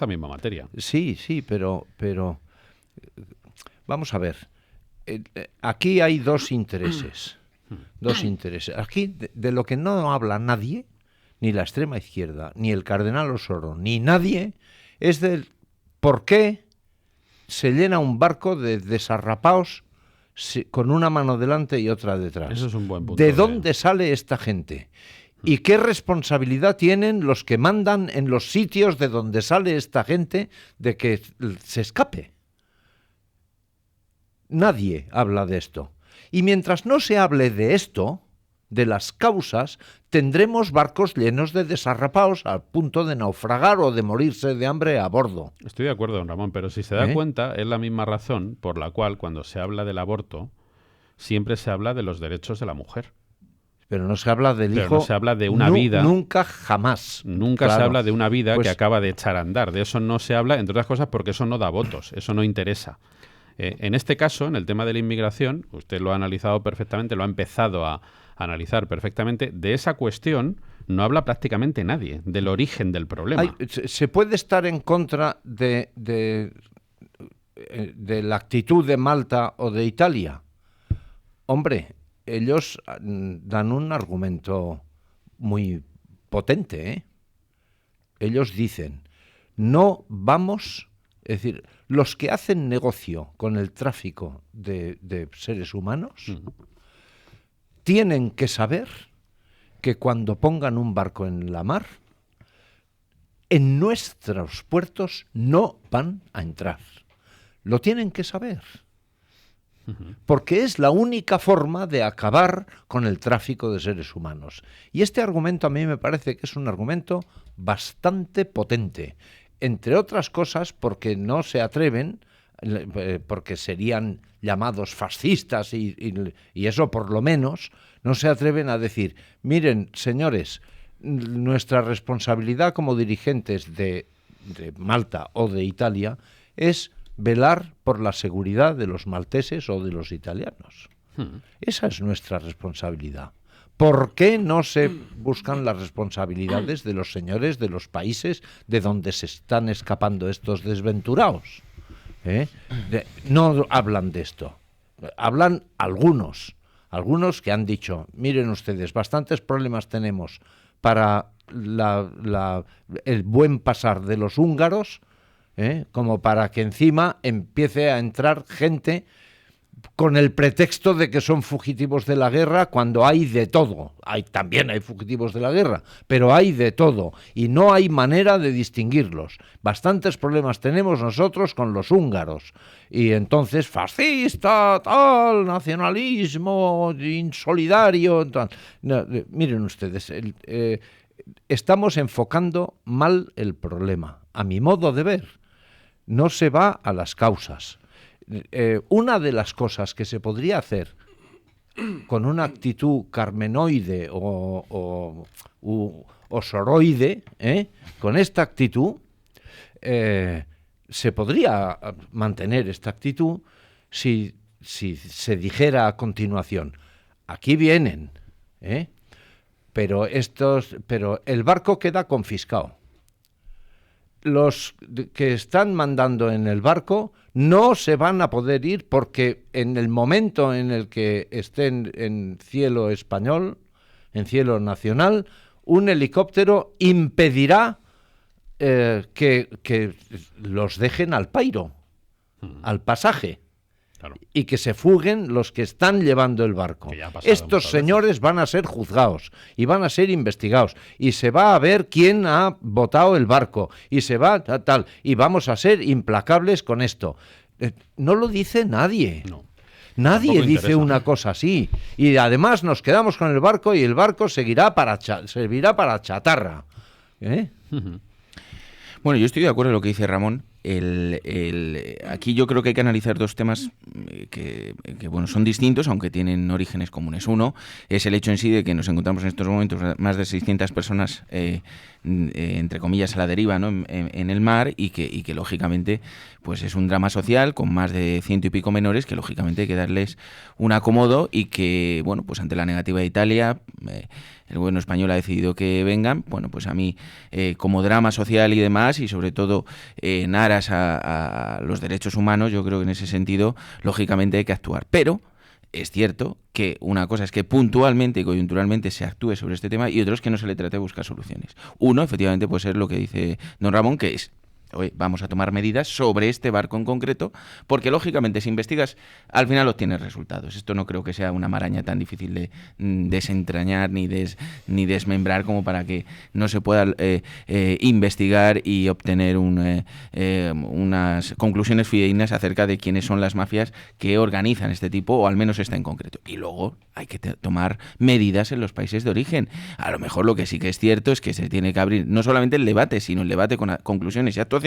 esta misma materia. Sí, pero vamos a ver. Aquí hay dos intereses. Dos intereses. Aquí de lo que no habla nadie, ni la extrema izquierda, ni el cardenal Osoro, ni nadie, es del por qué se llena un barco de desarrapaos con una mano delante y otra detrás. Eso es un buen punto. ¿De dónde sale esta gente? ¿Y qué responsabilidad tienen los que mandan en los sitios de donde sale esta gente de que se escape? Nadie habla de esto. Y mientras no se hable de esto, de las causas, tendremos barcos llenos de desarrapaos al punto de naufragar o de morirse de hambre a bordo. Estoy de acuerdo, don Ramón, pero si se da cuenta, es la misma razón por la cual cuando se habla del aborto, siempre se habla de los derechos de la mujer. Pero no se habla del Pero hijo. no se habla de una vida. Nunca, jamás. Nunca Claro. se habla de una vida Pues que acaba de echar a andar. De eso no se habla, entre otras cosas, porque eso no da votos, eso no interesa. En este caso, en el tema de la inmigración, usted lo ha analizado perfectamente, lo ha empezado a analizar perfectamente. De esa cuestión no habla prácticamente nadie, del origen del problema. Se puede estar en contra de la actitud de Malta o de Italia. Hombre, ellos dan un argumento muy potente, ¿eh? Ellos dicen, no vamos, es decir, los que hacen negocio con el tráfico de seres humanos tienen que saber que cuando pongan un barco en la mar, en nuestros puertos no van a entrar. Lo tienen que saber. Porque es la única forma de acabar con el tráfico de seres humanos. Y este argumento a mí me parece que es un argumento bastante potente. Entre otras cosas porque no se atreven, porque serían llamados fascistas y eso por lo menos, no se atreven a decir, miren, señores, nuestra responsabilidad como dirigentes de Malta o de Italia es velar por la seguridad de los malteses o de los italianos. Esa es nuestra responsabilidad. ¿Por qué no se buscan las responsabilidades de los señores de los países de donde se están escapando estos desventurados? No hablan de esto. Hablan algunos que han dicho, miren ustedes, bastantes problemas tenemos para el buen pasar de los húngaros, como para que encima empiece a entrar gente con el pretexto de que son fugitivos de la guerra, cuando hay de todo. También hay fugitivos de la guerra, pero hay de todo y no hay manera de distinguirlos. Bastantes problemas tenemos nosotros con los húngaros y entonces fascista, tal, nacionalismo, insolidario, tal. No, miren ustedes, estamos enfocando mal el problema, a mi modo de ver. No se va a las causas. Una de las cosas que se podría hacer con una actitud carmenoide o soroide, con esta actitud, se podría mantener esta actitud si se dijera a continuación, aquí vienen, pero el barco queda confiscado. Los que están mandando en el barco no se van a poder ir porque en el momento en el que estén en cielo español, en cielo nacional, un helicóptero impedirá que los dejen al pairo, al pasaje. Claro. Y que se fuguen los que están llevando el barco. Estos señores van a ser juzgados y van a ser investigados y se va a ver quién ha botado el barco y se va tal y vamos a ser implacables con esto. No lo dice nadie. No. Nadie dice una cosa así. Y además nos quedamos con el barco y el barco servirá para chatarra. Bueno, yo estoy de acuerdo en lo que dice Ramón, Aquí yo creo que hay que analizar dos temas que bueno, son distintos, aunque tienen orígenes comunes. Uno es el hecho en sí de que nos encontramos en estos momentos más de 600 personas, entre comillas, a la deriva, ¿no? en el mar, y que lógicamente pues es un drama social con más de 100 y pico menores que lógicamente hay que darles un acomodo, y que, bueno, pues ante la negativa de Italia, el gobierno español ha decidido que vengan. Bueno, pues a mí, como drama social y demás, y sobre todo en aras a los derechos humanos, yo creo que en ese sentido, lógicamente, hay que actuar. Pero es cierto que una cosa es que puntualmente y coyunturalmente se actúe sobre este tema, y otro es que no se le trate de buscar soluciones. Uno, efectivamente, puede ser lo que dice don Ramón, que es: oye, vamos a tomar medidas sobre este barco en concreto, porque lógicamente si investigas, al final obtienes resultados. Esto no creo que sea una maraña tan difícil de desentrañar ni desmembrar como para que no se pueda investigar y obtener unas conclusiones fidedignas acerca de quiénes son las mafias que organizan este tipo, o al menos esta en concreto. Y luego hay que tomar medidas en los países de origen. A lo mejor lo que sí que es cierto es que se tiene que abrir no solamente el debate, sino el debate con conclusiones y actuaciones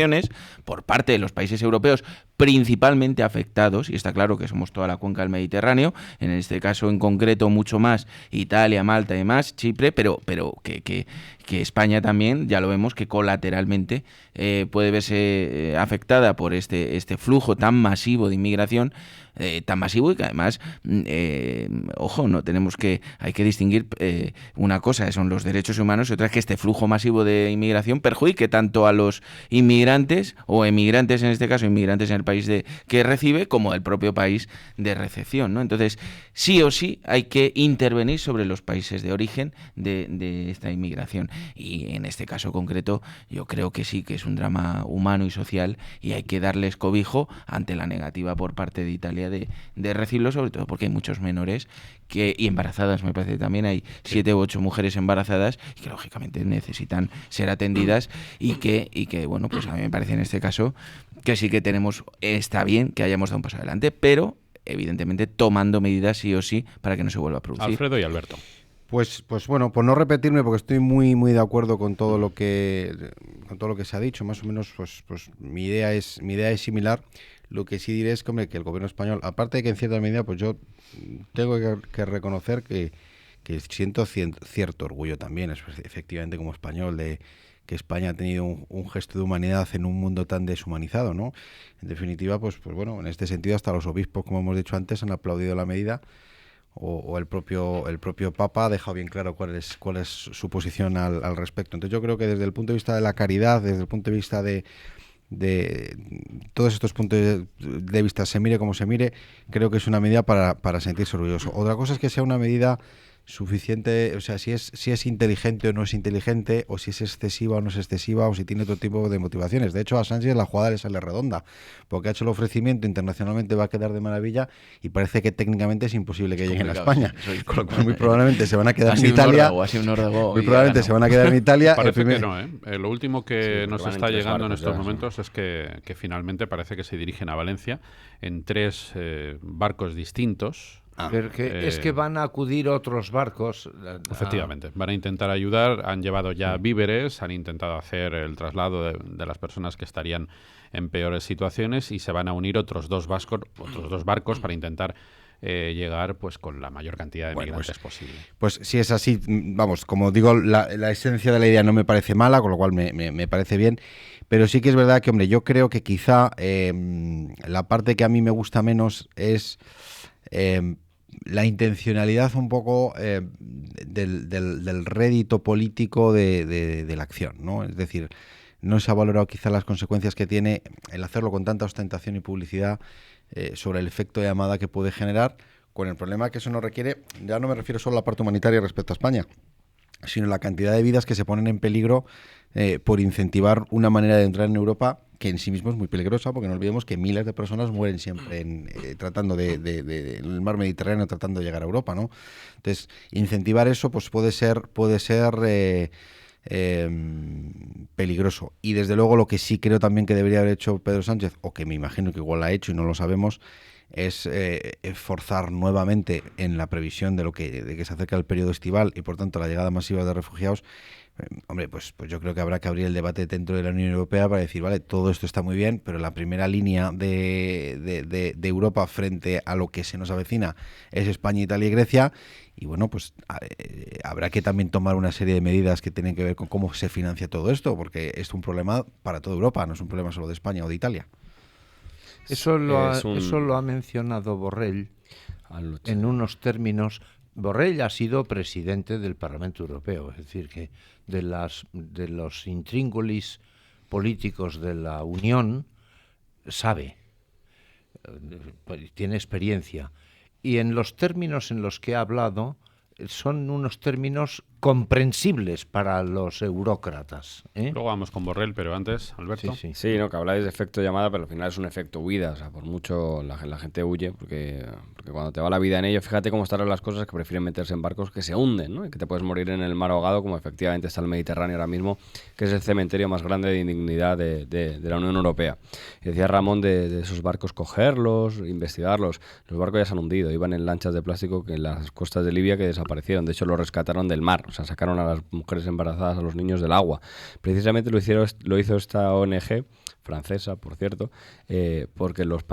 por parte de los países europeos principalmente afectados, y está claro que somos toda la cuenca del Mediterráneo, en este caso en concreto mucho más Italia, Malta y demás, Chipre, pero que España también, ya lo vemos, que colateralmente puede verse afectada por este flujo tan masivo de inmigración, tan masivo, y que además, ojo, no tenemos que, hay que distinguir una cosa, son los derechos humanos, y otra es que este flujo masivo de inmigración perjudique tanto a los inmigrantes, o emigrantes en este caso, inmigrantes en el país que recibe, como el propio país de recepción, ¿no? Entonces, sí o sí hay que intervenir sobre los países de origen de esta inmigración, y en este caso concreto yo creo que sí que es un drama humano y social, y hay que darles cobijo ante la negativa por parte de Italia de recibirlo, sobre todo porque hay muchos menores y embarazadas, me parece, también hay 7 u 8 mujeres embarazadas y que lógicamente necesitan ser atendidas, y que bueno, pues a mí me parece en este caso que sí que está bien que hayamos dado un paso adelante, pero evidentemente tomando medidas sí o sí para que no se vuelva a producir. Alfredo y Alberto. Pues bueno, por no repetirme, porque estoy muy de acuerdo con todo lo que se ha dicho, más o menos, pues mi idea es similar. Lo que sí diré es que, hombre, que el gobierno español, aparte de que en cierta medida, pues yo tengo que reconocer que siento cierto orgullo también, efectivamente, como español, de que España ha tenido un gesto de humanidad en un mundo tan deshumanizado, ¿no? En definitiva, pues bueno, en este sentido hasta los obispos, como hemos dicho antes, han aplaudido la medida, o el propio Papa ha dejado bien claro cuál es su posición al respecto. Entonces yo creo que desde el punto de vista de la caridad, desde el punto de vista de todos estos puntos de vista, se mire como se mire, creo que es una medida para sentirse orgulloso. Otra cosa es que sea una medida suficiente, o sea, si es inteligente o no es inteligente, o si es excesiva o no es excesiva, o si tiene otro tipo de motivaciones. De hecho, a Sánchez la jugada le sale redonda, porque ha hecho el ofrecimiento, internacionalmente va a quedar de maravilla, y parece que técnicamente es imposible que lleguen a España, con lo cual muy probablemente se van a quedar en Italia. Muy probablemente se van a quedar en Italia. Parece que no, ¿eh? Lo último que nos está llegando en estos momentos es que finalmente parece que se dirigen a Valencia en 3 barcos distintos. Pero es que van a acudir otros barcos. Efectivamente, van a intentar ayudar, han llevado ya víveres, han intentado hacer el traslado de las personas que estarían en peores situaciones, y se van a unir otros dos barcos para intentar llegar pues con la mayor cantidad de migrantes posible. Pues si es así, vamos, como digo, la esencia de la idea no me parece mala, con lo cual me parece bien, pero sí que es verdad que, hombre, yo creo que quizá la parte que a mí me gusta menos es la intencionalidad un poco del rédito político de la acción, ¿no? Es decir, no se ha valorado quizá las consecuencias que tiene el hacerlo con tanta ostentación y publicidad sobre el efecto de llamada que puede generar, con el problema que eso nos requiere. Ya no me refiero solo a la parte humanitaria respecto a España, sino la cantidad de vidas que se ponen en peligro por incentivar una manera de entrar en Europa que en sí mismo es muy peligrosa, porque no olvidemos que miles de personas mueren siempre tratando el mar Mediterráneo, tratando de llegar a Europa, ¿no? Entonces, incentivar eso pues puede ser peligroso. Y desde luego lo que sí creo también que debería haber hecho Pedro Sánchez, o que me imagino que igual ha hecho y no lo sabemos, es forzar nuevamente, en la previsión de que se acerca el periodo estival y por tanto la llegada masiva de refugiados, Hombre, pues yo creo que habrá que abrir el debate dentro de la Unión Europea para decir, vale, todo esto está muy bien, pero la primera línea de Europa frente a lo que se nos avecina es España, Italia y Grecia, y bueno, pues habrá que también tomar una serie de medidas que tienen que ver con cómo se financia todo esto, porque es un problema para toda Europa, no es un problema solo de España o de Italia. Eso lo ha mencionado Borrell en unos términos. Borrell ha sido presidente del Parlamento Europeo, es decir, que de los intríngulis políticos de la Unión sabe, tiene experiencia. Y en los términos en los que ha hablado son unos términos comprensibles para los eurócratas. Luego vamos con Borrell, pero antes, Alberto. Sí, no, que habláis de efecto llamada, pero al final es un efecto huida. O sea, por mucho la gente huye, porque cuando te va la vida en ello, fíjate cómo estarán las cosas, que prefieren meterse en barcos que se hunden, ¿no? Y que te puedes morir en el mar ahogado, como efectivamente está el Mediterráneo ahora mismo, que es el cementerio más grande de indignidad de la Unión Europea. Y decía Ramón de esos barcos, cogerlos, investigarlos. Los barcos ya se han hundido, iban en lanchas de plástico que en las costas de Libia que desaparecieron. De hecho, los rescataron del mar. O sea, sacaron a las mujeres embarazadas, a los niños del agua. Precisamente lo hizo esta ONG, francesa, por cierto, porque los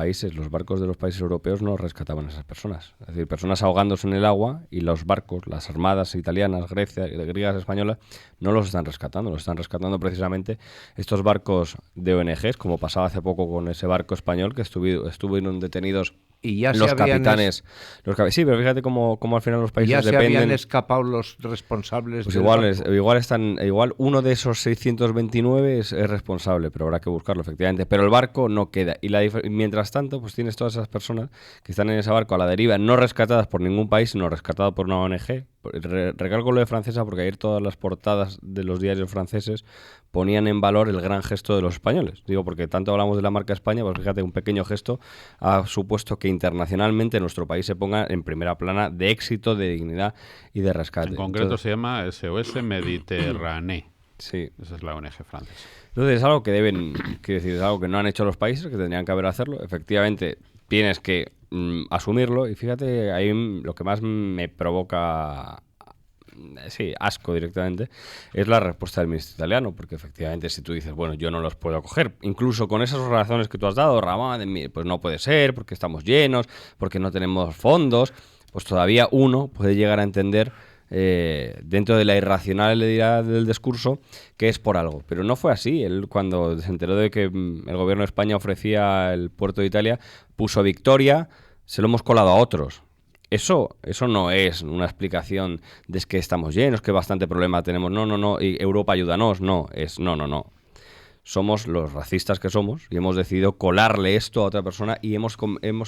barcos de los países europeos no rescataban a esas personas. Es decir, personas ahogándose en el agua, y los barcos, las armadas italianas, griegas, españolas, no los están rescatando. Los están rescatando precisamente estos barcos de ONGs, como pasaba hace poco con ese barco español que estuvieron detenidos. Y ya los capitanes. Sí, pero fíjate cómo al final los países ya dependen. ¿Ya se habían escapado los responsables? Pues igual uno de esos 629 es responsable, pero habrá que buscarlo, efectivamente. Pero el barco no queda. Y mientras tanto, pues tienes todas esas personas que están en ese barco a la deriva, no rescatadas por ningún país, sino rescatadas por una ONG. Recalco lo de francesa porque ayer todas las portadas de los diarios franceses ponían en valor el gran gesto de los españoles. Digo, porque tanto hablamos de la marca España, pues fíjate, un pequeño gesto ha supuesto que internacionalmente nuestro país se ponga en primera plana de éxito, de dignidad y de rescate. En concreto se llama SOS Mediterráneo. Sí. Esa es la ONG francesa. Entonces es algo que es algo que no han hecho los países, que tendrían que hacerlo. Efectivamente, tienes que asumirlo, y fíjate, ahí lo que más me provoca asco directamente es la respuesta del ministro italiano, porque efectivamente si tú dices, bueno, yo no los puedo acoger, incluso con esas razones que tú has dado, Ramón, pues no puede ser, porque estamos llenos, porque no tenemos fondos, pues todavía uno puede llegar a entender dentro de la irracionalidad del discurso que es por algo, pero no fue así. Él, cuando se enteró de que el gobierno de España ofrecía el puerto de Italia, puso Victoria, se lo hemos colado a otros. Eso no es una explicación de que estamos llenos, que bastante problema tenemos. No, y Europa ayúdanos. No. Somos los racistas que somos y hemos decidido colarle esto a otra persona, y hemos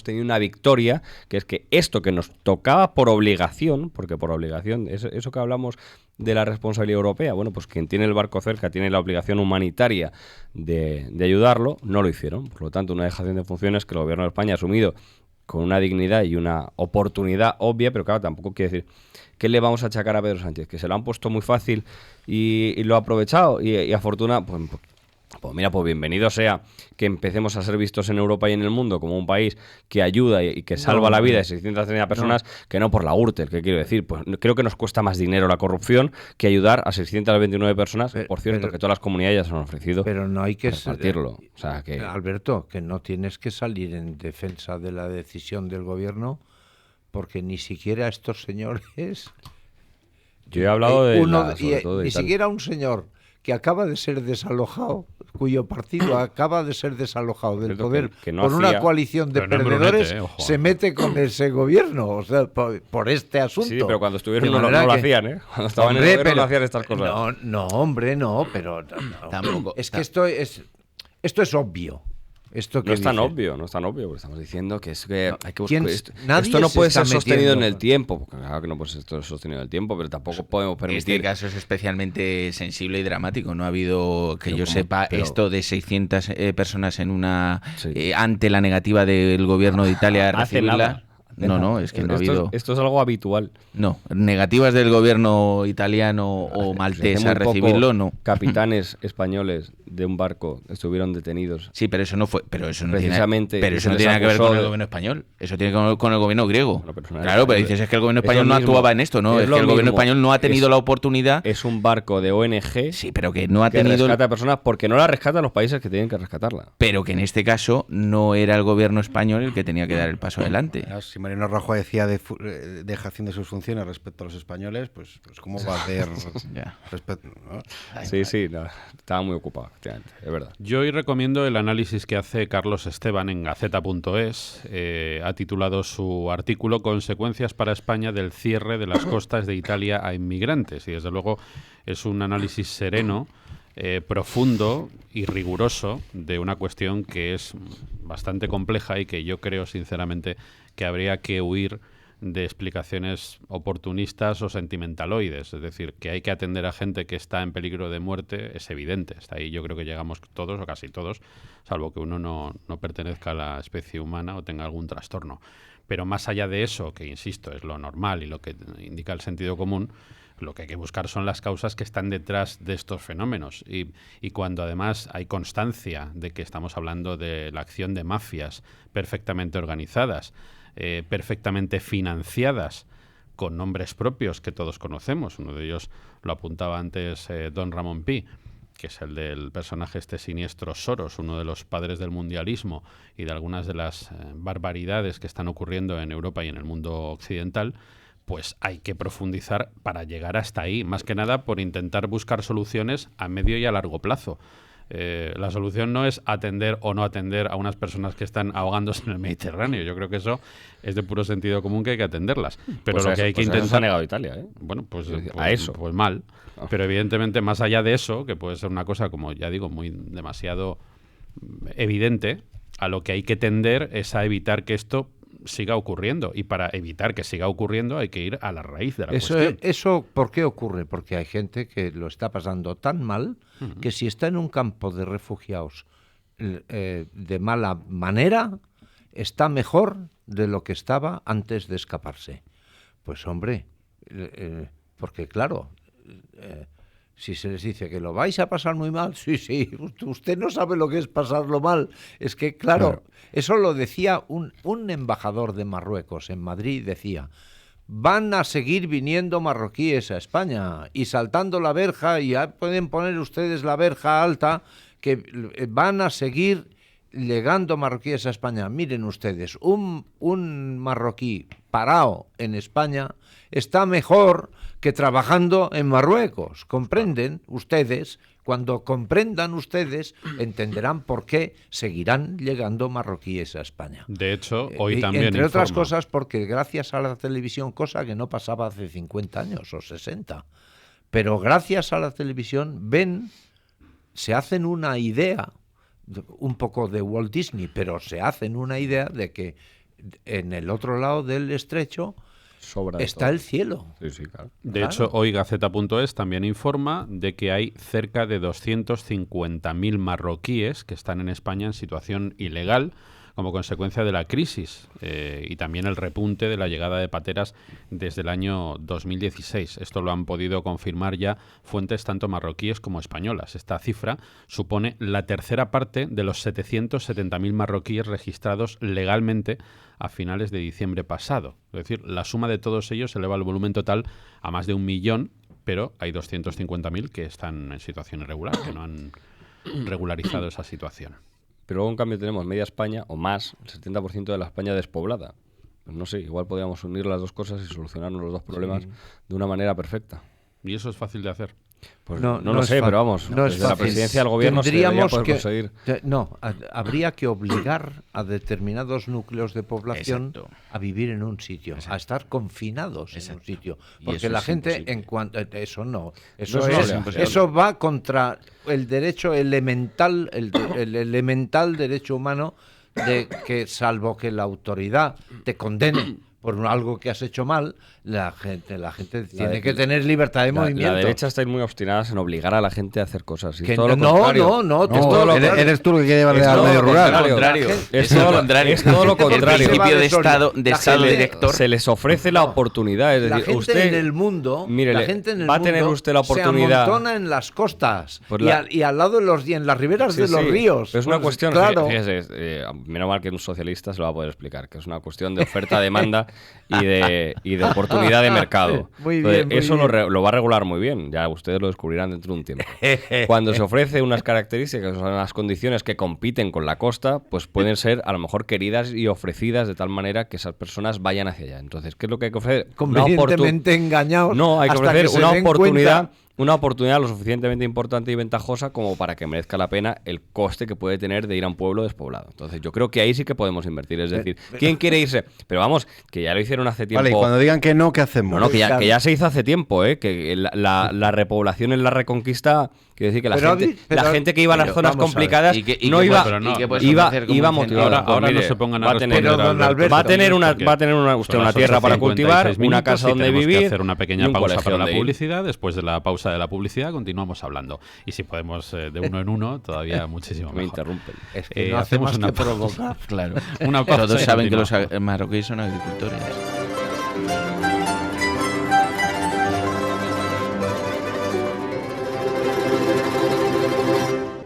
tenido una victoria, que es que esto que nos tocaba por obligación, porque por obligación, eso que hablamos de la responsabilidad europea, bueno, pues quien tiene el barco cerca tiene la obligación humanitaria de ayudarlo, no lo hicieron. Por lo tanto, una dejación de funciones que el gobierno de España ha asumido con una dignidad y una oportunidad obvia, pero claro, tampoco quiere decir que le vamos a achacar a Pedro Sánchez, que se lo han puesto muy fácil y lo ha aprovechado, y afortunadamente, pues mira, pues bienvenido sea que empecemos a ser vistos en Europa y en el mundo como un país que ayuda y que salva la vida de 630 personas, que no por la Gürtel, que quiero decir, pues creo que nos cuesta más dinero la corrupción que ayudar a 629 personas, por cierto, que todas las comunidades ya se han ofrecido, pero no hay que repartirlo. O sea, que... Alberto, que no tienes que salir en defensa de la decisión del gobierno, porque ni siquiera estos señores... Yo he hablado ni siquiera un señor que acaba de ser desalojado, cuyo partido acaba de ser desalojado del poder que no por una coalición de perdedores, se mete con ese gobierno, o sea, por este asunto. Sí, pero cuando estuvieron no lo hacían, ¿eh? Cuando estaban en el gobierno no hacían estas cosas. No, hombre, no, pero tampoco. Es que esto es obvio. No es tan obvio, porque estamos diciendo que hay que buscar esto no puede ser sostenido en el tiempo, porque claro que no puede ser sostenido en el tiempo, pero tampoco podemos permitir. Este caso es especialmente sensible y dramático. No ha habido, que yo sepa, esto de 600 personas en ante la negativa del gobierno de Italia a recibirla. No, es que no ha habido... Esto es algo habitual. No, negativas del gobierno italiano o maltés Hace a muy poco, recibirlo, no. Capitanes españoles de un barco estuvieron detenidos. Sí, pero eso no fue, pero eso no Precisamente, tiene, pero eso se no les tiene nada que ver acusó con el de- gobierno español. Eso tiene que ver con el gobierno griego. Bueno, pero Claro, pero dices es que el gobierno eso español no mismo. actuaba en esto, ¿no? Es lo que el gobierno mismo. español no ha tenido la oportunidad. Es un barco de ONG Sí, pero que no ha que tenido. rescata a personas porque no la rescatan los países que tienen que rescatarla. Pero que en este caso no era el gobierno español el que tenía que dar el paso adelante. Si Mariano Rajoy decía dejación de sus funciones respecto a los españoles, pues ¿cómo va a hacer Ya. respecto? ¿no? Sí, no, estaba muy ocupado, efectivamente, es verdad. Yo hoy recomiendo el análisis que hace Carlos Esteban en Gaceta.es. Ha titulado su artículo Consecuencias para España del cierre de las costas de Italia a inmigrantes. Y desde luego es un análisis sereno, profundo y riguroso de una cuestión que es bastante compleja y que yo creo sinceramente que habría que huir de explicaciones oportunistas o sentimentaloides. Es decir, que hay que atender a gente que está en peligro de muerte es evidente. Hasta ahí yo creo que llegamos todos o casi todos, salvo que uno no pertenezca a la especie humana o tenga algún trastorno. Pero más allá de eso, que insisto, es lo normal y lo que indica el sentido común, lo que hay que buscar son las causas que están detrás de estos fenómenos. Y cuando además hay constancia de que estamos hablando de la acción de mafias perfectamente organizadas, perfectamente financiadas, con nombres propios que todos conocemos. Uno de ellos lo apuntaba antes don Ramón Pi, que es el del personaje este siniestro Soros, uno de los padres del mundialismo y de algunas de las barbaridades que están ocurriendo en Europa y en el mundo occidental. Pues hay que profundizar para llegar hasta ahí, más que nada por intentar buscar soluciones a medio y a largo plazo. La solución no es atender o no atender a unas personas que están ahogándose en el Mediterráneo. Yo creo que eso es de puro sentido común, que hay que atenderlas. Pero Pues lo a que eso- hay que pues a eso se ha intentar... negado Italia, ¿eh? Bueno, pues A eso. pues mal. Pero evidentemente, más allá de eso, que puede ser una cosa, como ya digo, muy demasiado evidente, a lo que hay que tender es a evitar que esto siga ocurriendo. Y para evitar que siga ocurriendo hay que ir a la raíz de la cuestión. Eso, ¿por qué ocurre? Porque hay gente que lo está pasando tan mal que si está en un campo de refugiados de mala manera, está mejor de lo que estaba antes de escaparse. Pues hombre, porque claro, si se les dice que lo vais a pasar muy mal, sí, usted no sabe lo que es pasarlo mal. Es que, claro, eso lo decía un embajador de Marruecos en Madrid, decía: van a seguir viniendo marroquíes a España y saltando la verja, y ya pueden poner ustedes la verja alta, que van a seguir llegando marroquíes a España. Miren ustedes, un marroquí parado en España está mejor que trabajando en Marruecos. ¿Comprenden ustedes? Cuando comprendan ustedes, entenderán por qué seguirán llegando marroquíes a España. De hecho, hoy también Entre otras informa. cosas porque gracias a la televisión, cosa que no pasaba hace 50 años o 60, pero gracias a la televisión se hacen una idea, un poco de Walt Disney, pero se hacen una idea de que en el otro lado del estrecho Sobra de está todo. el cielo. Sí, claro. De Claro. hecho, hoy Gaceta.es también informa de que hay cerca de 250.000 marroquíes que están en España en situación ilegal como consecuencia de la crisis y también el repunte de la llegada de pateras desde el año 2016. Esto lo han podido confirmar ya fuentes tanto marroquíes como españolas. Esta cifra supone la tercera parte de los 770.000 marroquíes registrados legalmente a finales de diciembre pasado. Es decir, la suma de todos ellos eleva el volumen total a más de 1 millón, pero hay 250.000 que están en situación irregular, que no han regularizado esa situación. Pero luego, en cambio, tenemos media España, o más, el 70% de la España despoblada. Pues no sé, igual podríamos unir las dos cosas y solucionarnos los dos problemas de una manera perfecta. Y eso es fácil de hacer. Pues No no lo es sé, fa- pero vamos, no es desde la fácil. presidencia del gobierno se debería Tendríamos poder que- conseguir. Habría que obligar a determinados núcleos de población Exacto. a vivir en un sitio, Exacto. a estar confinados en un Exacto. sitio. Y Porque eso la es gente, imposible. en cuanto eso no, No es imposible. eso va contra el derecho elemental, el elemental derecho humano de que, salvo que la autoridad te condene por algo que has hecho mal, la gente tiene que tener libertad de movimiento. La derecha estáis muy obstinadas en obligar a la gente a hacer cosas. Que es todo lo no, contrario. no, Es todo lo contrario. Eres tú el que lleva Es al todo medio lo rural. contrario. Es todo lo contrario. Es todo lo El contrario. principio de Soria. Estado gente- director. Se les ofrece la oportunidad. Es La decir, gente usted, en el mundo, mire, la gente en el va a tener mundo usted la se oportunidad. amontona en las costas Pues y al lado de y en las riberas Sí, de los sí. ríos. Pero es una Pues, cuestión, claro. fíjese, menos mal que un socialista se lo va a poder explicar, que es una cuestión de oferta-demanda y de oportunidad de mercado. Muy Entonces, bien, muy eso bien. lo va a regular muy bien, ya ustedes lo descubrirán dentro de un tiempo. Cuando se ofrece unas características, unas condiciones que compiten con la costa, pues pueden ser a lo mejor queridas y ofrecidas de tal manera que esas personas vayan hacia allá. Entonces, ¿qué es lo que hay que ofrecer? Convenientemente engañados. No, hay que hasta ofrecer se una den oportunidad, cuenta. lo suficientemente importante y ventajosa como para que merezca la pena el coste que puede tener de ir a un pueblo despoblado. Entonces, yo creo que ahí sí que podemos invertir. Es decir, ¿quién quiere irse? Pero vamos, que ya lo hicieron hace tiempo. Vale, y cuando digan que no, ¿qué hacemos? No, que ya se hizo hace tiempo, que la repoblación en la reconquista, quiere decir que la gente que iba a las zonas vamos a ver, complicadas ¿y qué no puede- iba, pero no, ¿y qué puedes iba, ofrecer como iba incentivo? motivada. Ahora no mire, se pongan a va a tener, responder Pero, don al Alberto, va a tener una, porque usted son una las tierra para 8:56 cultivar, una minutos casa y donde tenemos vivir que hacer una y pequeña un pausa colegio para la donde ir. publicidad. Después de la pausa de la publicidad continuamos hablando. Y si podemos de uno en uno, todavía muchísimo Me mejor. interrumpen. Es que no hace hacemos más una que pausa. provocar. Claro. Una pausa Todos y saben que los continuamos. marroquíes son agricultores.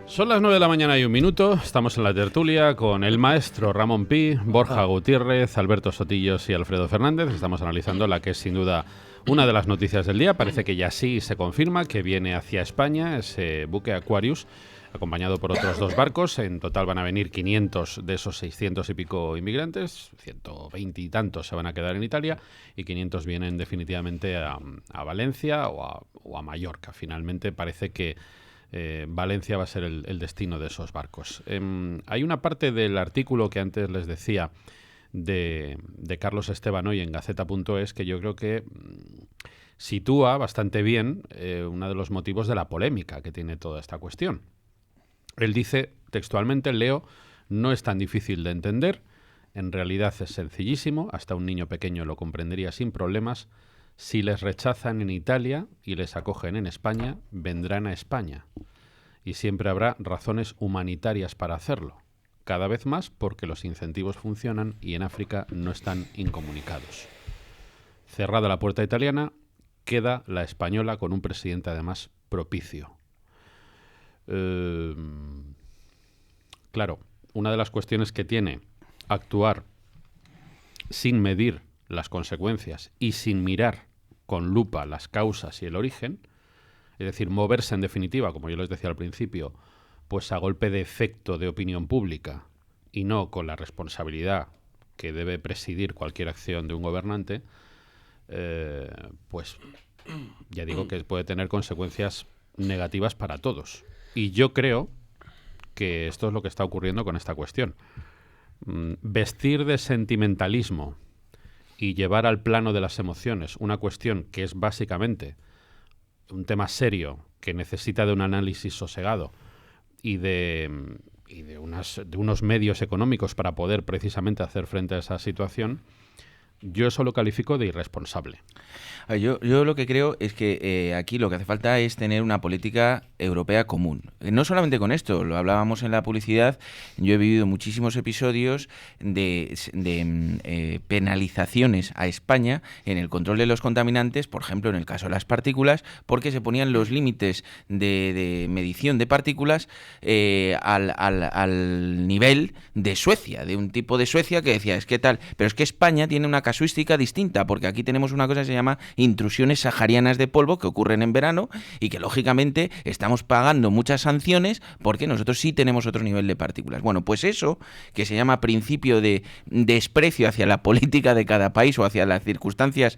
Son las 9 de la mañana y 1 minuto. Estamos en la tertulia con el maestro Ramón Pi, Borja Gutiérrez, Alberto Sotillos y Alfredo Fernández. Estamos analizando la que es sin duda una de las noticias del día. Parece que ya sí se confirma que viene hacia España ese buque Aquarius, acompañado por otros 2 barcos. En total van a venir 500 de esos 600 y pico inmigrantes, 120 y tantos se van a quedar en Italia y 500 vienen definitivamente a Valencia o a Mallorca. Finalmente parece que Valencia va a ser el destino de esos barcos. Hay una parte del artículo que antes les decía de Carlos Esteban hoy en Gaceta.es que yo creo que sitúa bastante bien uno de los motivos de la polémica que tiene toda esta cuestión. Él dice textualmente, leo, no es tan difícil de entender, en realidad es sencillísimo, hasta un niño pequeño lo comprendería sin problemas. Si les rechazan en Italia y les acogen en España, vendrán a España. Y siempre habrá razones humanitarias para hacerlo. Cada vez más porque los incentivos funcionan y en África no están incomunicados. Cerrada la puerta italiana, queda la española con un presidente además propicio. Claro, una de las cuestiones que tiene actuar sin medir las consecuencias y sin mirar con lupa las causas y el origen, es decir, moverse en definitiva, como yo les decía al principio, pues a golpe de efecto de opinión pública y no con la responsabilidad que debe presidir cualquier acción de un gobernante, pues ya digo que puede tener consecuencias negativas para todos. Y yo creo que esto es lo que está ocurriendo con esta cuestión. Vestir de sentimentalismo y llevar al plano de las emociones una cuestión que es básicamente un tema serio que necesita de un análisis sosegado y de unos medios económicos para poder precisamente hacer frente a esa situación, yo eso lo califico de irresponsable. Yo lo que creo es que aquí lo que hace falta es tener una política europea común. No solamente con esto, lo hablábamos en la publicidad, yo he vivido muchísimos episodios de penalizaciones a España en el control de los contaminantes, por ejemplo en el caso de las partículas, porque se ponían los límites de medición de partículas al nivel de Suecia, de un tipo de Suecia que decía, es que tal, pero es que España tiene una casuística distinta, porque aquí tenemos una cosa que se llama intrusiones saharianas de polvo que ocurren en verano y que lógicamente estamos pagando muchas sanciones porque nosotros sí tenemos otro nivel de partículas. Bueno, pues eso, que se llama principio de desprecio hacia la política de cada país o hacia las circunstancias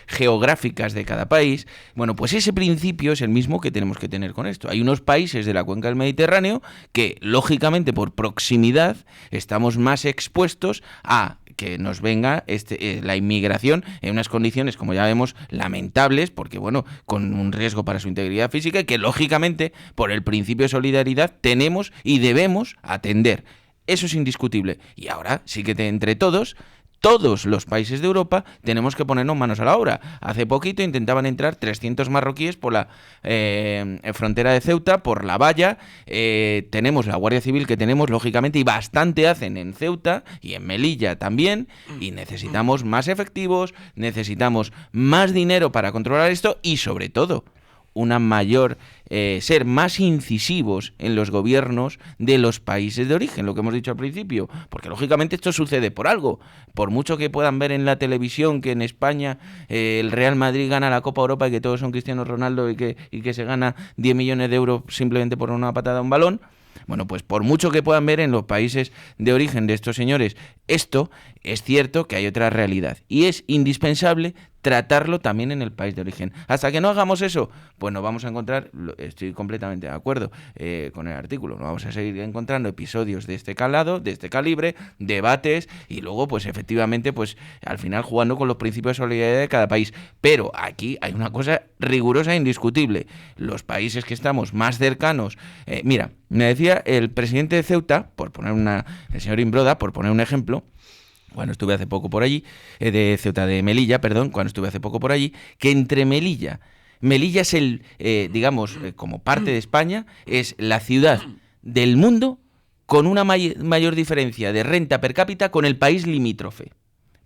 geográficas de cada país, bueno, pues ese principio es el mismo que tenemos que tener con esto. Hay unos países de la cuenca del Mediterráneo que, lógicamente, por proximidad, estamos más expuestos a que nos venga la inmigración en unas condiciones, como ya vemos, lamentables, porque bueno, con un riesgo para su integridad física y que lógicamente, por el principio de solidaridad, tenemos y debemos atender. Eso es indiscutible. Y ahora sí que entre todos los países de Europa tenemos que ponernos manos a la obra. Hace poquito intentaban entrar 300 marroquíes por la frontera de Ceuta, por la valla. Tenemos la Guardia Civil que tenemos, lógicamente, y bastante hacen en Ceuta y en Melilla también. Y necesitamos más efectivos, necesitamos más dinero para controlar esto y, sobre todo, una mayor ser más incisivos en los gobiernos de los países de origen, lo que hemos dicho al principio, porque lógicamente esto sucede por algo. Por mucho que puedan ver en la televisión que en España el Real Madrid gana la Copa Europa y que todos son Cristiano Ronaldo y que se gana 10 millones de euros simplemente por una patada a un balón, bueno, pues por mucho que puedan ver en los países de origen de estos señores esto, es cierto que hay otra realidad y es indispensable tratarlo también en el país de origen. Hasta que no hagamos eso, pues nos vamos a encontrar, estoy completamente de acuerdo con el artículo, nos vamos a seguir encontrando episodios de este calado, de este calibre, debates y luego pues efectivamente pues al final jugando con los principios de solidaridad de cada país. Pero aquí hay una cosa rigurosa e indiscutible. Los países que estamos más cercanos, mira, me decía el presidente de Ceuta, el señor Imbroda, por poner un ejemplo, cuando estuve hace poco por allí, de Ceuta de Melilla, perdón, cuando estuve hace poco por allí, que entre Melilla es el, digamos, como parte de España, es la ciudad del mundo con una mayor diferencia de renta per cápita con el país limítrofe.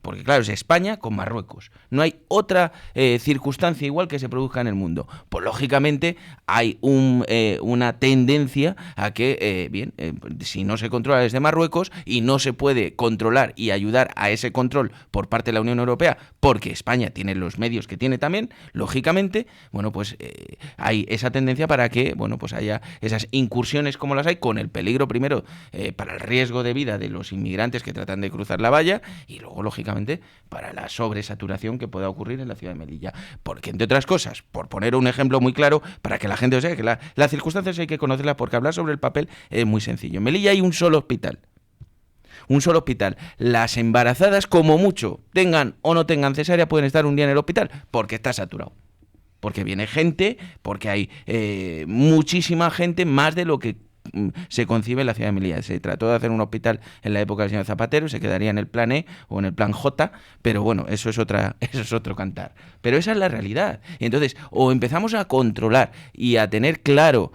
Porque claro, es España con Marruecos. No hay otra circunstancia igual que se produzca en el mundo. Pues lógicamente hay una tendencia a que, si no se controla desde Marruecos y no se puede controlar y ayudar a ese control por parte de la Unión Europea, porque España tiene los medios que tiene también, lógicamente, bueno, pues hay esa tendencia para que, bueno, pues haya esas incursiones como las hay, con el peligro primero para el riesgo de vida de los inmigrantes que tratan de cruzar la valla y luego, lógicamente, para la sobresaturación que pueda ocurrir en la ciudad de Melilla. Porque, entre otras cosas, por poner un ejemplo muy claro, para que la gente sepa que las circunstancias hay que conocerlas, porque hablar sobre el papel es muy sencillo. En Melilla hay un solo hospital. Un solo hospital. Las embarazadas, como mucho, tengan o no tengan cesárea, pueden estar un día en el hospital, porque está saturado. Porque viene gente, porque hay muchísima gente, más de lo que se concibe en la ciudad de Melilla. Se trató de hacer un hospital en la época del señor Zapatero, se quedaría en el plan E o en el plan J, pero bueno, eso es otro cantar. Pero esa es la realidad. Entonces, o empezamos a controlar y a tener claro,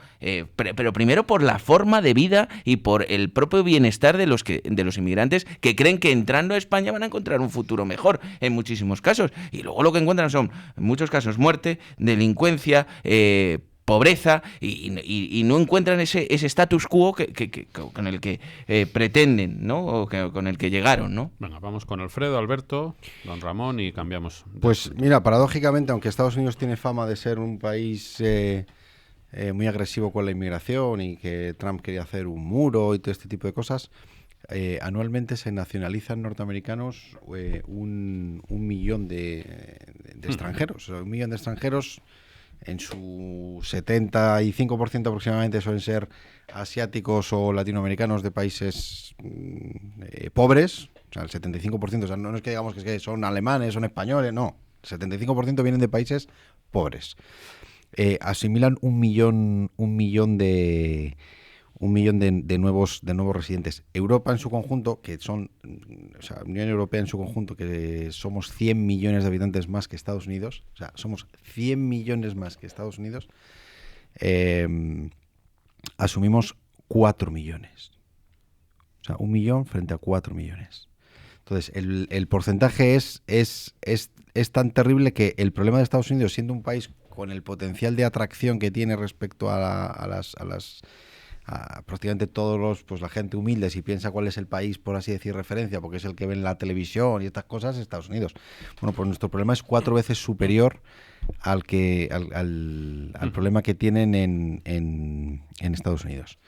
pero primero por la forma de vida y por el propio bienestar de los inmigrantes que creen que entrando a España van a encontrar un futuro mejor en muchísimos casos. Y luego lo que encuentran son, en muchos casos, muerte, delincuencia, pobreza y no encuentran ese status quo con el que pretenden, ¿no? O con el que llegaron, ¿no? Venga, vamos con Alfredo, Alberto, don Ramón y cambiamos. Pues mira, paradójicamente, aunque Estados Unidos tiene fama de ser un país muy agresivo con la inmigración y que Trump quería hacer un muro y todo este tipo de cosas, anualmente se nacionalizan norteamericanos un millón de extranjeros. O sea, 1 millón de extranjeros. En su 75% aproximadamente suelen ser asiáticos o latinoamericanos de países pobres. O sea, el 75%, o sea, no es que digamos que son alemanes, son españoles, no. El 75% vienen de países pobres. Asimilan un millón de nuevos residentes. Europa en su conjunto, que son, o sea, Unión Europea en su conjunto, que somos 100 millones de habitantes más que Estados Unidos, o sea, somos 100 millones más que Estados Unidos, asumimos 4 millones. O sea, 1 millón frente a 4 millones. Entonces, el porcentaje es tan terrible que el problema de Estados Unidos, siendo un país con el potencial de atracción que tiene respecto a prácticamente todos la gente humilde, si piensa cuál es el país, por así decir, referencia, porque es el que ve en la televisión y estas cosas, Estados Unidos. Bueno, pues nuestro problema es 4 veces superior al problema que tienen en Estados Unidos.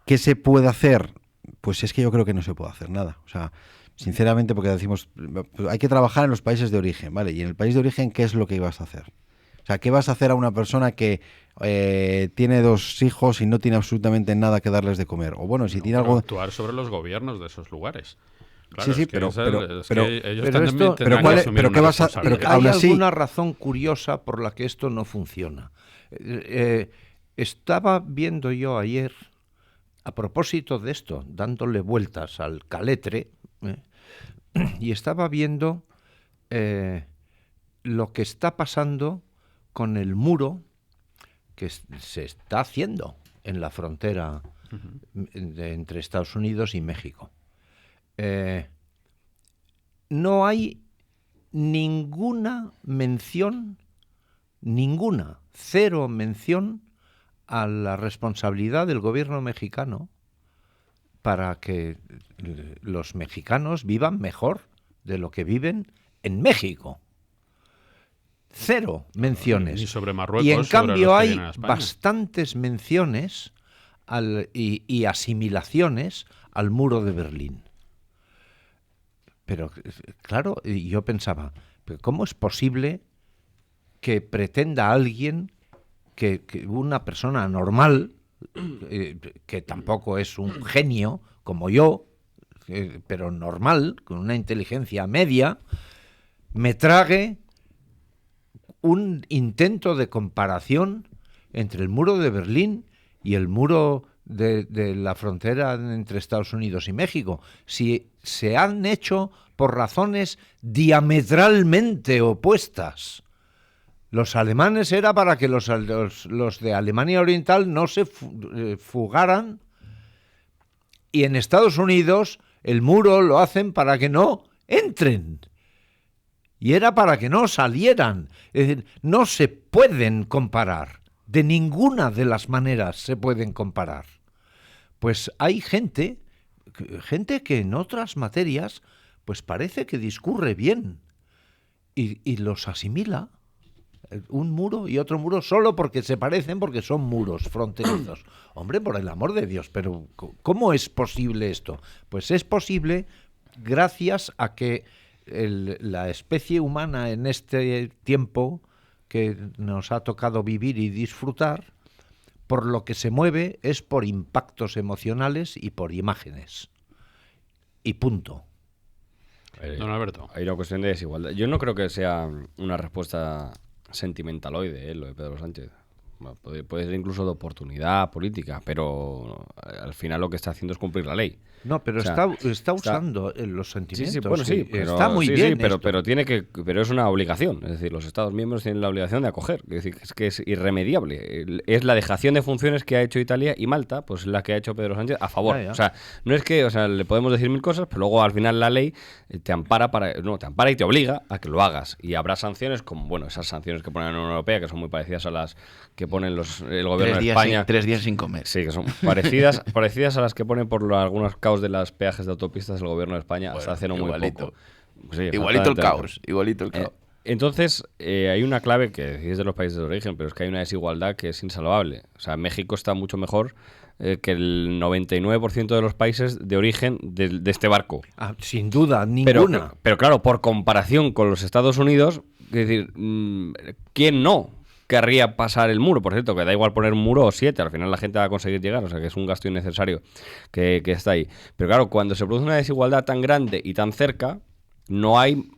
¿Qué se puede hacer? Pues es que yo creo que no se puede hacer nada. O sea, sinceramente, porque decimos, hay que trabajar en los países de origen, ¿vale? Y en el país de origen, ¿qué es lo que ibas a hacer? O sea, ¿qué vas a hacer a una persona que tiene 2 hijos y no tiene absolutamente nada que darles de comer? O bueno, si tiene algo... Actuar sobre los gobiernos de esos lugares. Claro, sí, pero ¿qué vas a? Pero hay alguna razón curiosa por la que esto no funciona. Estaba viendo yo ayer a propósito de esto, dándole vueltas al caletre, y estaba viendo lo que está pasando con el muro que se está haciendo en la frontera entre Estados Unidos y México. No hay ninguna mención, cero mención a la responsabilidad del gobierno mexicano para que los mexicanos vivan mejor de lo que viven en México. Cero menciones. Y sobre Marruecos, y en sobre cambio los que hay vienen a España. bastantes menciones y asimilaciones al muro de Berlín. Pero claro, yo pensaba, ¿cómo es posible que pretenda alguien que una persona normal, que tampoco es un genio como yo, pero normal, con una inteligencia media, me trague un intento de comparación entre el muro de Berlín y el muro de la frontera entre Estados Unidos y México? Si se han hecho por razones diametralmente opuestas. Los alemanes era para que los de Alemania Oriental no se fugaran, y en Estados Unidos el muro lo hacen para que no entren. Y era para que no salieran. Es decir, no se pueden comparar. De ninguna de las maneras se pueden comparar. Pues hay gente que en otras materias pues parece que discurre bien y los asimila. Un muro y otro muro solo porque se parecen, porque son muros fronterizos. Hombre, por el amor de Dios, pero ¿cómo es posible esto? Pues es posible gracias a que la especie humana en este tiempo que nos ha tocado vivir y disfrutar, por lo que se mueve es por impactos emocionales y por imágenes. Y punto. Don Alberto. Hay una cuestión de desigualdad. Yo no creo que sea una respuesta sentimentaloide, lo de Pedro Sánchez. Bueno, puede ser incluso de oportunidad política, pero al final lo que está haciendo es cumplir la ley. No, pero O sea, está usando los sentimientos. Sí, bueno, sí, pero, está muy bien. Pero es una obligación. Es decir, los Estados miembros tienen la obligación de acoger. Es decir, que es irremediable. Es la dejación de funciones que ha hecho Italia y Malta, pues la que ha hecho Pedro Sánchez a favor. Ya. O sea, no es que, le podemos decir mil cosas, pero luego al final la ley te ampara y te obliga a que lo hagas. Y habrá sanciones como, bueno, esas sanciones que pone la Unión Europea, que son muy parecidas a las que ponen el gobierno de España. 3 días sin comer. Sí, que son parecidas a las que ponen por algunos caos de las peajes de autopistas del gobierno de España hasta hace no muy igualito. poco. Sí, Igualito el exactamente. caos. Entonces, hay una clave que decís de los países de origen, pero es que hay una desigualdad que es insalvable. O sea, México está mucho mejor que el 99% de los países de origen de este barco. Sin duda, ninguna. Pero claro, por comparación con los Estados Unidos, es decir, ¿quién no querría pasar el muro? Por cierto, que da igual poner un muro o 7, al final la gente va a conseguir llegar, o sea que es un gasto innecesario que está ahí. Pero claro, cuando se produce una desigualdad tan grande y tan cerca, no hay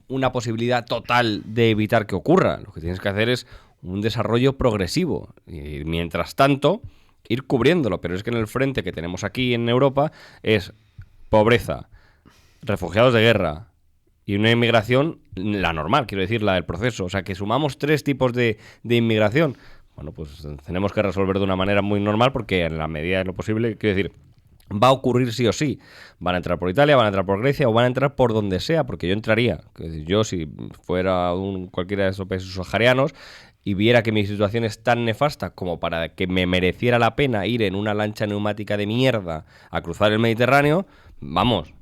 una posibilidad total de evitar que ocurra. Lo que tienes que hacer es un desarrollo progresivo y mientras tanto ir cubriéndolo, pero es que en el frente que tenemos aquí en Europa es pobreza, refugiados de guerra y una inmigración, la normal, quiero decir, la del proceso. O sea, que sumamos 3 tipos de inmigración. Bueno, pues tenemos que resolver de una manera muy normal porque en la medida de lo posible, quiero decir, va a ocurrir sí o sí. Van a entrar por Italia, van a entrar por Grecia o van a entrar por donde sea, porque yo entraría. Yo, si fuera cualquiera de esos países subsaharianos y viera que mi situación es tan nefasta como para que me mereciera la pena ir en una lancha neumática de mierda a cruzar el Mediterráneo, vamos,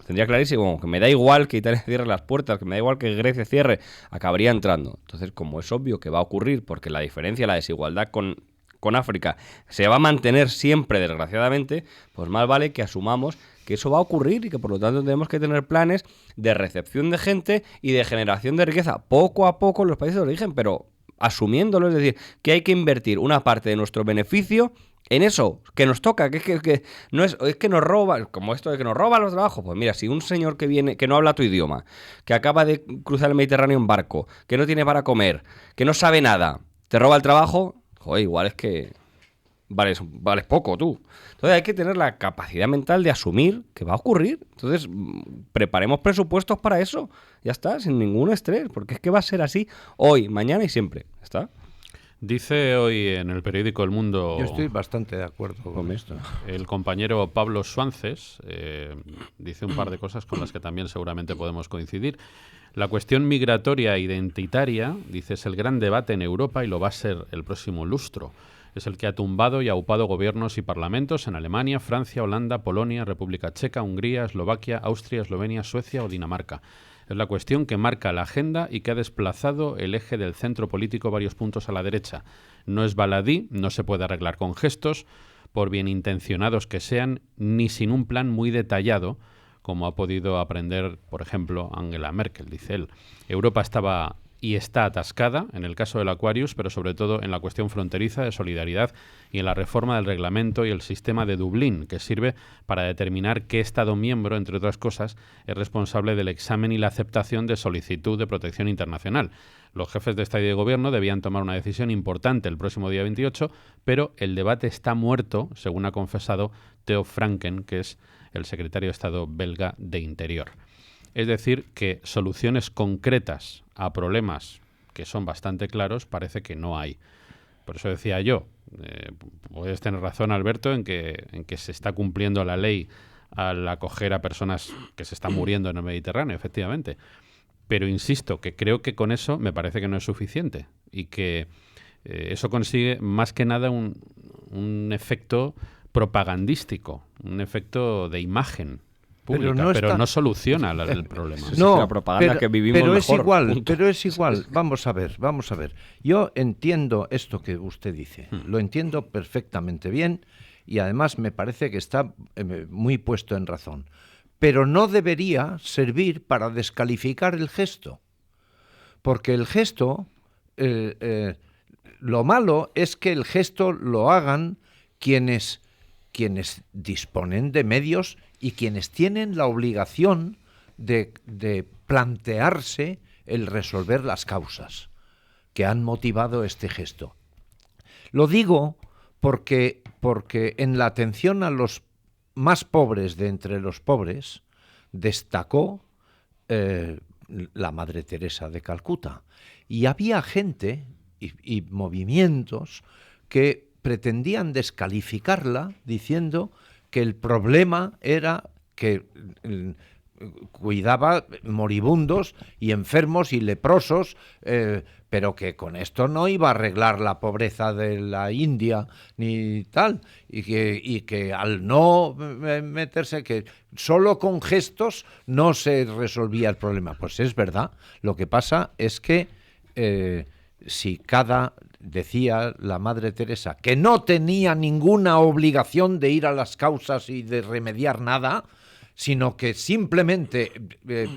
tendría clarísimo que me da igual que Italia cierre las puertas, que me da igual que Grecia cierre, acabaría entrando. Entonces, como es obvio que va a ocurrir, porque la diferencia, la desigualdad con África se va a mantener siempre, desgraciadamente, pues más vale que asumamos que eso va a ocurrir y que por lo tanto tenemos que tener planes de recepción de gente y de generación de riqueza poco a poco en los países de origen, pero asumiéndolo, es decir, que hay que invertir una parte de nuestro beneficio en eso, que nos toca, que no es que nos roba, como esto de que nos roba los trabajos. Pues mira, si un señor que viene, que no habla tu idioma, que acaba de cruzar el Mediterráneo en barco, que no tiene para comer, que no sabe nada, te roba el trabajo, joder, igual es que vales poco tú. Entonces hay que tener la capacidad mental de asumir que va a ocurrir. Entonces preparemos presupuestos para eso. Ya está, sin ningún estrés, porque es que va a ser así hoy, mañana y siempre. ¿Ya está? Dice hoy en el periódico El Mundo... Yo estoy bastante de acuerdo con esto. El compañero Pablo Suances dice un par de cosas con las que también seguramente podemos coincidir. La cuestión migratoria e identitaria, dice, es el gran debate en Europa y lo va a ser el próximo lustro. Es el que ha tumbado y aupado gobiernos y parlamentos en Alemania, Francia, Holanda, Polonia, República Checa, Hungría, Eslovaquia, Austria, Eslovenia, Suecia o Dinamarca. Es la cuestión que marca la agenda y que ha desplazado el eje del centro político varios puntos a la derecha. No es baladí, no se puede arreglar con gestos, por bien intencionados que sean, ni sin un plan muy detallado, como ha podido aprender, por ejemplo, Angela Merkel, dice él. Europa estaba y está atascada, en el caso del Aquarius, pero sobre todo en la cuestión fronteriza de solidaridad y en la reforma del reglamento y el sistema de Dublín, que sirve para determinar qué Estado miembro, entre otras cosas, es responsable del examen y la aceptación de solicitud de protección internacional. Los jefes de Estado y de Gobierno debían tomar una decisión importante el próximo día 28, pero el debate está muerto, según ha confesado Theo Franken, que es el secretario de Estado belga de Interior. Es decir, que soluciones concretas a problemas que son bastante claros parece que no hay. Por eso decía yo, puedes tener razón, Alberto, en que se está cumpliendo la ley al acoger a personas que se están muriendo en el Mediterráneo, efectivamente. Pero insisto, que creo que con eso me parece que no es suficiente y que eso consigue más que nada un efecto propagandístico, un efecto de imagen pública, pero no soluciona el problema. No, la propaganda que vivimos pero mejor, es igual, punto. pero es igual. Vamos a ver. Yo entiendo esto que usted dice, lo entiendo perfectamente bien y además me parece que está muy puesto en razón. Pero no debería servir para descalificar el gesto, porque el gesto, lo malo es que el gesto lo hagan quienes disponen de medios y quienes tienen la obligación de plantearse el resolver las causas que han motivado este gesto. Lo digo porque en la atención a los más pobres de entre los pobres destacó la Madre Teresa de Calcuta. Y había gente y movimientos que pretendían descalificarla diciendo que el problema era que cuidaba moribundos y enfermos y leprosos, pero que con esto no iba a arreglar la pobreza de la India ni tal, y que al no meterse, que solo con gestos no se resolvía el problema. Pues es verdad, lo que pasa es que decía la Madre Teresa, que no tenía ninguna obligación de ir a las causas y de remediar nada, sino que simplemente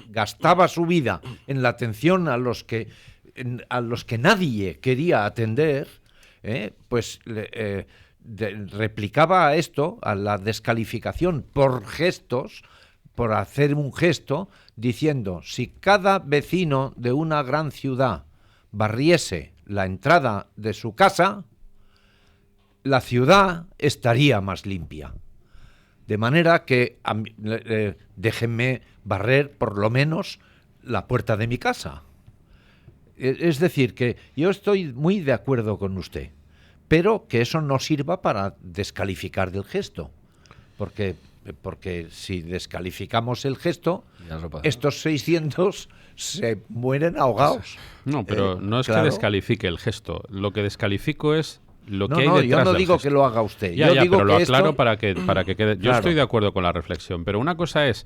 gastaba su vida en la atención a los que nadie quería atender, pues replicaba a esto, a la descalificación por gestos, por hacer un gesto, diciendo, si cada vecino de una gran ciudad barriese la entrada de su casa, la ciudad estaría más limpia. De manera que déjenme barrer por lo menos la puerta de mi casa. Es decir, que yo estoy muy de acuerdo con usted, pero que eso no sirva para descalificar del gesto. Porque si descalificamos el gesto, estos 600 se mueren ahogados. No, pero no es claro. que descalifique el gesto. Lo que descalifico es lo que hay No, detrás yo no del digo gesto. que lo haga usted. Ya, yo digo pero lo que aclaro esto... para que quede. Yo Claro. estoy de acuerdo con la reflexión, pero una cosa es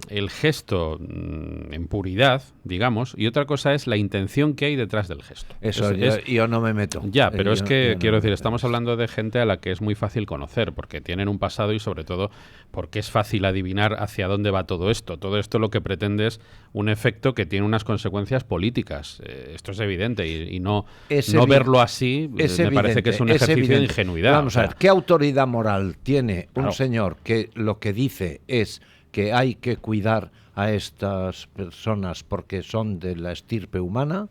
el gesto en puridad, digamos, y otra cosa es la intención que hay detrás del gesto. Eso, yo no me meto. Ya, pero es que, yo quiero no decir, me estamos meto. hablando de gente a la que es muy fácil conocer, porque tienen un pasado y sobre todo porque es fácil adivinar hacia dónde va todo esto. Todo esto lo que pretende es un efecto que tiene unas consecuencias políticas. Esto es evidente y no verlo así me parece que es un ejercicio de ingenuidad. Vamos a ver, ¿qué autoridad moral tiene Claro. un señor que lo que dice es que hay que cuidar a estas personas porque son de la estirpe humana,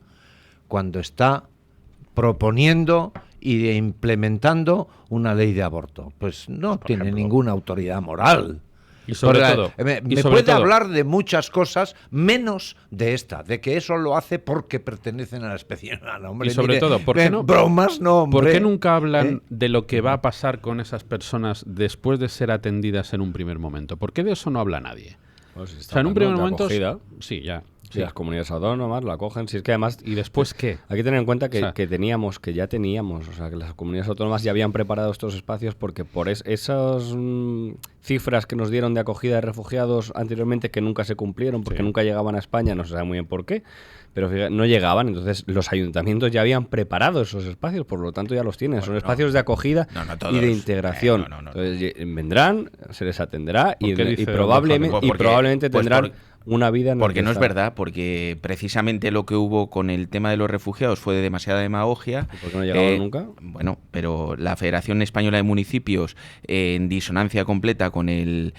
cuando está proponiendo y implementando una ley de aborto. Pues no tiene ninguna autoridad moral. Y sobre Porque, todo, me puede hablar de muchas cosas, menos de esta, de que eso lo hace porque pertenecen a la especie humana. Hombre, y sobre mire, todo, ¿por qué no? Bromas no, hombre. ¿Por qué nunca hablan de lo que va a pasar con esas personas después de ser atendidas en un primer momento? ¿Por qué de eso no habla nadie? Bueno, si O está sea, en un primer hablando de momento... acogida, Sí, ya. si las comunidades autónomas la acogen, si es que además... ¿Y después qué? Hay que tener en cuenta que, O sea, que ya teníamos, o sea, que las comunidades autónomas ya habían preparado estos espacios porque por esas cifras que nos dieron de acogida de refugiados anteriormente que nunca se cumplieron porque nunca llegaban a España, no se sabe muy bien por qué, pero fíjate, no llegaban, entonces los ayuntamientos ya habían preparado esos espacios, por lo tanto ya los tienen, son espacios de acogida y de integración. Entonces vendrán, se les atenderá y probablemente tendrán una vida. Porque no es verdad, porque precisamente lo que hubo con el tema de los refugiados fue de demasiada demagogia. ¿Por qué no llegaban nunca? Bueno, pero la Federación Española de Municipios, en disonancia completa con el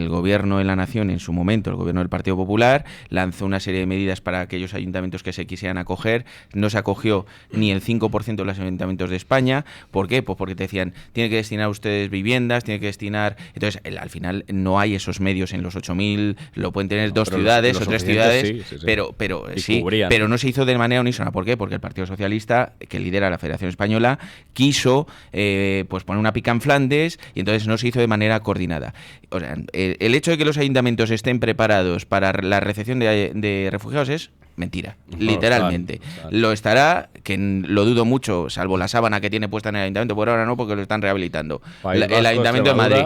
gobierno de la nación en su momento, el gobierno del Partido Popular, lanzó una serie de medidas para aquellos ayuntamientos que se quisieran acoger. No se acogió ni el 5% de los ayuntamientos de España. ¿Por qué? Pues porque te decían, tiene que destinar ustedes viviendas, tiene que destinar... Entonces, al final no hay esos medios en los 8.000, lo pueden tener dos ciudades o tres ciudades, sí. pero no se hizo de manera unísona. ¿Por qué? Porque el Partido Socialista, que lidera la Federación Española, quiso pues poner una pica en Flandes y entonces no se hizo de manera coordinada. O sea, el hecho de que los ayuntamientos estén preparados para la recepción de refugiados es mentira, literalmente. Lo estará, que lo dudo mucho, salvo la sábana que tiene puesta en el ayuntamiento, por ahora no, porque lo están rehabilitando. El Ayuntamiento de Madrid.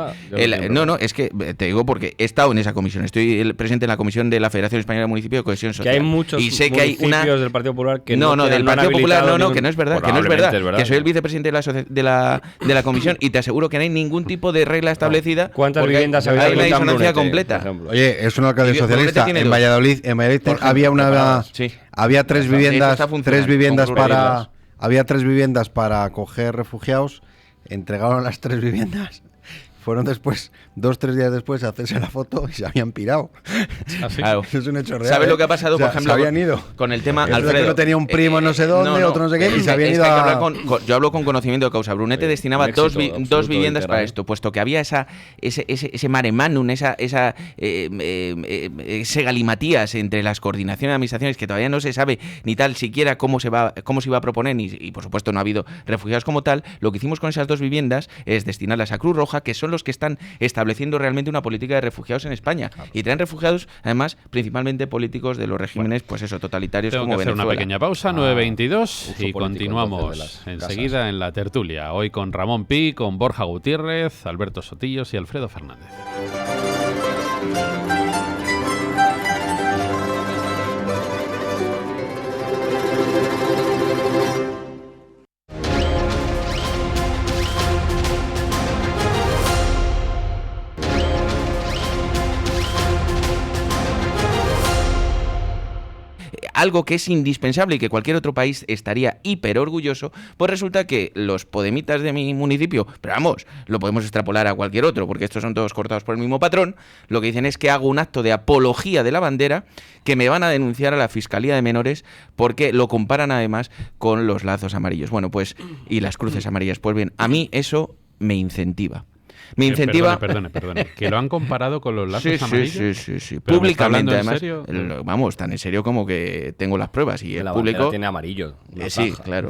Es que te digo porque he estado en esa comisión, estoy presente en la comisión de la Federación Española de Municipios de Cohesión Social. Que hay muchos y sé que hay del Partido Popular que del Partido Popular que no es verdad, que soy el vicepresidente de la comisión y te aseguro que no hay ningún tipo de regla establecida. ¿Cuántas viviendas hay? Hay una disonancia completa. Oye, es un alcalde socialista. En Valladolid había tres viviendas para acoger refugiados, entregaron las 3 viviendas, fueron después 2-3 días después a hacerse la foto y se habían pirado. Claro. Eso es un hecho real. ¿Sabes lo que ha pasado, por ejemplo, se habían ido con el tema Alfredo? Alfredo? Uno tenía un primo no sé dónde, otro no sé qué, y se habían ido yo hablo con conocimiento de causa. Brunete destinaba dos viviendas para esto, puesto que había ese mare magnum, ese galimatías entre las coordinaciones de administraciones que todavía no se sabe ni tal siquiera cómo se iba a proponer, y por supuesto no ha habido refugiados como tal. Lo que hicimos con esas 2 viviendas es destinarlas a Cruz Roja, que son los que están estableciendo realmente una política de refugiados en España. Y traen refugiados, además, principalmente políticos de los regímenes, pues eso, totalitarios como Venezuela. Tengo que hacer una pequeña pausa, 9:22, y continuamos enseguida en la tertulia. Hoy con Ramón Pi, con Borja Gutiérrez, Alberto Sotillos y Alfredo Fernández. Algo que es indispensable y que cualquier otro país estaría hiper orgulloso, pues resulta que los podemitas de mi municipio, pero vamos, lo podemos extrapolar a cualquier otro, porque estos son todos cortados por el mismo patrón, lo que dicen es que hago un acto de apología de la bandera, que me van a denunciar a la Fiscalía de Menores, porque lo comparan además con los lazos amarillos. Bueno, pues, y las cruces amarillas. Pues bien, a mí eso me incentiva. Me incentiva... Perdone. ¿Que lo han comparado con los lazos amarillos? Sí. Públicamente, además. ¿Serio? Vamos, tan en serio como que tengo las pruebas. Y el público tiene amarillo. Sí, claro.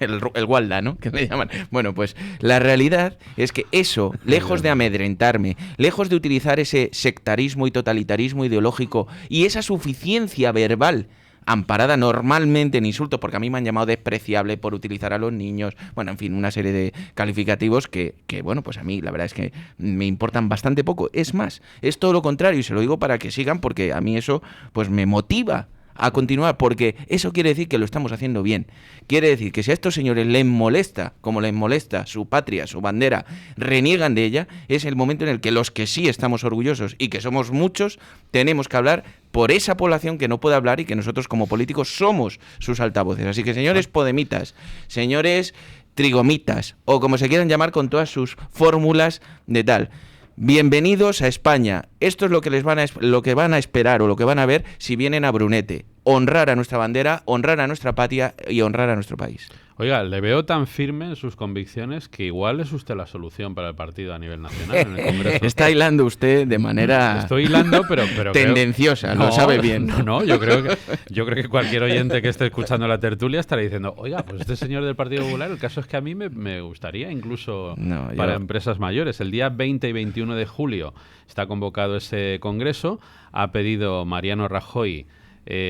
El Walda, ¿no? Que le llaman. Bueno, pues la realidad es que eso, lejos de amedrentarme, lejos de utilizar ese sectarismo y totalitarismo ideológico y esa suficiencia verbal amparada normalmente en insultos, porque a mí me han llamado despreciable por utilizar a los niños, bueno, en fin, una serie de calificativos que bueno, pues a mí la verdad es que me importan bastante poco. Es más, es todo lo contrario, y se lo digo para que sigan, porque a mí eso pues me motiva a continuar, porque eso quiere decir que lo estamos haciendo bien. Quiere decir que si a estos señores les molesta, como les molesta su patria, su bandera, reniegan de ella, es el momento en el que los que sí estamos orgullosos y que somos muchos, tenemos que hablar por esa población que no puede hablar y que nosotros como políticos somos sus altavoces. Así que, señores podemitas, señores trigomitas, o como se quieran llamar con todas sus fórmulas de tal, bienvenidos a España. Esto es lo que van a esperar o lo que van a ver si vienen a Brunete. Honrar a nuestra bandera, honrar a nuestra patria y honrar a nuestro país. Oiga, le veo tan firme en sus convicciones que igual es usted la solución para el partido a nivel nacional en el Congreso. Está hilando usted de manera Estoy hilando, pero tendenciosa, lo sabe bien. No, yo creo que cualquier oyente que esté escuchando la tertulia estará diciendo, oiga, pues este señor del Partido Popular, el caso es que a mí me gustaría incluso para empresas mayores. El día 20 y 21 de julio está convocado ese congreso. Ha pedido Mariano Rajoy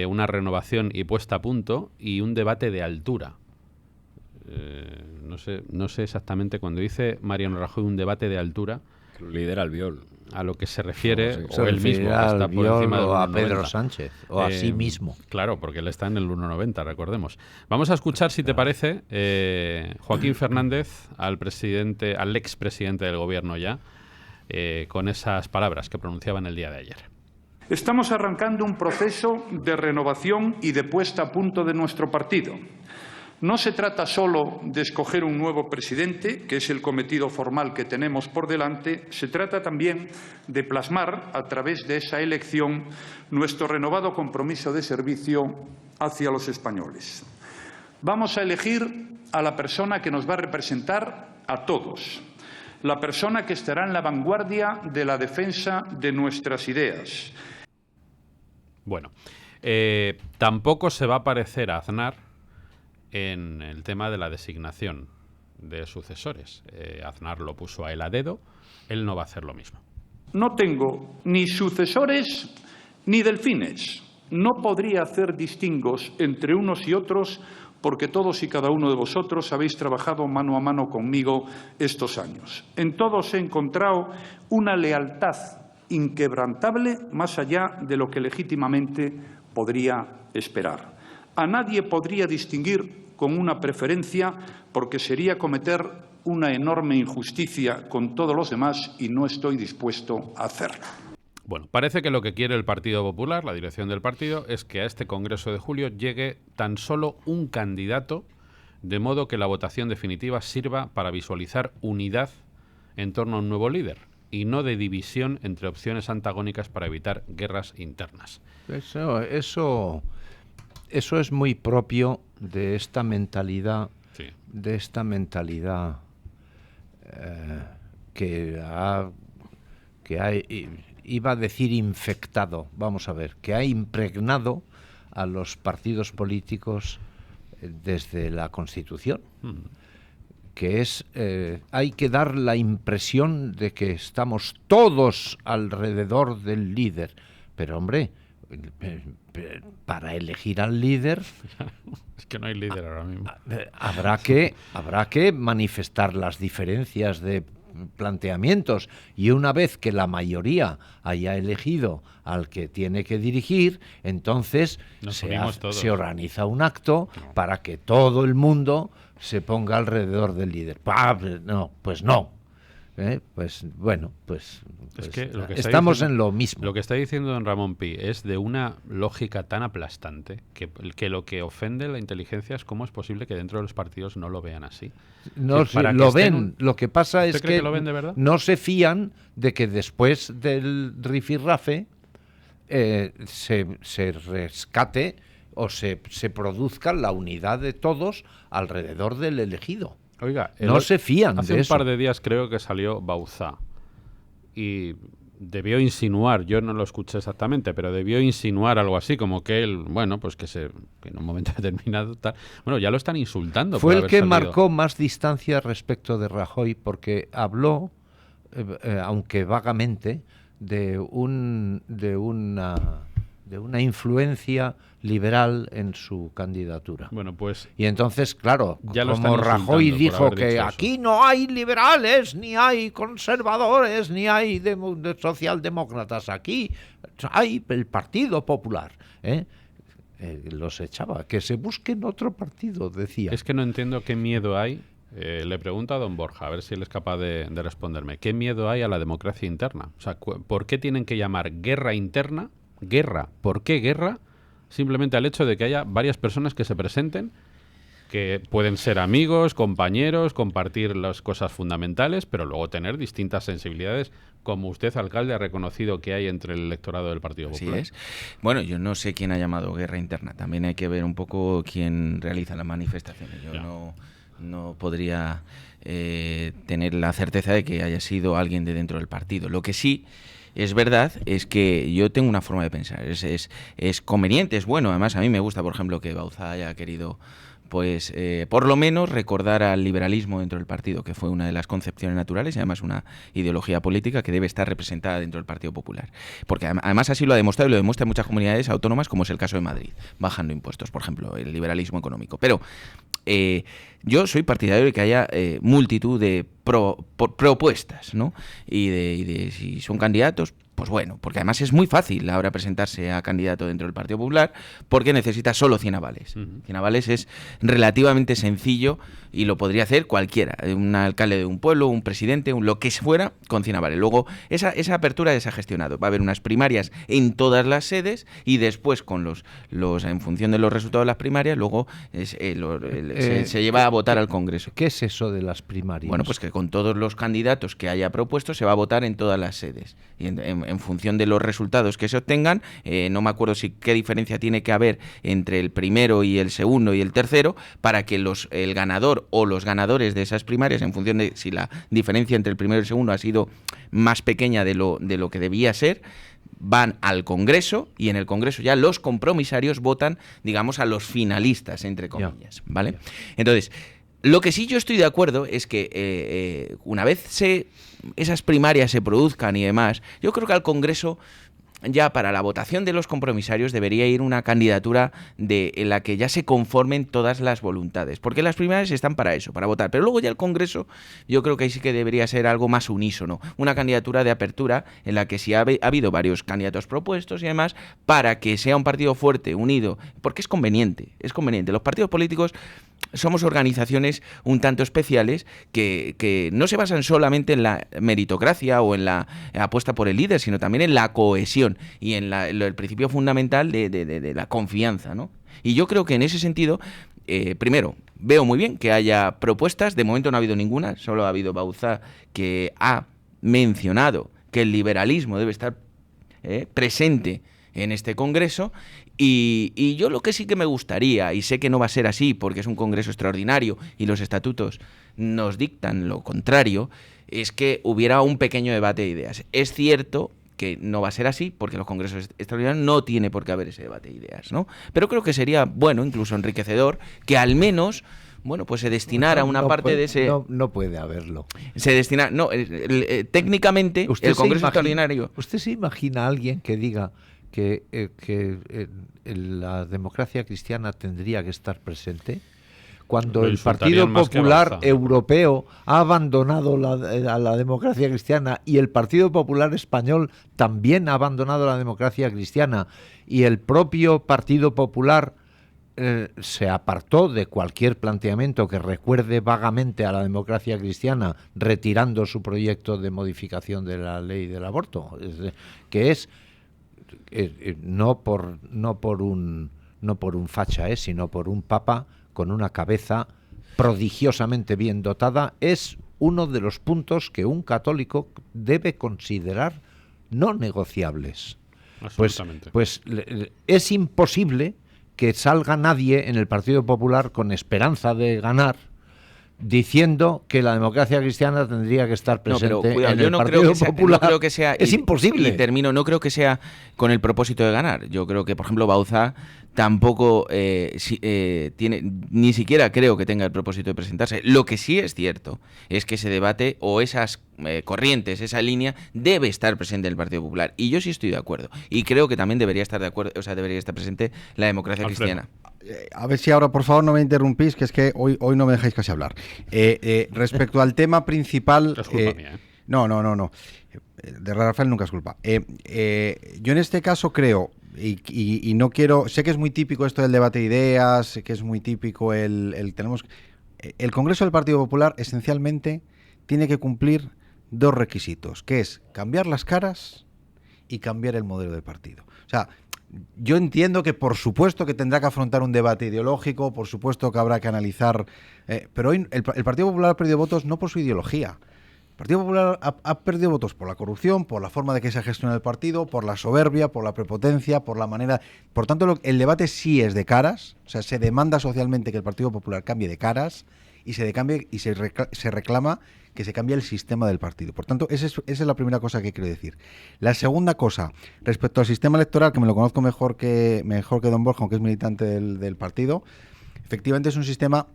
una renovación y puesta a punto y un debate de altura. No sé exactamente cuando dice Mariano Rajoy un debate de altura. Que lo lidera Albiol. A lo que se refiere, No, o él mismo, que está por encima del o a 1,90. Pedro Sánchez, o a sí mismo. Claro, porque él está en el 1,90, recordemos. Vamos a escuchar, si te parece, Joaquín Fernández, al expresidente del gobierno ya, con esas palabras que pronunciaba en el día de ayer. Estamos arrancando un proceso de renovación y de puesta a punto de nuestro partido. No se trata solo de escoger un nuevo presidente, que es el cometido formal que tenemos por delante, se trata también de plasmar, a través de esa elección, nuestro renovado compromiso de servicio hacia los españoles. Vamos a elegir a la persona que nos va a representar a todos, la persona que estará en la vanguardia de la defensa de nuestras ideas. Bueno, tampoco se va a parecer a Aznar en el tema de la designación de sucesores. Aznar lo puso a él a dedo, él no va a hacer lo mismo. No tengo ni sucesores ni delfines. No podría hacer distingos entre unos y otros porque todos y cada uno de vosotros habéis trabajado mano a mano conmigo estos años. En todos he encontrado una lealtad inquebrantable más allá de lo que legítimamente podría esperar. A nadie podría distinguir con una preferencia porque sería cometer una enorme injusticia con todos los demás y no estoy dispuesto a hacerlo. Bueno, parece que lo que quiere el Partido Popular, la dirección del partido, es que a este Congreso de julio llegue tan solo un candidato, de modo que la votación definitiva sirva para visualizar unidad en torno a un nuevo líder y no de división entre opciones antagónicas para evitar guerras internas. Eso es muy propio de esta mentalidad, Sí. Iba a decir infectado, vamos a ver, que ha impregnado a los partidos políticos desde la Constitución. Que es, hay que dar la impresión de que estamos todos alrededor del líder. Pero hombre, para elegir al líder Es que no hay líder ahora mismo. habrá que manifestar las diferencias de planteamientos, y una vez que la mayoría haya elegido al que tiene que dirigir, entonces se organiza un acto para que todo el mundo se ponga alrededor del líder. Pues no. Pues bueno, Es que lo que estamos diciendo, en lo mismo. Lo que está diciendo don Ramón Pi es de una lógica tan aplastante que lo que ofende la inteligencia es cómo es posible que dentro de los partidos no lo vean así. No, Sí, para lo que estén ven. Lo que pasa es cree que lo ven de verdad? no se fían de que después del rifirrafe se rescate o se produzca la unidad de todos alrededor del elegido. Oiga, no se fían hace de un eso. par de días creo que salió Bauzá y debió insinuar, yo no lo escuché exactamente, pero debió insinuar algo así, como que él, bueno, pues que en un momento determinado tal. Bueno, ya lo están insultando. Fue por el que haber salido. marcó más distancia respecto de Rajoy, porque habló, aunque vagamente, de una influencia liberal en su candidatura. Bueno, pues Y entonces, claro, ya lo como están Rajoy insultando por dijo haber que dicho eso. aquí no hay liberales, ni hay conservadores, ni hay socialdemócratas, aquí hay el Partido Popular, los echaba, que se busquen otro partido, decía. es que no entiendo qué miedo hay. Le pregunto a don Borja, a ver si él es capaz de responderme. ¿Qué miedo hay a la democracia interna? O sea, ¿por qué tienen que llamar guerra interna? Guerra. ¿Por qué guerra? Simplemente al hecho de que haya varias personas que se presenten que pueden ser amigos, compañeros, compartir las cosas fundamentales, pero luego tener distintas sensibilidades, como usted, alcalde, ha reconocido que hay entre el electorado del Partido Popular. Así es. Bueno, yo no sé quién ha llamado guerra interna. También hay que ver un poco quién realiza las manifestaciones. Yo no podría tener la certeza de que haya sido alguien de dentro del partido. Lo que sí es verdad es que yo tengo una forma de pensar. Es conveniente, es bueno. Además, a mí me gusta, por ejemplo, que Bauzá haya querido, pues, por lo menos recordar al liberalismo dentro del partido, que fue una de las concepciones naturales y además una ideología política que debe estar representada dentro del Partido Popular. Porque además así lo ha demostrado y lo demuestra en muchas comunidades autónomas, como es el caso de Madrid, bajando impuestos, por ejemplo, el liberalismo económico. Pero yo soy partidario de que haya multitud de propuestas, ¿no? Y de si son candidatos, pues bueno, porque además es muy fácil ahora presentarse a candidato dentro del Partido Popular porque necesita solo 100 avales. 100 avales es relativamente sencillo y lo podría hacer cualquiera, un alcalde de un pueblo, un presidente, lo que fuera, con 100 avales. Luego, esa apertura ya se ha gestionado. Va a haber unas primarias en todas las sedes y después, con los en función de los resultados de las primarias, luego se lleva a votar al Congreso. ¿Qué es eso de las primarias? Bueno, pues que con todos los candidatos que haya propuesto se va a votar en todas las sedes. Y en función de los resultados que se obtengan, no me acuerdo qué diferencia tiene que haber entre el primero y el segundo y el tercero, para que el ganador o los ganadores de esas primarias, en función de si la diferencia entre el primero y el segundo ha sido más pequeña de lo que debía ser, van al Congreso y en el Congreso ya los compromisarios votan, digamos, a los finalistas, entre comillas, ¿vale? Entonces, lo que sí yo estoy de acuerdo es que una vez esas primarias se produzcan y demás, yo creo que al Congreso ya para la votación de los compromisarios debería ir una candidatura en la que ya se conformen todas las voluntades, porque las primarias están para eso, para votar, pero luego ya el Congreso yo creo que ahí sí que debería ser algo más unísono, una candidatura de apertura en la que si ha habido varios candidatos propuestos y demás, para que sea un partido fuerte, unido, porque es conveniente. Los partidos políticos somos organizaciones un tanto especiales que no se basan solamente en la meritocracia o en la apuesta por el líder, sino también en la cohesión y en el principio fundamental de la confianza, ¿no? Y yo creo que en ese sentido, primero, veo muy bien que haya propuestas. De momento no ha habido ninguna, solo ha habido Bauzá, que ha mencionado que el liberalismo debe estar presente en este Congreso. Y yo lo que sí que me gustaría, y sé que no va a ser así porque es un Congreso extraordinario y los estatutos nos dictan lo contrario, es que hubiera un pequeño debate de ideas. Es cierto que no va a ser así porque los congresos extraordinarios no tiene por qué haber ese debate de ideas, ¿no? Pero creo que sería bueno, incluso enriquecedor, que al menos, bueno, pues se destinara una parte de ese... No puede haberlo. Se destina... No, técnicamente el Congreso extraordinario... ¿Usted se imagina a alguien que diga que la democracia cristiana tendría que estar presente? Cuando el Partido Popular Europeo ha abandonado a la democracia cristiana y el Partido Popular Español también ha abandonado la democracia cristiana y el propio Partido Popular se apartó de cualquier planteamiento que recuerde vagamente a la democracia cristiana, retirando su proyecto de modificación de la ley del aborto, que es no por un facha, sino por un papa con una cabeza prodigiosamente bien dotada. Es uno de los puntos que un católico debe considerar no negociables. Absolutamente. Pues es imposible que salga nadie en el Partido Popular con esperanza de ganar diciendo que la democracia cristiana tendría que estar presente en el Partido Popular. No creo que sea, es imposible. Y termino, no creo que sea con el propósito de ganar. Yo creo que, por ejemplo, Bauzá tampoco tiene, ni siquiera creo que tenga el propósito de presentarse. Lo que sí es cierto es que ese debate o esas corrientes, esa línea, debe estar presente en el Partido Popular. Y yo sí estoy de acuerdo. Y creo que también debería estar de acuerdo, o sea, debería estar presente la democracia cristiana. A ver si ahora, por favor, no me interrumpís, que es que hoy no me dejáis casi hablar. Respecto al tema principal... Es culpa mía, ¿eh? No. De Rafael nunca es culpa. Yo en este caso creo, y no quiero... Sé que es muy típico esto del debate de ideas, sé que es muy típico el Congreso del Partido Popular esencialmente tiene que cumplir dos requisitos, que es cambiar las caras y cambiar el modelo de partido. O sea, Yo entiendo que por supuesto que tendrá que afrontar un debate ideológico, por supuesto que habrá que analizar, pero hoy el Partido Popular ha perdido votos no por su ideología. El Partido Popular ha perdido votos por la corrupción, por la forma de que se gestiona el partido, por la soberbia, por la prepotencia, por la manera... Por tanto, el debate sí es de caras, o sea, se demanda socialmente que el Partido Popular cambie de caras y se reclama que se cambie el sistema del partido. Por tanto, esa es la primera cosa que quiero decir. La segunda cosa, respecto al sistema electoral, que me lo conozco mejor que don Borja, aunque es militante del partido, efectivamente es un sistema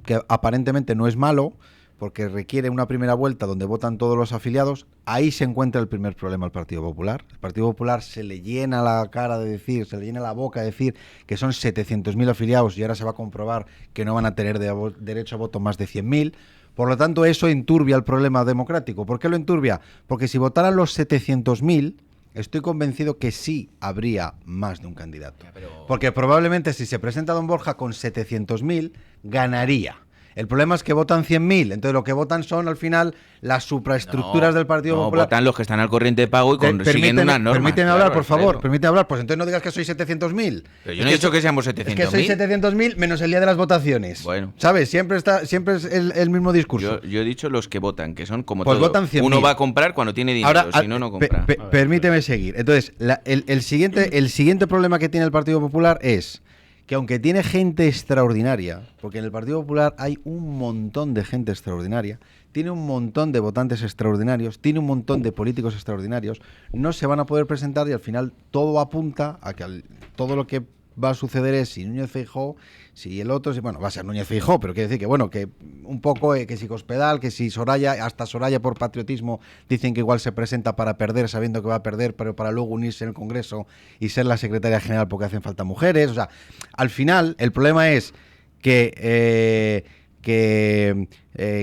que aparentemente no es malo, porque requiere una primera vuelta donde votan todos los afiliados. Ahí se encuentra el primer problema al Partido Popular. El Partido Popular se le llena la cara de decir, se le llena la boca de decir que son 700.000 afiliados y ahora se va a comprobar que no van a tener derecho a voto más de 100.000. Por lo tanto, eso enturbia el problema democrático. ¿Por qué lo enturbia? Porque si votaran los 700.000, estoy convencido que sí habría más de un candidato. Porque probablemente si se presenta don Borja con 700.000, ganaría. El problema es que votan 100.000, entonces lo que votan son al final las supraestructuras del Partido Popular. Votan los que están al corriente de pago y siguen unas normas. Permíteme hablar, por favor, permíteme hablar. Pues entonces no digas que soy 700.000. Pero yo no he dicho que seamos 700.000. Es que soy 700.000 menos el día de las votaciones. Bueno. ¿Sabes? Siempre es el mismo discurso. Yo he dicho los que votan, que son como pues todo. Votan 100.000. Uno va a comprar cuando tiene dinero, Ahora, si no compra. Permíteme seguir. Entonces, el siguiente problema que tiene el Partido Popular es que aunque tiene gente extraordinaria, porque en el Partido Popular hay un montón de gente extraordinaria, tiene un montón de votantes extraordinarios, tiene un montón de políticos extraordinarios, no se van a poder presentar y al final todo apunta a que todo lo que va a suceder es si Núñez Feijóo, si el otro, bueno, va a ser Núñez Feijóo, pero quiere decir que, bueno, que un poco, que si Cospedal, que si Soraya, hasta Soraya por patriotismo, dicen que igual se presenta para perder, sabiendo que va a perder, pero para luego unirse en el Congreso y ser la secretaria general porque hacen falta mujeres. O sea, al final, el problema es que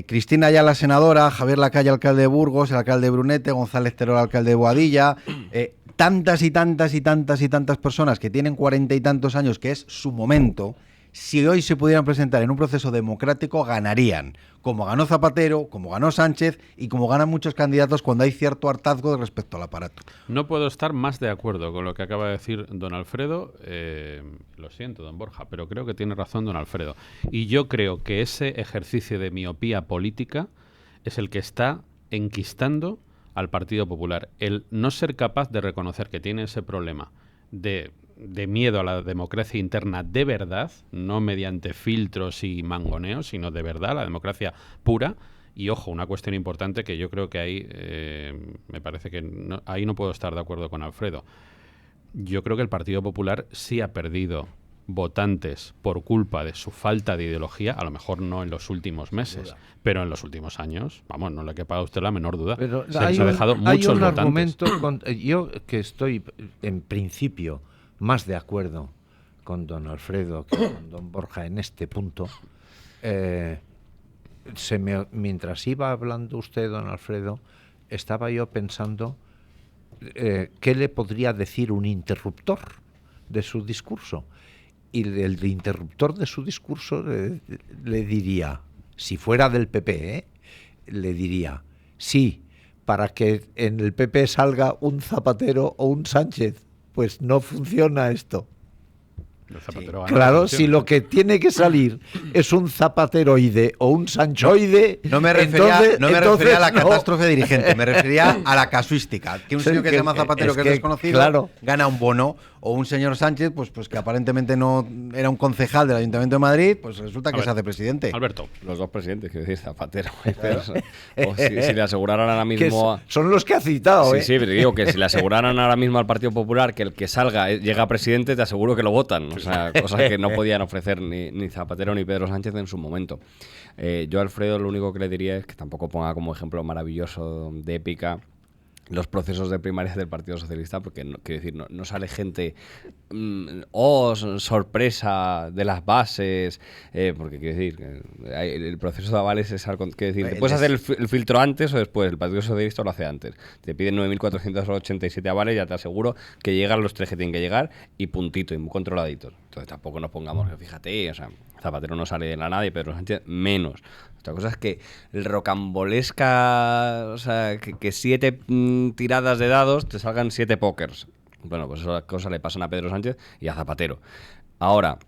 Cristina Ayala, senadora, Javier Lacalle, alcalde de Burgos, el alcalde de Brunete, González Terol, alcalde de Boadilla, tantas y tantas personas que tienen 40 y tantos años, que es su momento, si hoy se pudieran presentar en un proceso democrático, ganarían, como ganó Zapatero, como ganó Sánchez y como ganan muchos candidatos cuando hay cierto hartazgo respecto al aparato. No puedo estar más de acuerdo con lo que acaba de decir don Alfredo. Lo siento, don Borja, pero creo que tiene razón don Alfredo. Y yo creo que ese ejercicio de miopía política es el que está enquistando al Partido Popular. El no ser capaz de reconocer que tiene ese problema de miedo a la democracia interna de verdad, no mediante filtros y mangoneos, sino de verdad, la democracia pura. Y ojo, una cuestión importante que yo creo que ahí me parece que ahí no puedo estar de acuerdo con Alfredo. Yo creo que el Partido Popular sí ha perdido votantes por culpa de su falta de ideología, a lo mejor no en los últimos meses, pero en los últimos años, vamos, no le quepa a usted la menor duda. Pero se ha dejado muchos votantes. Argumento yo que estoy en principio más de acuerdo con don Alfredo que con don Borja en este punto. Mientras iba hablando usted, don Alfredo, estaba yo pensando qué le podría decir un interruptor de su discurso. Y el interruptor de su discurso le diría, si fuera del PP, le diría, sí, para que en el PP salga un Zapatero o un Sánchez, pues no funciona esto. Sí. Claro, si lo que tiene que salir es un zapateroide o un sanchoide... No me refería a la catástrofe dirigente, me refería a la casuística. Que un señor que se llama Zapatero, que es desconocido, claro, gana un bono, o un señor Sánchez, pues que aparentemente no era un concejal del Ayuntamiento de Madrid, pues resulta que se hace presidente. Alberto. Los dos presidentes, quiero decir, Zapatero. O si le aseguraran ahora mismo... Son los que ha citado, Sí, pero digo que si le aseguraran ahora mismo al Partido Popular que el que salga llega a presidente, te aseguro que lo votan. O sea, cosas que no podían ofrecer ni Zapatero ni Pedro Sánchez en su momento. Yo a Alfredo lo único que le diría es que tampoco ponga como ejemplo maravilloso de épica los procesos de primarias del Partido Socialista, porque quiero decir, no sale gente sorpresa de las bases, porque quiero decir, el proceso de avales es algo, quiero decir, te puedes hacer el filtro antes o después, el Partido Socialista lo hace antes, te piden 9.487 avales, ya te aseguro que llegan los 3 que tienen que llegar y puntito, y muy controladitos. Entonces tampoco nos pongamos que fíjate, o sea, Zapatero no sale de la nada y Pedro Sánchez menos. Otra cosa es que el rocambolesca, o sea, que 7 tiradas de dados te salgan 7 pókers. Bueno, pues esas cosas le pasan a Pedro Sánchez y a Zapatero. Ahora,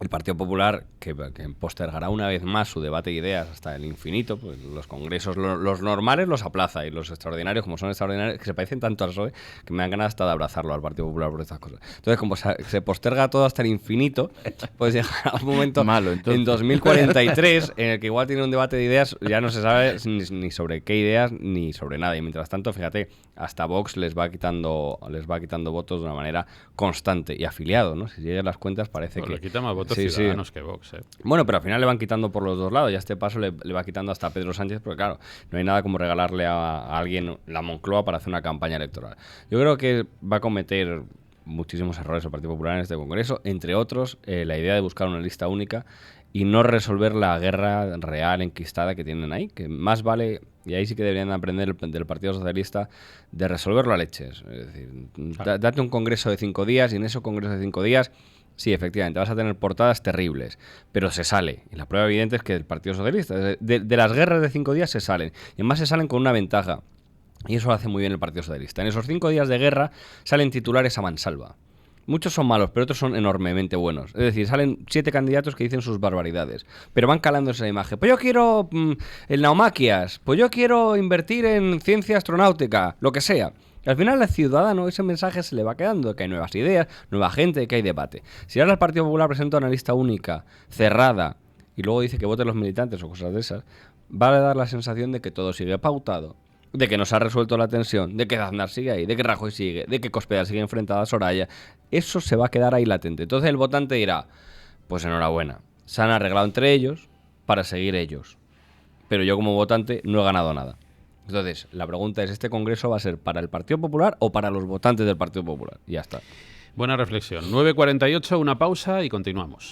el Partido Popular, que postergará una vez más su debate de ideas hasta el infinito, pues los congresos, los normales los aplaza, y los extraordinarios, como son extraordinarios, que se parecen tanto al PSOE, que me dan ganas hasta de abrazarlo al Partido Popular por estas cosas. Entonces, como se posterga todo hasta el infinito, pues llegará un momento Malo, entonces. en 2043 en el que igual tiene un debate de ideas, ya no se sabe ni sobre qué ideas ni sobre nada. Y mientras tanto, fíjate, hasta Vox les va quitando votos de una manera constante y afiliado, ¿no? Si llegan las cuentas parece Pues que le quita más votos sí, Ciudadanos que Vox, ¿eh? Bueno, pero al final le van quitando por los dos lados, y a este paso le va quitando hasta Pedro Sánchez, porque claro, no hay nada como regalarle a alguien la Moncloa para hacer una campaña electoral. Yo creo que va a cometer muchísimos errores el Partido Popular en este Congreso, entre otros la idea de buscar una lista única y no resolver la guerra real enquistada que tienen ahí, que más vale, y ahí sí que deberían aprender del Partido Socialista, de resolverlo a leches. Es decir, date un congreso de 5 días, y en ese congreso de 5 días, sí, efectivamente, vas a tener portadas terribles, pero se sale. Y la prueba evidente es que el Partido Socialista, de las guerras de 5 días se salen. Y además se salen con una ventaja, y eso lo hace muy bien el Partido Socialista. En esos 5 días de guerra salen titulares a mansalva. Muchos son malos, pero otros son enormemente buenos. Es decir, salen 7 candidatos que dicen sus barbaridades, pero van calando esa imagen. Pues yo quiero el naumaquias, pues yo quiero invertir en ciencia astronáutica, lo que sea. Y al final al ciudadano ese mensaje se le va quedando, de que hay nuevas ideas, nueva gente, que hay debate. Si ahora el Partido Popular presenta una lista única, cerrada, y luego dice que voten los militantes o cosas de esas, va a dar la sensación de que todo sigue pautado, de que no se ha resuelto la tensión, de que Aznar sigue ahí, de que Rajoy sigue, de que Cospedal sigue enfrentada a Soraya. Eso se va a quedar ahí latente. Entonces el votante dirá, pues enhorabuena, se han arreglado entre ellos para seguir ellos. Pero yo como votante no he ganado nada. Entonces, la pregunta es, ¿este congreso va a ser para el Partido Popular o para los votantes del Partido Popular? Y ya está. Buena reflexión. 9:48, una pausa y continuamos.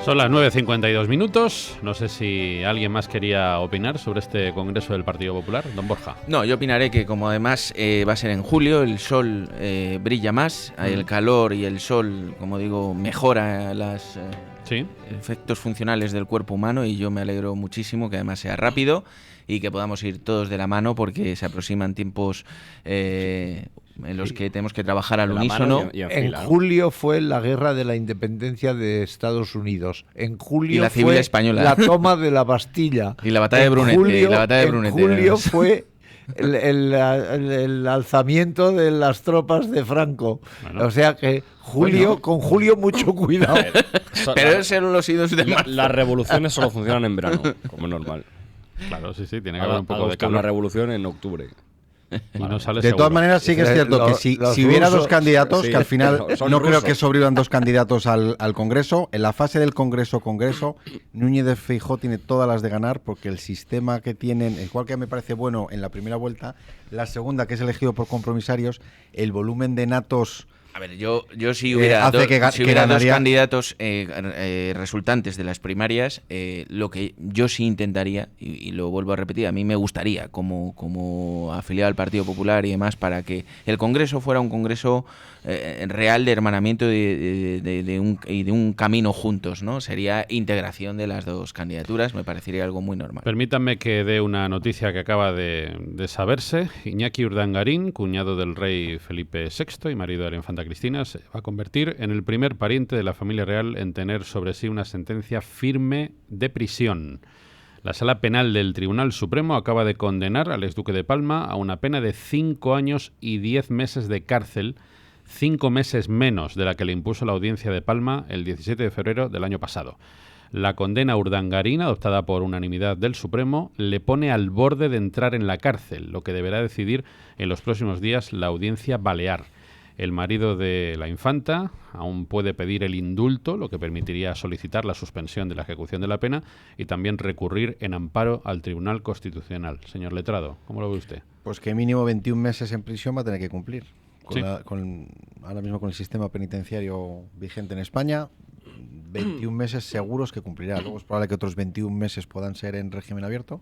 Son las 9:52 minutos. No sé si alguien más quería opinar sobre este Congreso del Partido Popular. Don Borja. No, yo opinaré que como además va a ser en julio, el sol brilla más, el calor y el sol, como digo, mejora los Sí. efectos funcionales del cuerpo humano, y yo me alegro muchísimo que además sea rápido y que podamos ir todos de la mano, porque se aproximan tiempos en los que tenemos que trabajar al De la unísono. mano y en En fila, ¿no? julio fue la guerra de la independencia de Estados Unidos. En julio Y la civil fue española. la toma de la Bastilla. Y la batalla de Brunete. En julio fue el alzamiento de las tropas de Franco. Bueno. O sea que julio, con julio mucho cuidado. Pero esos eran los idos de marzo. Las revoluciones solo funcionan en verano, como es normal. Claro, sí, tiene que haber un poco de Haga usted una calor. revolución en octubre. Y no sale De todas seguro. maneras, sí que es cierto que si hubiera dos candidatos, sí, que al final son no creo rusos. que sobrevivan dos candidatos al Congreso, en la fase del Congreso, Núñez de Feijóo tiene todas las de ganar, porque el sistema que tienen, el cual que me parece bueno en la primera vuelta, la segunda, que es elegido por compromisarios, el volumen de natos... A ver, yo si hubiera, hace que si hubiera dos ganaría. candidatos resultantes de las primarias, lo que yo sí intentaría, y lo vuelvo a repetir, a mí me gustaría como afiliado al Partido Popular y demás, para que el Congreso fuera un Congreso real de hermanamiento y de un camino juntos, ¿no? Sería integración de las dos candidaturas, me parecería algo muy normal. Permítanme que dé una noticia que acaba de saberse. Iñaki Urdangarín, cuñado del rey Felipe VI y marido de la infanta Cristina, se va a convertir en el primer pariente de la familia real en tener sobre sí una sentencia firme de prisión. La Sala Penal del Tribunal Supremo acaba de condenar al exduque de Palma a una pena de 5 años y 10 meses de cárcel, 5 meses menos de la que le impuso la Audiencia de Palma el 17 de febrero del año pasado. La condena a Urdangarín, adoptada por unanimidad del Supremo, le pone al borde de entrar en la cárcel, lo que deberá decidir en los próximos días la Audiencia Balear. El marido de la infanta aún puede pedir el indulto, lo que permitiría solicitar la suspensión de la ejecución de la pena y también recurrir en amparo al Tribunal Constitucional. Señor letrado, ¿cómo lo ve usted? Pues que mínimo 21 meses en prisión va a tener que cumplir. Sí. Ahora mismo con el sistema penitenciario vigente en España, 21 meses seguros que cumplirá. Luego es probable que otros 21 meses puedan ser en régimen abierto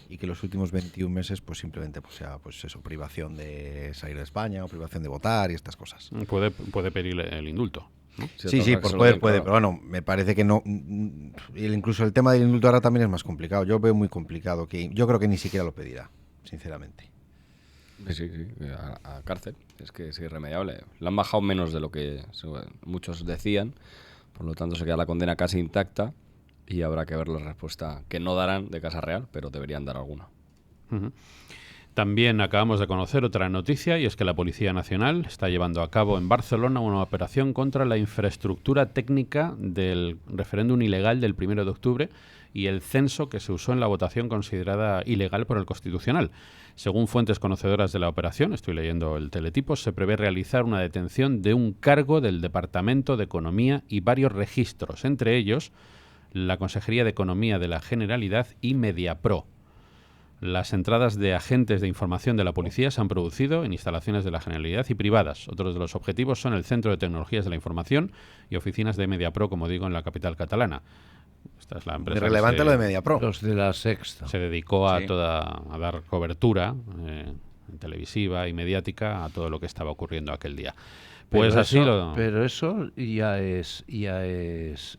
y que los últimos 21 meses pues simplemente pues sea pues eso, privación de salir de España o privación de votar y estas cosas. Puede pedir el indulto, ¿no? Sí, pues puede, pero bueno, me parece que no. Incluso el tema del indulto ahora también es más complicado. Yo veo muy complicado, que yo creo que ni siquiera lo pedirá, sinceramente. Sí, a cárcel. Es que es irremediable. Le han bajado menos de lo que muchos decían, por lo tanto se queda la condena casi intacta y habrá que ver la respuesta que no darán de Casa Real, pero deberían dar alguna. Uh-huh. También acabamos de conocer otra noticia, y es que la Policía Nacional está llevando a cabo en Barcelona una operación contra la infraestructura técnica del referéndum ilegal del 1 de octubre y el censo que se usó en la votación considerada ilegal por el Constitucional. Según fuentes conocedoras de la operación, estoy leyendo el teletipo, se prevé realizar una detención de un cargo del Departamento de Economía y varios registros, entre ellos la Consejería de Economía de la Generalidad y Mediapro. Las entradas de agentes de información de la policía se han producido en instalaciones de la Generalidad y privadas. Otros de los objetivos son el Centro de Tecnologías de la Información y oficinas de Mediapro, como digo, en la capital catalana. Esta es la empresa. Es relevante lo de Mediapro. Los de La Sexta. Se dedicó a dar cobertura televisiva y mediática a todo lo que estaba ocurriendo aquel día. Pues pero así eso, pero eso ya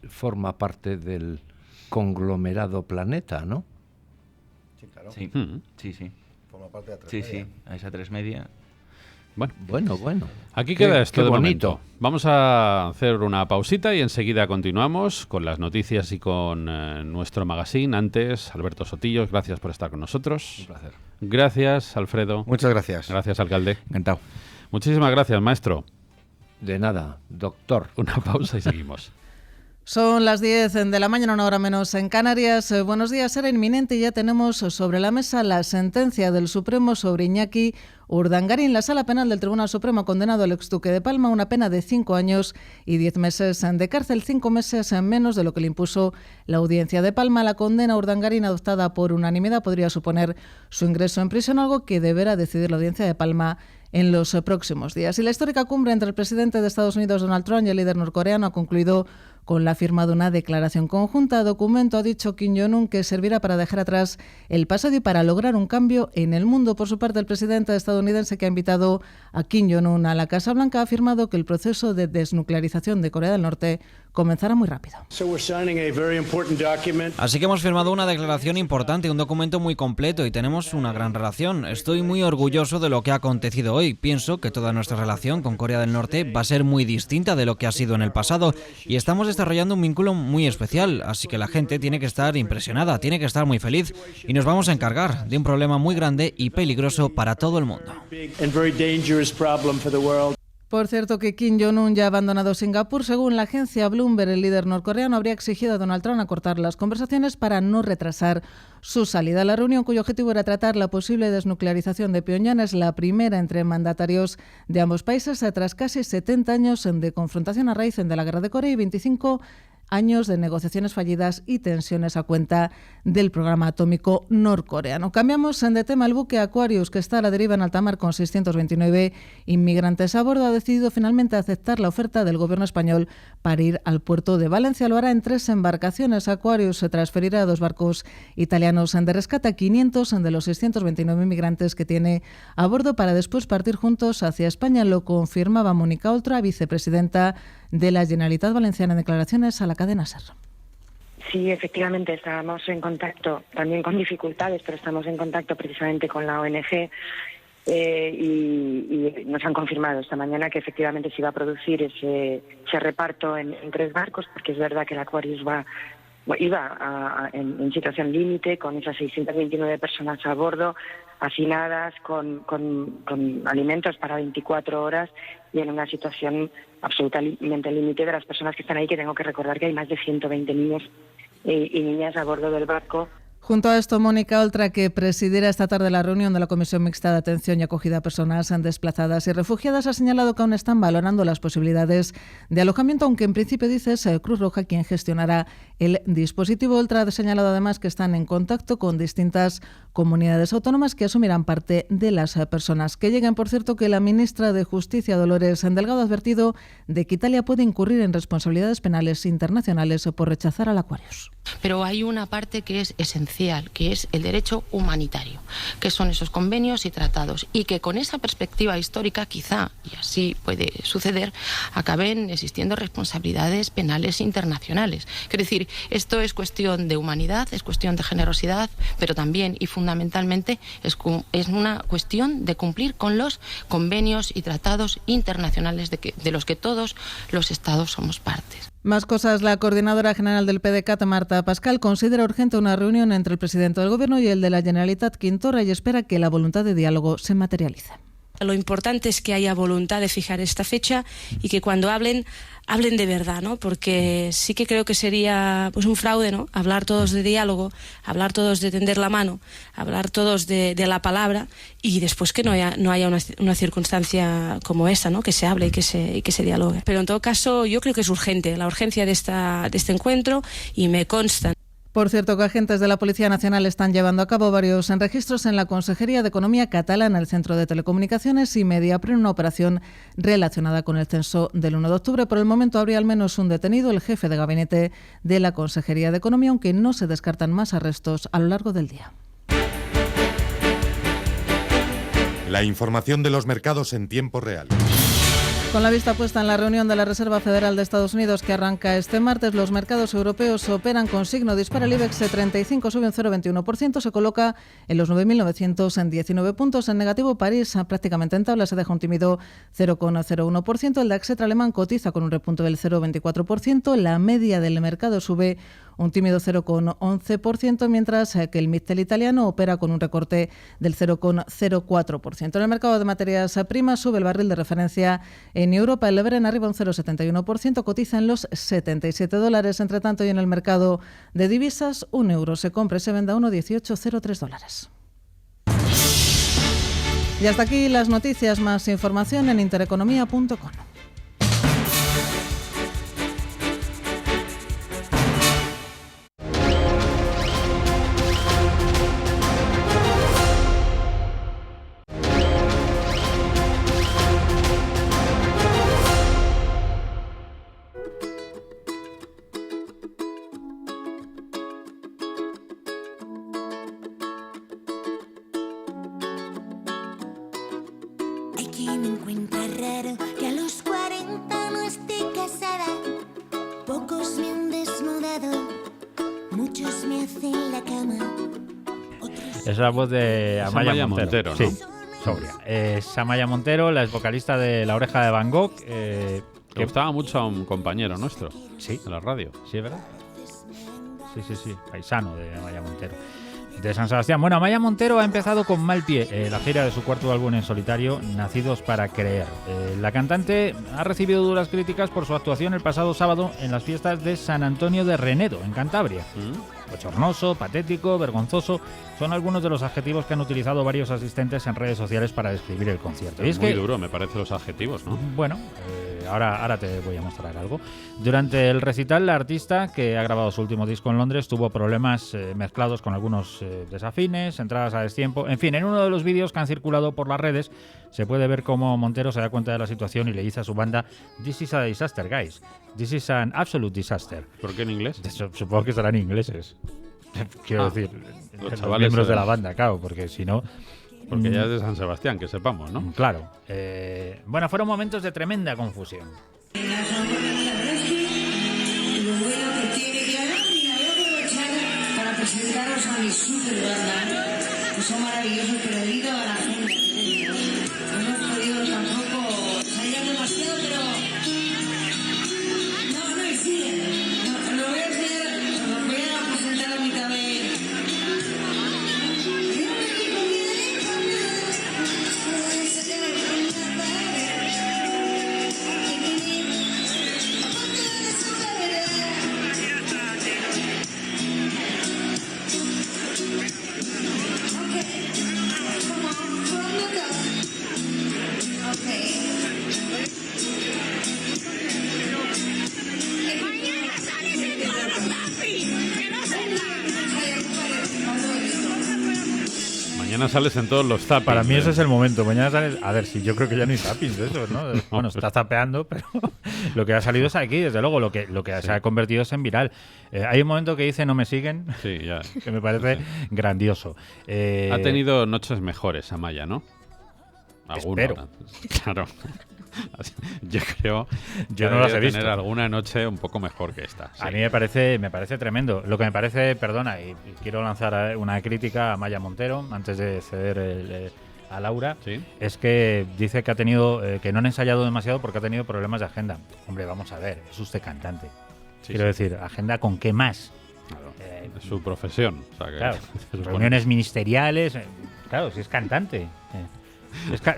forma parte del conglomerado Planeta, ¿no? Sí, claro. Sí, sí. Forma parte de Sí, sí, a esa 3 Media. Bueno. Bueno. Aquí queda esto qué de bonito. momento. Vamos a hacer una pausita y enseguida continuamos con las noticias y con nuestro magazine. Antes, Alberto Sotillos, gracias por estar con nosotros. Un placer. Gracias, Alfredo. Muchas gracias. Gracias, alcalde. Encantado. Muchísimas gracias, maestro. De nada, doctor. Una pausa y seguimos. Son las 10 de la mañana, una hora menos en Canarias. Buenos días, era inminente y ya tenemos sobre la mesa la sentencia del Supremo sobre Iñaki Urdangarín. La Sala Penal del Tribunal Supremo ha condenado al exduque de Palma a una pena de 5 años y 10 meses de cárcel, 5 meses menos de lo que le impuso la Audiencia de Palma. La condena a Urdangarín, adoptada por unanimidad, podría suponer su ingreso en prisión, algo que deberá decidir la Audiencia de Palma en los próximos días. Y la histórica cumbre entre el presidente de Estados Unidos, Donald Trump, y el líder norcoreano ha concluido con la firma de una declaración conjunta. Documento, ha dicho Kim Jong-un, que servirá para dejar atrás el pasado y para lograr un cambio en el mundo. Por su parte, el presidente estadounidense, que ha invitado a Kim Jong-un a la Casa Blanca, ha afirmado que el proceso de desnuclearización de Corea del Norte comenzará muy rápido. Así que hemos firmado una declaración importante, un documento muy completo y tenemos una gran relación. Estoy muy orgulloso de lo que ha acontecido hoy. Pienso que toda nuestra relación con Corea del Norte va a ser muy distinta de lo que ha sido en el pasado y estamos desarrollando un vínculo muy especial, así que la gente tiene que estar impresionada, tiene que estar muy feliz y nos vamos a encargar de un problema muy grande y peligroso para todo el mundo. Por cierto, que Kim Jong-un ya ha abandonado Singapur. Según la agencia Bloomberg, el líder norcoreano habría exigido a Donald Trump acortar las conversaciones para no retrasar su salida. La reunión, cuyo objetivo era tratar la posible desnuclearización de Pyongyang, es la primera entre mandatarios de ambos países tras casi 70 años de confrontación a raíz de la Guerra de Corea y 25 años de negociaciones fallidas y tensiones a cuenta del programa atómico norcoreano. Cambiamos de tema. El buque Aquarius, que está a la deriva en alta mar con 629 inmigrantes a bordo, ha decidido finalmente aceptar la oferta del gobierno español para ir al puerto de Valencia. Lo hará en 3 embarcaciones. Aquarius se transferirá a 2 barcos italianos de rescate, a 500 de los 629 inmigrantes que tiene a bordo, para después partir juntos hacia España. Lo confirmaba Mónica Oltra, vicepresidenta de la Generalitat Valenciana, en declaraciones a la cadena SER. Sí, efectivamente, estábamos en contacto, también con dificultades, pero estamos en contacto precisamente con la ONG y nos han confirmado esta mañana que efectivamente se iba a producir ese reparto en 3 barcos, porque es verdad que el Aquarius iba en situación límite, con esas 629 personas a bordo, hacinadas, con alimentos para 24 horas y en una situación absolutamente límite de las personas que están ahí, que tengo que recordar que hay más de 120 niños y niñas a bordo del barco. Junto a esto, Mónica Oltra, que presidirá esta tarde la reunión de la Comisión Mixta de Atención y Acogida a Personas Desplazadas y Refugiadas, ha señalado que aún están valorando las posibilidades de alojamiento, aunque en principio dice es Cruz Roja quien gestionará el dispositivo. Oltra ha señalado además que están en contacto con distintas comunidades autónomas que asumirán parte de las personas que lleguen. Por cierto, que la ministra de Justicia, Dolores Delgado, ha advertido de que Italia puede incurrir en responsabilidades penales internacionales por rechazar al Aquarius. Pero hay una parte que es esencial, que es el derecho humanitario, que son esos convenios y tratados, y que con esa perspectiva histórica quizá, y así puede suceder, acaben existiendo responsabilidades penales internacionales. Quiero decir, esto es cuestión de humanidad, es cuestión de generosidad, pero también y fundamentalmente es una cuestión de cumplir con los convenios y tratados internacionales de los que todos los Estados somos partes. Más cosas. La coordinadora general del PDeCAT, Marta Pascal, considera urgente una reunión entre el presidente del Gobierno y el de la Generalitat, Quim Torra, y espera que la voluntad de diálogo se materialice. Lo importante es que haya voluntad de fijar esta fecha y que cuando hablen de verdad, ¿no? Porque sí que creo que sería pues un fraude, ¿no? Hablar todos de diálogo, hablar todos de tender la mano, hablar todos de la palabra y después que no haya una circunstancia como esta, ¿no? Que se hable y que se dialogue. Pero en todo caso yo creo que es urgente la urgencia de este encuentro y me consta. Por cierto, que agentes de la Policía Nacional están llevando a cabo varios registros en la Consejería de Economía catalana, el Centro de Telecomunicaciones y Mediapro, en una operación relacionada con el censo del 1 de octubre. Por el momento habría al menos un detenido, el jefe de gabinete de la Consejería de Economía, aunque no se descartan más arrestos a lo largo del día. La información de los mercados en tiempo real. Con la vista puesta en la reunión de la Reserva Federal de Estados Unidos que arranca este martes, los mercados europeos operan con signo dispar. El IBEX 35 sube un 0,21%, se coloca en los 9.919 puntos. En negativo, París prácticamente en tabla, se deja un tímido 0,01%. El DAX alemán cotiza con un repunte del 0,24%. La media del mercado sube un tímido 0,11%, mientras que el Mittel italiano opera con un recorte del 0,04%. En el mercado de materias primas sube el barril de referencia en Europa. El Brent arriba un 0,71%, cotiza en los $77. Entre tanto, y en el mercado de divisas, un euro se compra y se vende a $1,1803. Y hasta aquí las noticias. Más información en intereconomía.com. Es la voz de Amaya Montero, ¿no? Sí, sobria. Es Amaya Montero, la ex vocalista de La Oreja de Van Gogh. Que gustaba mucho a un compañero nuestro, sí, de la radio. Sí, es verdad. Sí, paisano de Amaya Montero, de San Sebastián. Bueno, Amaya Montero ha empezado con mal pie la gira de su cuarto álbum en solitario, Nacidos para Creer. La cantante ha recibido duras críticas por su actuación el pasado sábado en las fiestas de San Antonio de Renedo, en Cantabria. Bochornoso, patético, vergonzoso, son algunos de los adjetivos que han utilizado varios asistentes en redes sociales para describir el concierto. Es muy duro, me parecen los adjetivos, ¿no? Bueno, ahora te voy a mostrar algo. Durante el recital, la artista, que ha grabado su último disco en Londres, tuvo problemas mezclados con algunos desafines, entradas a destiempo. En fin, en uno de los vídeos que han circulado por las redes se puede ver cómo Montero se da cuenta de la situación y le dice a su banda: "This is a disaster, guys. This is an absolute disaster". ¿Por qué en inglés? Supongo que serán ingleses. Quiero decir, los miembros de la banda, claro, porque si no... Porque ya es de San Sebastián, que sepamos, ¿no? Claro. Bueno, fueron momentos de tremenda confusión. Para presentaros a mi super banda, que son maravillosos, pero debido a la gente no hemos podido tampoco ensayar demasiado, pero no existen. Lo voy a hacer, os voy a presentar a mitad de... Mañana sales en todos los zappings. Para mí ese es el momento. Mañana sales... A ver, si yo creo que ya no hay zappings de eso, ¿no? Bueno, está zapeando, pero lo que ha salido es aquí, desde luego. Lo que se ha convertido es en viral. Hay un momento que dice no me siguen, sí, ya. que me parece grandioso. Ha tenido noches mejores, Amaya, ¿no? Espero. Claro. Yo creo yo no las he visto. Tener alguna noche un poco mejor que esta. Sí. A mí me parece tremendo. Lo que me parece, perdona, y quiero lanzar una crítica a Amaya Montero antes de ceder a Laura, ¿sí? Es que dice que ha tenido que no han ensayado demasiado porque ha tenido problemas de agenda. Hombre, vamos a ver, es usted cantante. Sí, quiero decir, ¿agenda con qué más? Claro, es su profesión. O sea que claro, reuniones ministeriales. Claro, si es cantante.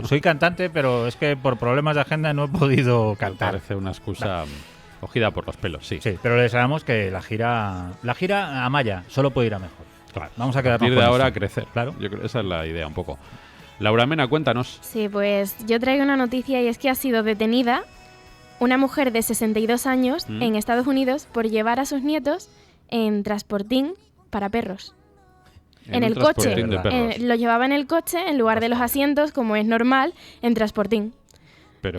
Soy cantante, pero es que por problemas de agenda no he podido cantar. Me parece una excusa cogida por los pelos, sí. Sí, pero le deseamos que la gira a Amaya solo puede ir a mejor. Claro. Vamos a quedarnos partir de con ahora eso. a crecer. Claro. Yo creo que esa es la idea un poco. Laura Mena, cuéntanos. Sí, pues yo traigo una noticia y es que ha sido detenida una mujer de 62 años en Estados Unidos por llevar a sus nietos en transportín para perros. En el coche. Lo llevaba en el coche en lugar de los asientos, como es normal, en transportín. Pero,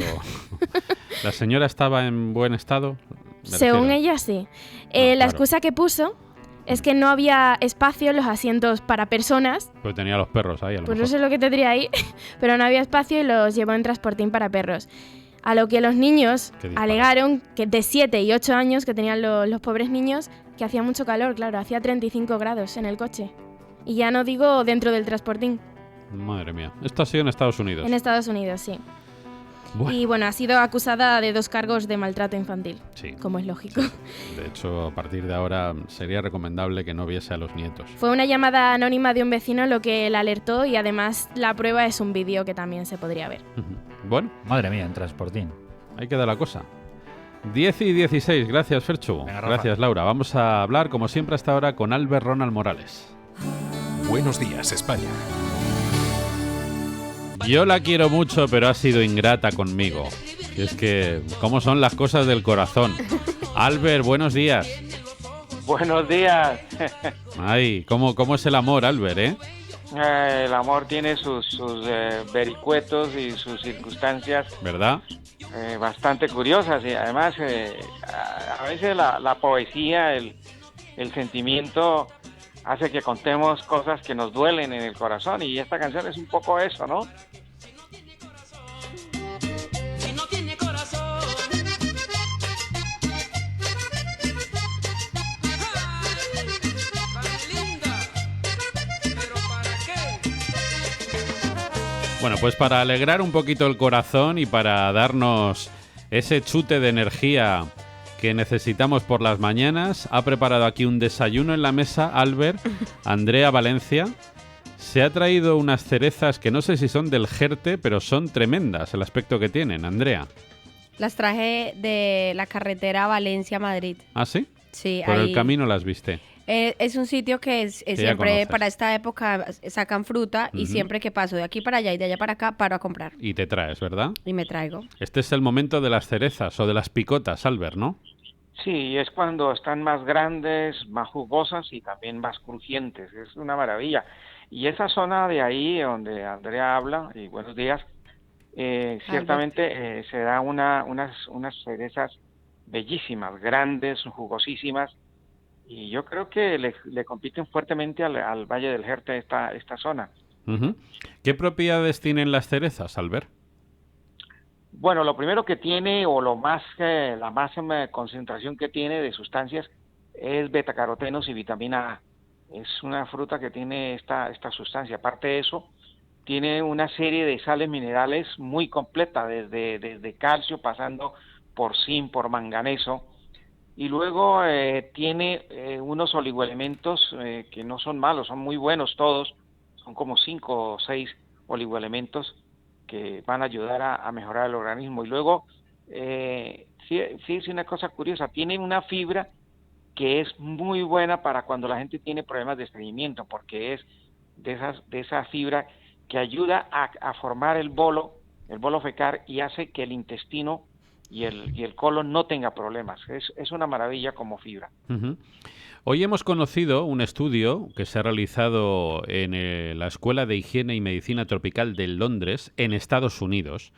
¿la señora estaba en buen estado? Según ella, sí. La excusa que puso es que no había espacio en los asientos para personas. Pues tenía los perros ahí, a lo pues mejor. No sé lo que tendría ahí, pero no había espacio y los llevó en transportín para perros. A lo que los niños alegaron que de 7 y 8 años, que tenían los pobres niños, que hacía mucho calor, claro, hacía 35 grados en el coche. Y ya no digo dentro del transportín. Madre mía. Esto ha sido en Estados Unidos. En Estados Unidos, sí. Bueno. Y bueno, ha sido acusada de 2 cargos de maltrato infantil. Sí. Como es lógico. Sí. De hecho, a partir de ahora sería recomendable que no viese a los nietos. Fue una llamada anónima de un vecino lo que la alertó y además la prueba es un vídeo que también se podría ver. Bueno. Madre mía, en transportín. Ahí queda la cosa. 10 y 16. Gracias, Ferchu. Venga, gracias, Laura. Vamos a hablar, como siempre hasta ahora, con Albert Ronald Morales. Buenos días, España. Yo la quiero mucho, pero ha sido ingrata conmigo. Y es que, ¿cómo son las cosas del corazón? Albert, buenos días. Buenos días. Ay, ¿cómo es el amor, Albert, El amor tiene sus vericuetos y sus circunstancias. ¿Verdad? Bastante curiosas. Y además, a veces la poesía, el sentimiento hace que contemos cosas que nos duelen en el corazón, y esta canción es un poco eso, ¿no? Bueno, pues para alegrar un poquito el corazón y para darnos ese chute de energía que necesitamos por las mañanas, ha preparado aquí un desayuno en la mesa, Albert. Andrea Valencia se ha traído unas cerezas que no sé si son del Jerte, pero son tremendas el aspecto que tienen. Andrea. Las traje de la carretera Valencia-Madrid. ¿Ah, sí? Sí. Por ahí. el camino las viste. Es un sitio que siempre para esta época sacan fruta y siempre que paso de aquí para allá y de allá para acá paro a comprar. Y te traes, ¿verdad? Y me traigo. Este es el momento de las cerezas o de las picotas, Albert, ¿no? Sí, es cuando están más grandes, más jugosas y también más crujientes. Es una maravilla. Y esa zona de ahí donde Andrea habla, y buenos días, ciertamente se da unas cerezas bellísimas, grandes, jugosísimas. Y yo creo que le compiten fuertemente al Valle del Jerte esta zona. ¿Qué propiedades tienen las cerezas, Albert? Bueno, lo primero que tiene, o la más concentración que tiene de sustancias, es betacarotenos y vitamina A. Es una fruta que tiene esta sustancia. Aparte de eso, tiene una serie de sales minerales muy completa, desde calcio, pasando por zinc, por manganeso. Y luego tiene unos oligoelementos que no son malos, son muy buenos todos. Son como 5 o 6 oligoelementos que van a ayudar a mejorar el organismo. Y luego, sí es una cosa curiosa, tiene una fibra que es muy buena para cuando la gente tiene problemas de estreñimiento, porque es de esa fibra que ayuda a formar el bolo fecal y hace que el intestino y el colon no tenga problemas. Es una maravilla como fibra. Hoy hemos conocido un estudio que se ha realizado en la Escuela de Higiene y Medicina Tropical de Londres, en Estados Unidos,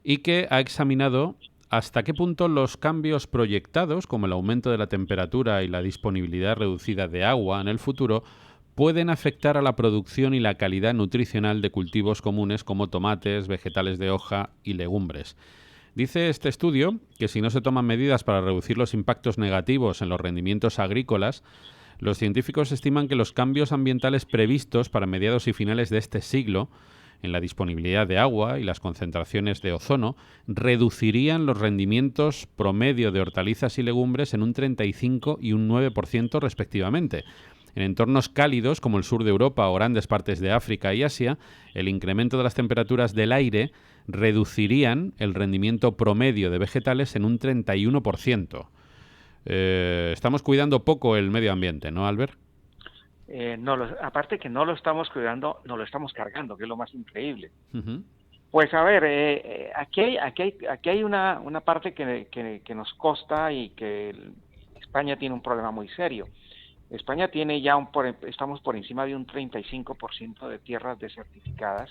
y que ha examinado hasta qué punto los cambios proyectados, como el aumento de la temperatura y la disponibilidad reducida de agua en el futuro, pueden afectar a la producción y la calidad nutricional de cultivos comunes como tomates, vegetales de hoja y legumbres. Dice este estudio que si no se toman medidas para reducir los impactos negativos en los rendimientos agrícolas, los científicos estiman que los cambios ambientales previstos para mediados y finales de este siglo, en la disponibilidad de agua y las concentraciones de ozono, reducirían los rendimientos promedio de hortalizas y legumbres en un 35 y un 9% respectivamente. En entornos cálidos como el sur de Europa o grandes partes de África y Asia, el incremento de las temperaturas del aire reducirían el rendimiento promedio de vegetales en un 31%. Estamos cuidando poco el medio ambiente, ¿no, Albert? Aparte que no lo estamos cuidando, no lo estamos cargando, que es lo más increíble. Uh-huh. Pues a ver, aquí hay una parte que nos consta y que España tiene un problema muy serio. España tiene ya estamos por encima de un 35% de tierras desertificadas,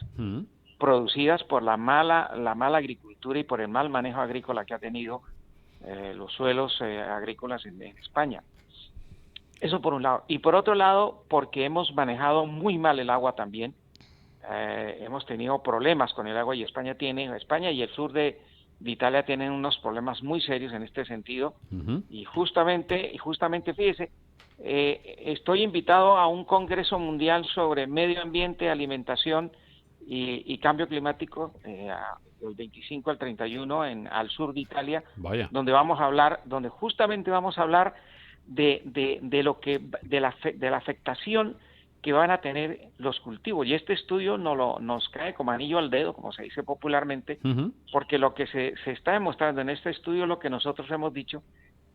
producidas por la mala agricultura y por el mal manejo agrícola que ha tenido los suelos agrícolas en España. Eso por un lado. Y por otro lado, porque hemos manejado muy mal el agua también. Hemos tenido problemas con el agua y España y el sur de Italia tienen unos problemas muy serios en este sentido. Uh-huh. Y justamente, fíjese, estoy invitado a un congreso mundial sobre medio ambiente, alimentación y cambio climático del 25 al 31 al sur de Italia. Vaya. donde justamente vamos a hablar de la afectación que van a tener los cultivos. Y este estudio nos cae como anillo al dedo, como se dice popularmente, uh-huh. Porque lo que se está demostrando en este estudio, lo que nosotros hemos dicho,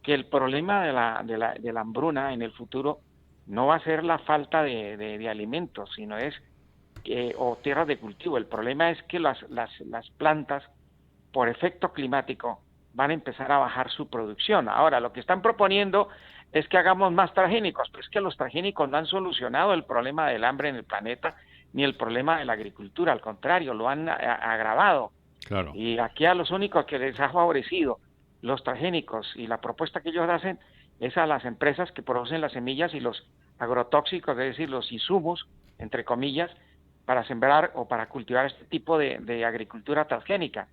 que el problema de la hambruna en el futuro no va a ser la falta de alimentos, sino o tierras de cultivo. El problema es que las plantas, por efecto climático, van a empezar a bajar su producción. Ahora, lo que están proponiendo es que hagamos más transgénicos, pero es que los transgénicos no han solucionado el problema del hambre en el planeta, ni el problema de la agricultura, al contrario, lo han agravado. Claro. Y aquí a los únicos que les ha favorecido los transgénicos y la propuesta que ellos hacen es a las empresas que producen las semillas y los agrotóxicos, es decir, los insumos, entre comillas, para sembrar o para cultivar este tipo de agricultura transgénica.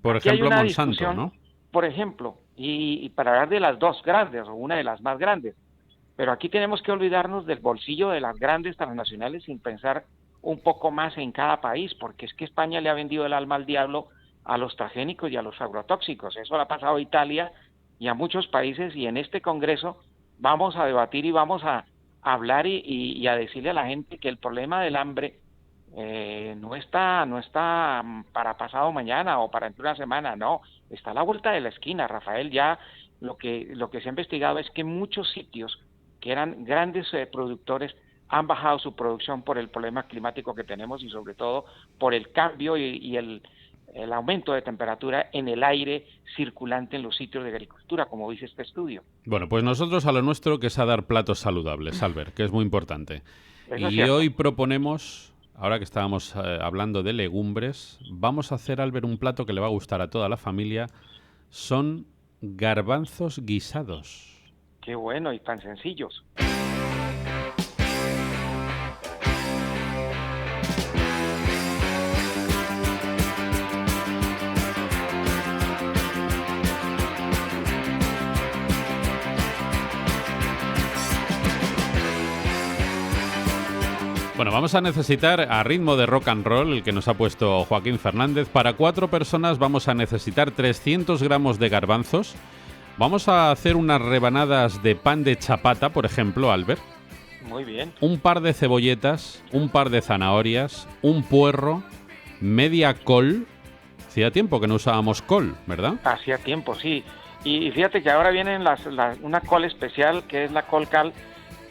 Por ejemplo, Monsanto, ¿no? Por ejemplo, y para hablar de las dos grandes, o una de las más grandes, pero aquí tenemos que olvidarnos del bolsillo de las grandes transnacionales sin pensar un poco más en cada país, porque es que España le ha vendido el alma al diablo a los transgénicos y a los agrotóxicos. Eso le ha pasado a Italia y a muchos países, y en este congreso vamos a debatir y vamos a hablar y a decirle a la gente que el problema del hambre no está para pasado mañana o para dentro de una semana, no, está a la vuelta de la esquina, Rafael. Ya lo que se ha investigado es que muchos sitios que eran grandes productores han bajado su producción por el problema climático que tenemos y sobre todo por el cambio y el aumento de temperatura en el aire circulante en los sitios de agricultura, como dice este estudio. Bueno, pues nosotros a lo nuestro, que es a dar platos saludables, Albert, que es muy importante. Eso y hoy proponemos, ahora que estábamos hablando de legumbres, vamos a hacer, Albert, un plato que le va a gustar a toda la familia. Son garbanzos guisados. Qué bueno, y tan sencillos. Bueno, vamos a necesitar, a ritmo de rock and roll, el que nos ha puesto Joaquín Fernández, para 4 personas vamos a necesitar 300 gramos de garbanzos. Vamos a hacer unas rebanadas de pan de chapata, por ejemplo, Albert. Muy bien. Un par de cebolletas, un par de zanahorias, un puerro, media col. Hacía tiempo que no usábamos col, ¿verdad? Hacía tiempo, sí. Y fíjate que ahora vienen una col especial, que es la col cal,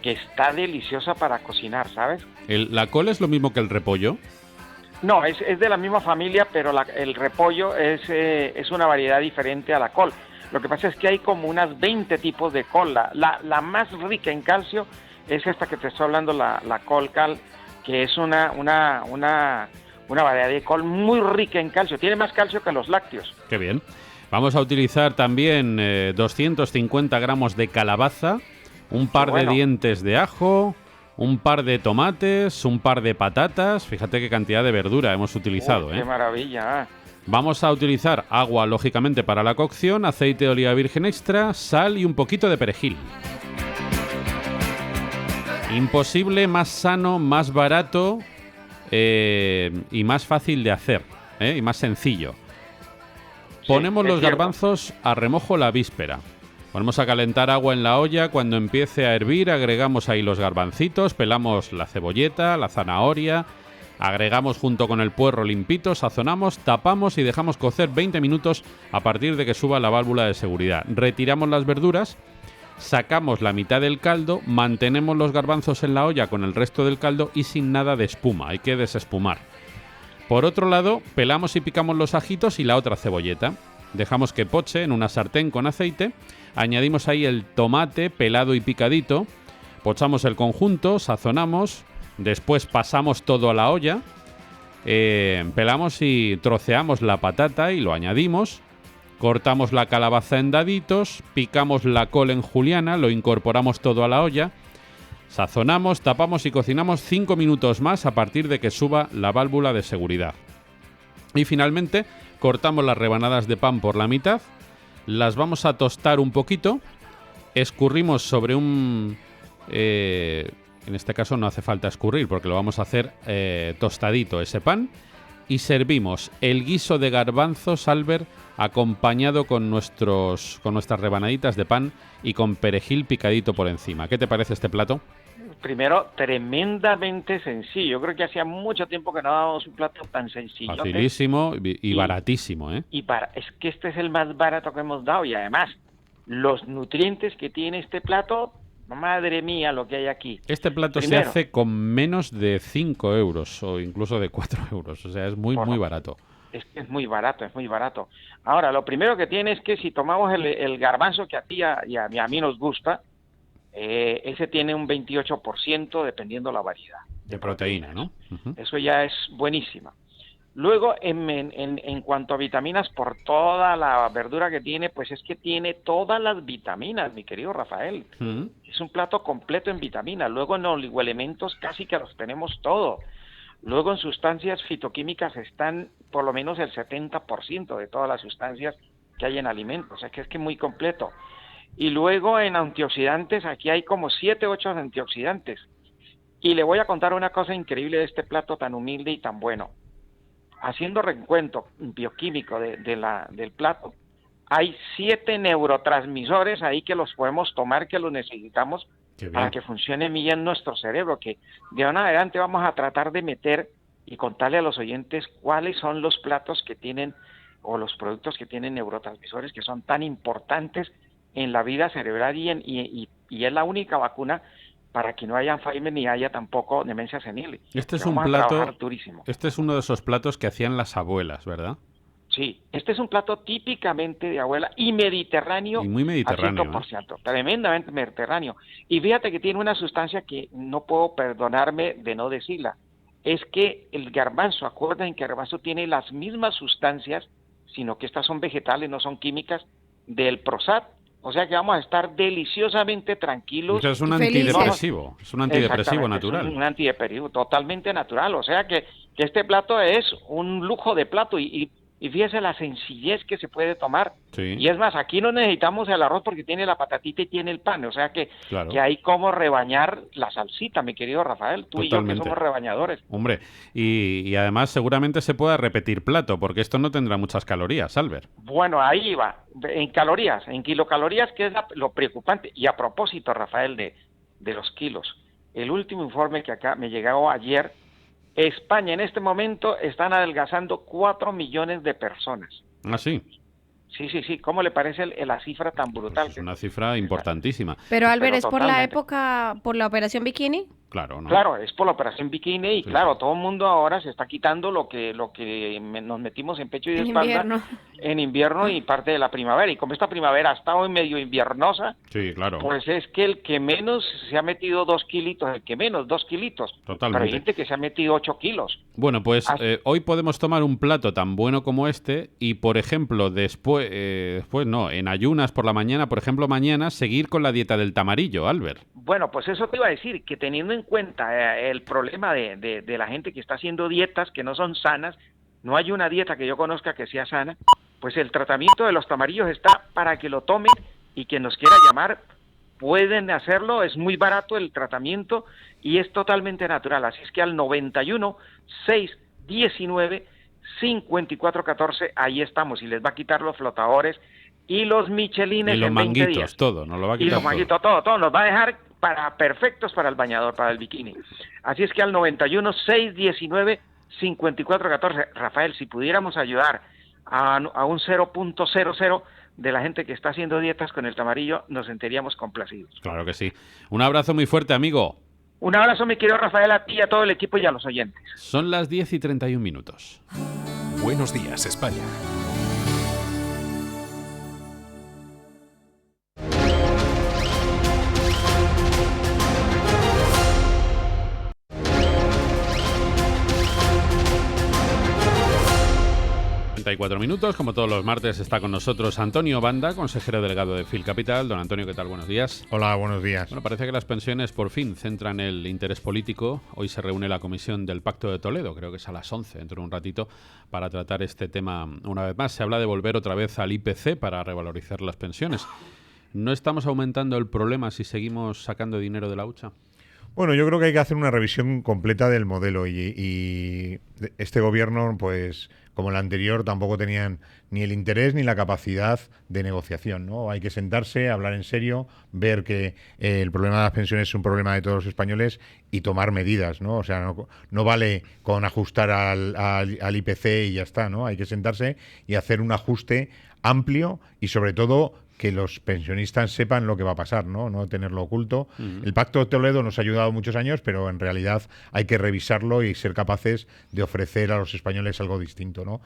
que está deliciosa para cocinar, ¿sabes? ¿La col es lo mismo que el repollo? No, es de la misma familia, pero el repollo es una variedad diferente a la col. Lo que pasa es que hay como unas 20 tipos de col. La más rica en calcio es esta que te estoy hablando, la col cal, que es una variedad de col muy rica en calcio. Tiene más calcio que los lácteos. Qué bien. Vamos a utilizar también 250 gramos de calabaza, un par de dientes de ajo, un par de tomates, un par de patatas. Fíjate qué cantidad de verdura hemos utilizado. ¡Qué maravilla! Vamos a utilizar agua, lógicamente, para la cocción, aceite de oliva virgen extra, sal y un poquito de perejil. Imposible, más sano, más barato y más fácil de hacer, y más sencillo. Ponemos los garbanzos a remojo la víspera. Ponemos a calentar agua en la olla. Cuando empiece a hervir, agregamos ahí los garbancitos, pelamos la cebolleta, la zanahoria, agregamos junto con el puerro limpito, sazonamos, tapamos y dejamos cocer 20 minutos a partir de que suba la válvula de seguridad. Retiramos las verduras, sacamos la mitad del caldo, mantenemos los garbanzos en la olla con el resto del caldo y sin nada de espuma, hay que desespumar. Por otro lado, pelamos y picamos los ajitos y la otra cebolleta. Dejamos que poche en una sartén con aceite, añadimos ahí el tomate pelado y picadito, pochamos el conjunto, sazonamos, después pasamos todo a la olla, pelamos y troceamos la patata y lo añadimos, cortamos la calabaza en daditos, picamos la col en juliana, lo incorporamos todo a la olla, sazonamos, tapamos y cocinamos 5 minutos más a partir de que suba la válvula de seguridad. Y finalmente cortamos las rebanadas de pan por la mitad, las vamos a tostar un poquito, escurrimos sobre un... en este caso no hace falta escurrir porque lo vamos a hacer tostadito ese pan, y servimos el guiso de garbanzos, Albert, acompañado con nuestras rebanaditas de pan y con perejil picadito por encima. ¿Qué te parece este plato? Primero, tremendamente sencillo. Yo creo que hacía mucho tiempo que no dábamos un plato tan sencillo. Facilísimo y baratísimo, ¿eh? Es que este es el más barato que hemos dado, y además los nutrientes que tiene este plato, madre mía, lo que hay aquí. Este plato se hace con menos de 5 euros o incluso de 4 euros. O sea, es muy barato. Es que es muy barato, es muy barato. Ahora, lo primero que tiene es que si tomamos el garbanzo que a ti y a mí nos gusta, ese tiene un 28% dependiendo la variedad. De proteína, ¿no? Eso ya es buenísima. Luego, en cuanto a vitaminas, por toda la verdura que tiene, pues es que tiene todas las vitaminas, mi querido Rafael. Es un plato completo en vitaminas. Luego en oligoelementos casi que los tenemos todo. Luego en sustancias fitoquímicas están por lo menos el 70% de todas las sustancias que hay en alimentos. O sea, que es muy completo. Y luego en antioxidantes, aquí hay como 7 u 8 antioxidantes. Y le voy a contar una cosa increíble de este plato tan humilde y tan bueno. Haciendo recuento bioquímico del plato, hay 7 neurotransmisores ahí que los podemos tomar, que los necesitamos para que funcione bien nuestro cerebro, que de ahora en adelante vamos a tratar de meter y contarle a los oyentes cuáles son los platos que tienen o los productos que tienen neurotransmisores que son tan importantes en la vida cerebral y es la única vacuna para que no haya Alzheimer ni haya tampoco demencia senil. Este es un plato, este es uno de esos platos que hacían las abuelas, ¿verdad? Sí, este es un plato típicamente de abuela y mediterráneo. Y muy mediterráneo. 100%, tremendamente mediterráneo. Y fíjate que tiene una sustancia que no puedo perdonarme de no decirla. Es que el garbanzo, acuérdense que el garbanzo tiene las mismas sustancias, sino que estas son vegetales, no son químicas, del Prozac. O sea que vamos a estar deliciosamente tranquilos. Es un antidepresivo, es un antidepresivo natural. Es un antidepresivo totalmente natural. O sea que este plato es un lujo de plato y fíjese la sencillez que se puede tomar. Sí. Y es más, aquí no necesitamos el arroz porque tiene la patatita y tiene el pan. O sea que hay como rebañar la salsita, mi querido Rafael. Tú Totalmente. y yo que somos rebañadores. Hombre, y además seguramente se pueda repetir plato, porque esto no tendrá muchas calorías, Albert. Bueno, ahí va. En calorías, en kilocalorías, que es lo preocupante. Y a propósito, Rafael, de los kilos. El último informe que acá me llegó ayer, España en este momento están adelgazando 4 millones de personas. ¿Ah, sí? Sí. ¿Cómo le parece la cifra tan brutal? Pues es una cifra importantísima. Pero Albert, ¿es por la época, por la operación bikini? Claro, ¿no? Claro, es por la operación bikini y claro, todo el mundo ahora se está quitando lo que nos metimos en pecho y de espalda en invierno y parte de la primavera. Y como esta primavera ha estado en medio inviernosa, claro, pues es que el que menos se ha metido 2 kilitos, el que menos 2 kilitos. Totalmente. Pero hay gente que se ha metido 8 kilos. Bueno, pues hoy podemos tomar un plato tan bueno como este y, por ejemplo, después en ayunas por la mañana, por ejemplo, mañana, seguir con la dieta del tamarillo, Albert. Bueno, pues eso te iba a decir, que teniendo en cuenta el problema de la gente que está haciendo dietas que no son sanas, no hay una dieta que yo conozca que sea sana, pues el tratamiento de los tamarillos está para que lo tomen y quien nos quiera llamar pueden hacerlo, es muy barato el tratamiento y es totalmente natural, así es que al 91 619 5414 ahí estamos y les va a quitar los flotadores y los michelines y los en 20 manguitos, días. todo, nos lo va a quitar. Y los manguitos, todo, nos va a dejar perfectos para el bañador, para el bikini. Así es que al 91 619 5414, Rafael, si pudiéramos ayudar a un 0.00 de la gente que está haciendo dietas con el tamarillo, nos sentiríamos complacidos. Claro que sí. Un abrazo muy fuerte, amigo. Un abrazo, mi querido Rafael, a ti, a todo el equipo y a los oyentes. Son las 10:31. Buenos días, España. Minutos, como todos los martes, está con nosotros Antonio Banda, consejero delegado de Fil Capital. Don Antonio, ¿qué tal? Buenos días. Hola, buenos días. Bueno, parece que las pensiones por fin centran el interés político. Hoy se reúne la comisión del Pacto de Toledo, creo que es a las 11, dentro de un ratito, para tratar este tema una vez más. Se habla de volver otra vez al IPC para revalorizar las pensiones. ¿No estamos aumentando el problema si seguimos sacando dinero de la hucha? Bueno, yo creo que hay que hacer una revisión completa del modelo y este gobierno, pues como el anterior, tampoco tenían ni el interés ni la capacidad de negociación, ¿no? Hay que sentarse, hablar en serio, ver que el problema de las pensiones es un problema de todos los españoles y tomar medidas, ¿no? O sea, no vale con ajustar al IPC y ya está, ¿no? Hay que sentarse y hacer un ajuste amplio y sobre todo que los pensionistas sepan lo que va a pasar, no tenerlo oculto. El Pacto de Toledo nos ha ayudado muchos años, pero en realidad hay que revisarlo y ser capaces de ofrecer a los españoles algo distinto, ¿no?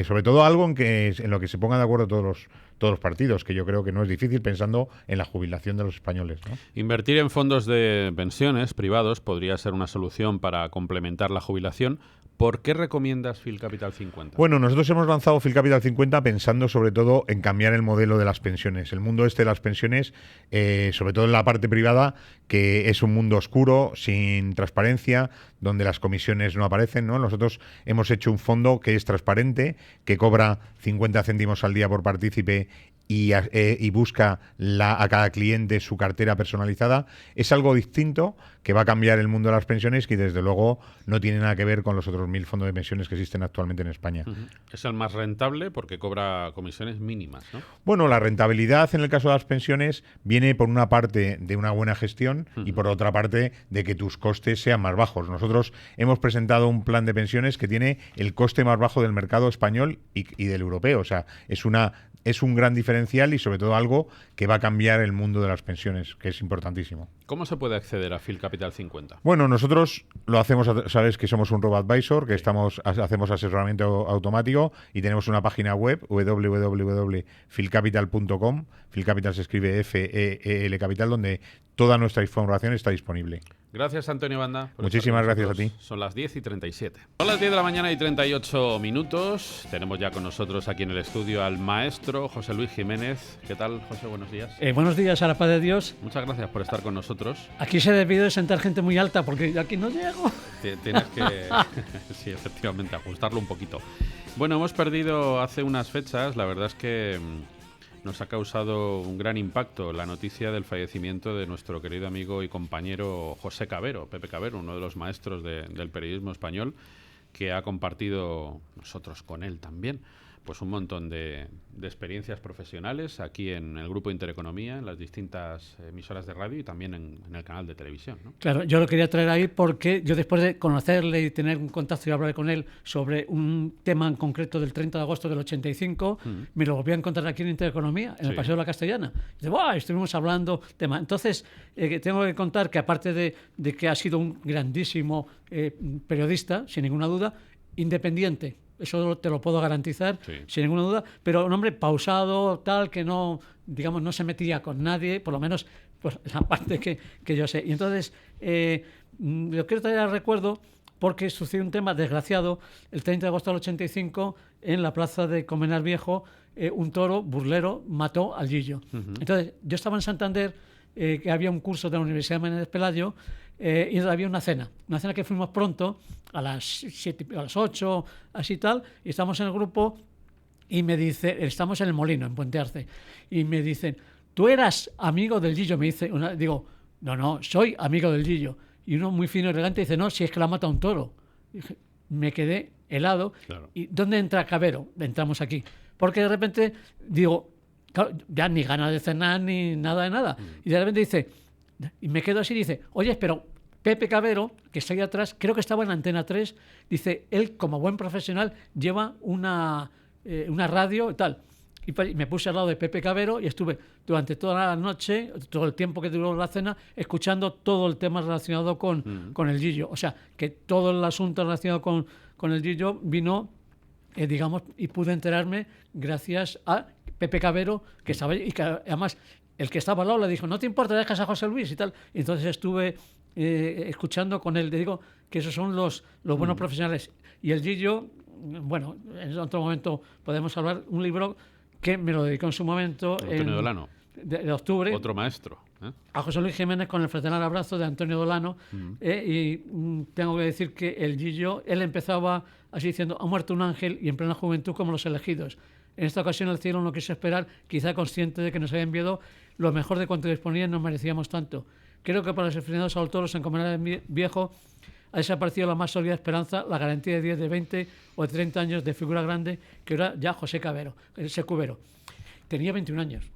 Sobre todo algo en lo que se pongan de acuerdo todos los partidos, que yo creo que no es difícil pensando en la jubilación de los españoles, ¿no? Invertir en fondos de pensiones privados podría ser una solución para complementar la jubilación. ¿Por qué recomiendas Fil Capital 50? Bueno, nosotros hemos lanzado Fil Capital 50 pensando sobre todo en cambiar el modelo de las pensiones. El mundo de las pensiones, sobre todo en la parte privada, que es un mundo oscuro, sin transparencia, donde las comisiones no aparecen, ¿no? Nosotros hemos hecho un fondo que es transparente, que cobra 50 céntimos al día por partícipe y busca a cada cliente su cartera personalizada. Es algo distinto que va a cambiar el mundo de las pensiones y desde luego no tiene nada que ver con los otros 1000 fondos de pensiones que existen actualmente en España. Es el más rentable porque cobra comisiones mínimas, ¿no? Bueno, la rentabilidad en el caso de las pensiones viene por una parte de una buena gestión y por otra parte de que tus costes sean más bajos. Nosotros hemos presentado un plan de pensiones que tiene el coste más bajo del mercado español y del europeo. O sea, es un gran diferencial y sobre todo algo que va a cambiar el mundo de las pensiones, que es importantísimo. ¿Cómo se puede acceder a Fil Capital 50? Bueno, nosotros lo hacemos, sabes que somos un robo-advisor, que hacemos asesoramiento automático y tenemos una página web, www.filcapital.com. Filcapital se escribe F-E-E-L Capital, donde toda nuestra información está disponible. Gracias, Antonio Banda. Muchísimas gracias a ti. Son las 10:37. Son las 10 de la mañana y 38 minutos. Tenemos ya con nosotros aquí en el estudio al maestro José Luis Jiménez. ¿Qué tal, José? Buenos días. Buenos días, a la paz de Dios. Muchas gracias por estar con nosotros. Aquí se debió de sentar gente muy alta porque yo aquí no llego. Tienes que, sí, efectivamente, ajustarlo un poquito. Bueno, hemos perdido hace unas fechas, la verdad es que nos ha causado un gran impacto la noticia del fallecimiento de nuestro querido amigo y compañero José Cabero, Pepe Cabero, uno de los maestros del periodismo español, que ha compartido nosotros con él también pues un montón de experiencias profesionales aquí en el Grupo Intereconomía, en las distintas emisoras de radio y también en el canal de televisión, ¿no? Claro, yo lo quería traer ahí porque yo, después de conocerle y tener un contacto y hablar con él sobre un tema en concreto del 30 de agosto del 85, me lo volví a encontrar aquí en Intereconomía, en el Paseo de la Castellana. Y dice, ¡buah! Estuvimos hablando tema. Entonces, tengo que contar que aparte de que ha sido un grandísimo periodista, sin ninguna duda, independiente. Eso te lo puedo garantizar, sin ninguna duda, pero un hombre pausado, tal, que no, digamos, no se metía con nadie, por lo menos pues, la parte que yo sé. Y entonces, lo quiero traer al recuerdo porque sucedió un tema desgraciado el 30 de agosto del 85 en la plaza de Comenar Viejo. Un toro burlero mató al Gillo. Entonces, yo estaba en Santander, que había un curso de la Universidad de Menéndez Pelayo, y había una cena que fuimos pronto, a las 7, a las 8, así tal, y estamos en el grupo y me dice, estamos en el Molino, en Puente Arce, y me dicen, ¿tú eras amigo del Gillo? Me dice, digo, no, soy amigo del Gillo. Y uno muy fino y elegante dice, no, si es que la mata un toro. Y dije, me quedé helado. Claro. ¿Y dónde entra Cabero? Entramos aquí. Porque de repente digo, claro, ya ni ganas de cenar ni nada de nada. Y de repente dice, y me quedo así, dice, oye, pero Pepe Cabero, que está ahí atrás, creo que estaba en Antena 3, dice, él como buen profesional lleva una radio y tal. Y me puse al lado de Pepe Cabero y estuve durante toda la noche, todo el tiempo que duró la cena, escuchando todo el tema relacionado con el Gillo. O sea, que todo el asunto relacionado con el Gillo vino, digamos, y pude enterarme gracias a Pepe Cabero, que estaba y que además el que estaba al lado le dijo, no te importa, dejas a José Luis y tal. Y entonces estuve escuchando con él. Le digo que esos son los buenos profesionales. Y el Gillo, bueno, en otro momento podemos hablar, un libro que me lo dedicó en su momento. Antonio Dolano. De octubre. Otro maestro. A José Luis Jiménez con el fraternal abrazo de Antonio Dolano. Y tengo que decir que el Gillo, él empezaba así diciendo, ha muerto un ángel y en plena juventud como los elegidos. En esta ocasión el cielo no quiso esperar, quizá consciente de que nos había enviado lo mejor de cuanto disponía y nos merecíamos tanto. Creo que para los aficionados al toro en Comenar Viejo ha desaparecido la más sólida esperanza, la garantía de 10, de 20 o de 30 años de figura grande que era ya José Cabero, ese Cubero. Tenía 21 años,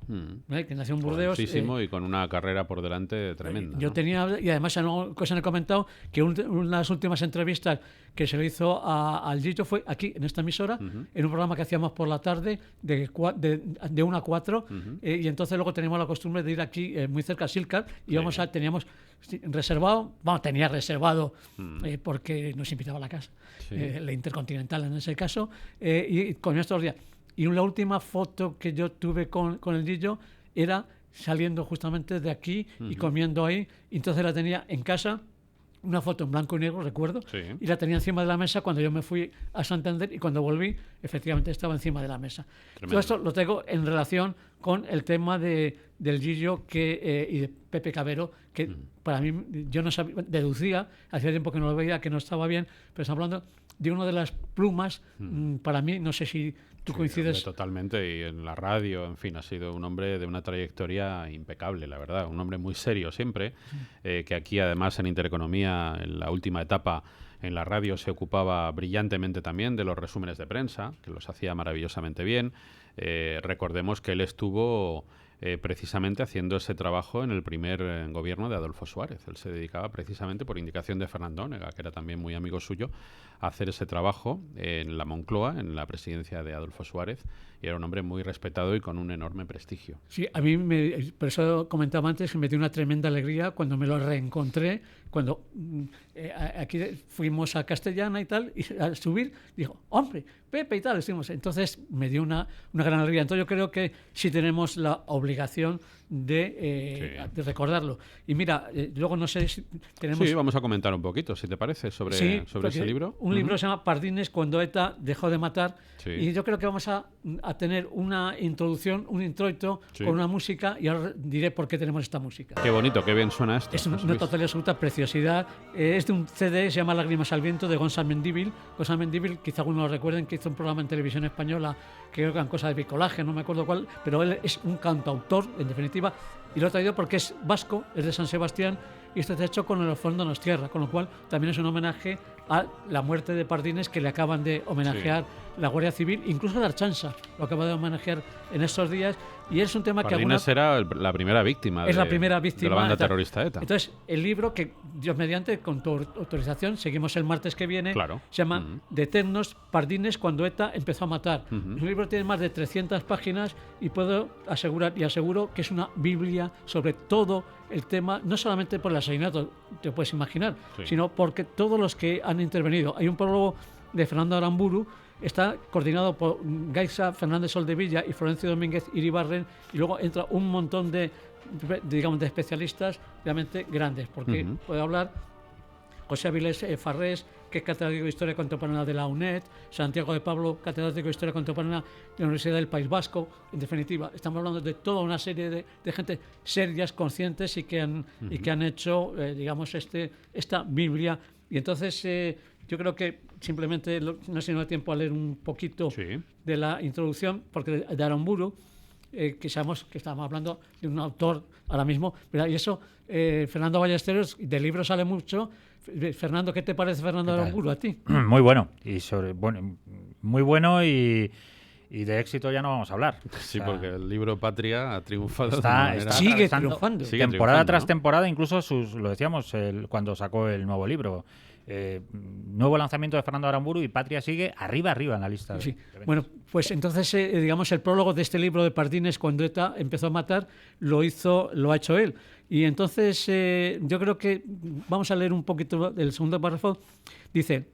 que nació en Burdeos. Y con una carrera por delante tremenda. Yo tenía, y además una cosa he comentado, que una de las últimas entrevistas que se le hizo al Gillo fue aquí, en esta emisora, en un programa que hacíamos por la tarde, de 1 a 4, y entonces luego teníamos la costumbre de ir aquí, muy cerca a Silcar, y teníamos reservado, tenía reservado, porque nos invitaba a la casa, la Intercontinental en ese caso, y con estos días. Y la última foto que yo tuve con el Gillo era saliendo justamente de aquí y comiendo ahí. Y entonces la tenía en casa, una foto en blanco y negro, recuerdo, y la tenía encima de la mesa cuando yo me fui a Santander y cuando volví, efectivamente estaba encima de la mesa. Tremendo. Todo esto lo tengo en relación con el tema del Gillo y de Pepe Cabero, que para mí, yo no sabía, deducía, hacía tiempo que no lo veía, que no estaba bien, pero estamos hablando de una de las plumas, para mí, no sé si tú coincides. Totalmente, y en la radio, en fin, ha sido un hombre de una trayectoria impecable, la verdad, un hombre muy serio siempre, que aquí además en Intereconomía, en la última etapa en la radio, se ocupaba brillantemente también de los resúmenes de prensa, que los hacía maravillosamente bien. Recordemos que él estuvo precisamente haciendo ese trabajo en el primer gobierno de Adolfo Suárez. Él se dedicaba precisamente, por indicación de Fernando Onega, que era también muy amigo suyo, a hacer ese trabajo en la Moncloa, en la presidencia de Adolfo Suárez, y era un hombre muy respetado y con un enorme prestigio. Sí, a mí, por eso comentaba antes, que me dio una tremenda alegría cuando me lo reencontré, cuando aquí fuimos a Castellana y tal, y al subir, dijo, hombre, Pepe y tal, estuvimos. Entonces me dio una gran alegría. Entonces yo creo que sí tenemos la obligación de recordarlo. Y mira, luego no sé si tenemos... Sí, vamos a comentar un poquito, si te parece, sobre ese libro. Un libro se llama Pardines, cuando ETA dejó de matar. Y yo creo que vamos a tener una introducción, un introito con una música, y ahora diré por qué tenemos esta música. Qué bonito, qué bien suena esto. Es una total y absoluta preciosidad. Es de un CD, se llama Lágrimas al viento, de Gonzalo Mendívil. Gonzalo Mendívil, quizá algunos lo recuerden, que hizo un programa en televisión española, que creo que eran cosas de bricolaje, no me acuerdo cuál, pero él es un cantautor, en definitiva, y lo he traído porque es vasco, es de San Sebastián, y esto está hecho con El fondo nos tierra, con lo cual también es un homenaje a la muerte de Pardines, que le acaban de homenajear la Guardia Civil, incluso la Archansa, lo acaba de manejar en estos días, y es un tema que Pardines era la primera víctima, es la primera víctima de la banda ETA. terrorista ETA. Entonces, el libro que, Dios mediante, con tu autorización, seguimos el martes que viene, Claro. se llama De Eternos Pardines cuando ETA empezó a matar. El libro tiene más de 300 páginas y puedo asegurar y aseguro que es una biblia sobre todo el tema, no solamente por el asesinato, te puedes imaginar, sino porque todos los que han intervenido. Hay un prólogo de Fernando Aramburu, está coordinado por Gaisa Fernández Soldevilla y Florencio Domínguez Iribarren, y luego entra un montón de especialistas realmente grandes, porque puede hablar José Avilés Farrés, que es catedrático de Historia Contemporánea de la UNED, Santiago de Pablo, catedrático de Historia Contemporánea de la Universidad del País Vasco. En definitiva, estamos hablando de toda una serie de gente serias, conscientes y que han hecho, digamos, esta Biblia. Y entonces yo creo que simplemente no se nos da tiempo a leer un poquito de la introducción, porque de Aramburu, que sabemos que estamos hablando de un autor ahora mismo, ¿verdad? Y eso, Fernando Ballesteros, de libros sale mucho. Fernando, ¿qué te parece Fernando Aramburu a ti? Muy bueno, muy bueno y de éxito ya no vamos a hablar. Sí, o sea, porque el libro Patria ha triunfado. Sigue triunfando. Temporada tras temporada, incluso lo decíamos cuando sacó el nuevo libro. Nuevo lanzamiento de Fernando Aramburu y Patria sigue arriba en la lista. Sí. Bueno, pues entonces, digamos, el prólogo de este libro de Pardines, cuando ETA empezó a matar, lo ha hecho él. Y entonces yo creo que vamos a leer un poquito del segundo párrafo. Dice: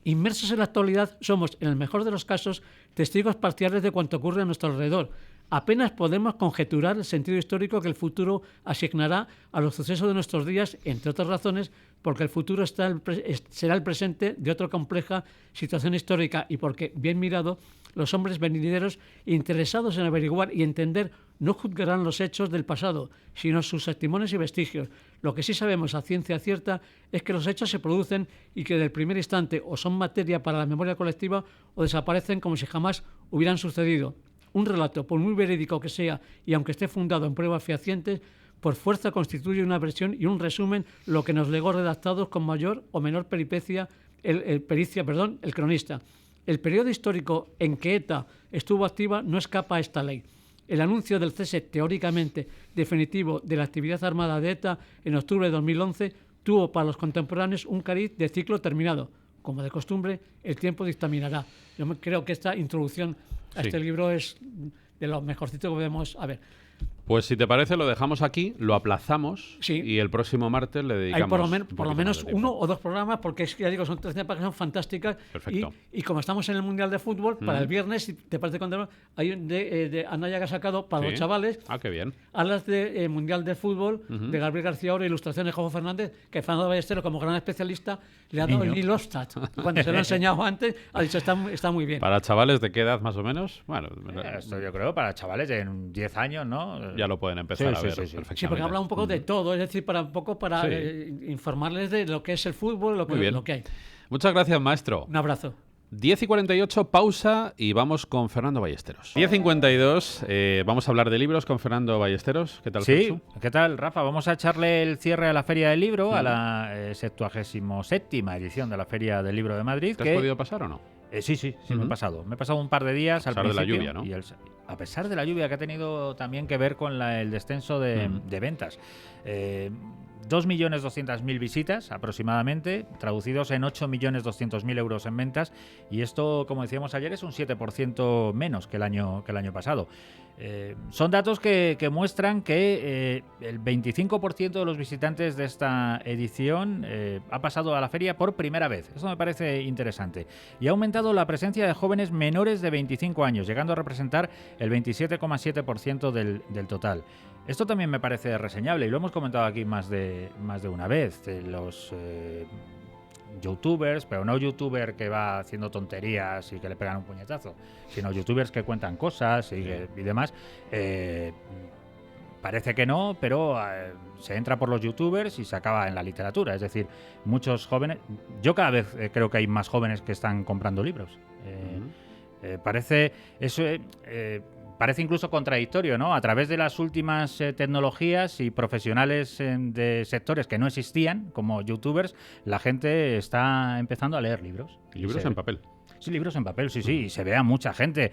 inmersos en la actualidad, somos, en el mejor de los casos, testigos parciales de cuanto ocurre a nuestro alrededor. Apenas podemos conjeturar el sentido histórico que el futuro asignará a los sucesos de nuestros días, entre otras razones, porque el futuro será el presente de otra compleja situación histórica y porque, bien mirado, los hombres venideros interesados en averiguar y entender no juzgarán los hechos del pasado, sino sus testimonios y vestigios. Lo que sí sabemos a ciencia cierta es que los hechos se producen y que del primer instante o son materia para la memoria colectiva o desaparecen como si jamás hubieran sucedido. Un relato, por muy verídico que sea y aunque esté fundado en pruebas fehacientes, por fuerza constituye una versión y un resumen lo que nos legó redactados con mayor o menor pericia el cronista. El periodo histórico en que ETA estuvo activa no escapa a esta ley. El anuncio del cese teóricamente definitivo de la actividad armada de ETA en octubre de 2011 tuvo para los contemporáneos un cariz de ciclo terminado. Como de costumbre, el tiempo dictaminará. Yo creo que esta introducción a este libro es de lo mejorcito que podemos haber. Pues si te parece, lo dejamos aquí, lo aplazamos y el próximo martes le dedicamos. Hay por lo menos uno o dos programas, porque es que ya digo, son 300 páginas, son fantásticas. Perfecto. Y como estamos en el Mundial de Fútbol, para el viernes, si te parece contar, hay un de Anaya que ha sacado para los chavales. Ah, qué bien. Hablas de Mundial de Fútbol, de Gabriel García Oro, ilustraciones de Jojo Fernández, que Fernando Ballesteros, como gran especialista, le ha dado el Nilostat. Cuando se lo ha enseñado antes, ha dicho, está muy bien. ¿Para chavales de qué edad más o menos? Bueno, esto yo creo para chavales de 10 años, ¿no? Ya lo pueden empezar a ver perfectamente. Sí, porque habla un poco de todo, es decir, para informarles de lo que es el fútbol, lo que hay. Muchas gracias, maestro. Un abrazo. 10:48, pausa y vamos con Fernando Ballesteros. 10:52, vamos a hablar de libros con Fernando Ballesteros. ¿Qué tal, Ferchu? ¿Qué tal, Rafa? Vamos a echarle el cierre a la Feria del Libro, a la 77ª edición de la Feria del Libro de Madrid. ¿Te has podido pasar o no? Sí, me he pasado. Me he pasado un par de días al principio. A pesar de la lluvia, ¿no? Y a pesar de la lluvia, que ha tenido también que ver con el descenso de ventas. 2.200.000 visitas aproximadamente, traducidos en 8.200.000 euros en ventas, y esto, como decíamos ayer, es un 7% menos que el año pasado. Son datos que muestran que el 25% de los visitantes de esta edición ha pasado a la feria por primera vez. Esto me parece interesante. Y ha aumentado la presencia de jóvenes menores de 25 años, llegando a representar el 27,7% del total. Esto también me parece reseñable y lo hemos comentado aquí más de una vez. Los youtubers, pero no youtuber que va haciendo tonterías y que le pegan un puñetazo, sino youtubers que cuentan cosas y demás. Parece que no, pero se entra por los youtubers y se acaba en la literatura. Es decir, muchos jóvenes... Yo cada vez creo que hay más jóvenes que están comprando libros. Parece incluso contradictorio, ¿no? A través de las últimas tecnologías y profesionales de sectores que no existían, como youtubers, la gente está empezando a leer libros. Libros en papel. Sí, libros en papel, sí, y se ve a mucha gente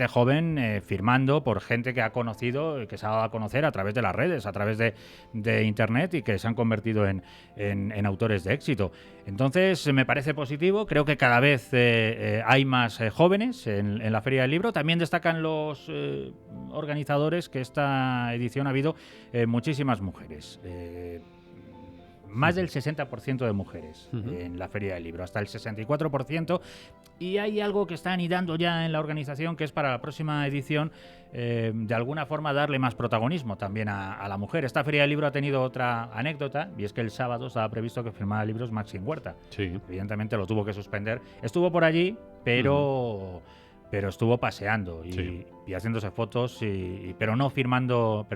joven firmando por gente que ha conocido, que se ha dado a conocer a través de las redes, a través de Internet y que se han convertido en autores de éxito. Entonces, me parece positivo, creo que cada vez hay más jóvenes en la Feria del Libro. También destacan los organizadores que esta edición ha habido muchísimas mujeres. Más del 60% de mujeres en la Feria del Libro, hasta el 64%. Y hay algo que está anidando ya en la organización, que es para la próxima edición, de alguna forma darle más protagonismo también a la mujer. Esta Feria del Libro ha tenido otra anécdota, y es que el sábado estaba previsto que firmara libros Maxim Huerta. Sí. Evidentemente lo tuvo que suspender. Estuvo por allí, pero estuvo paseando y haciéndose fotos, pero no firmando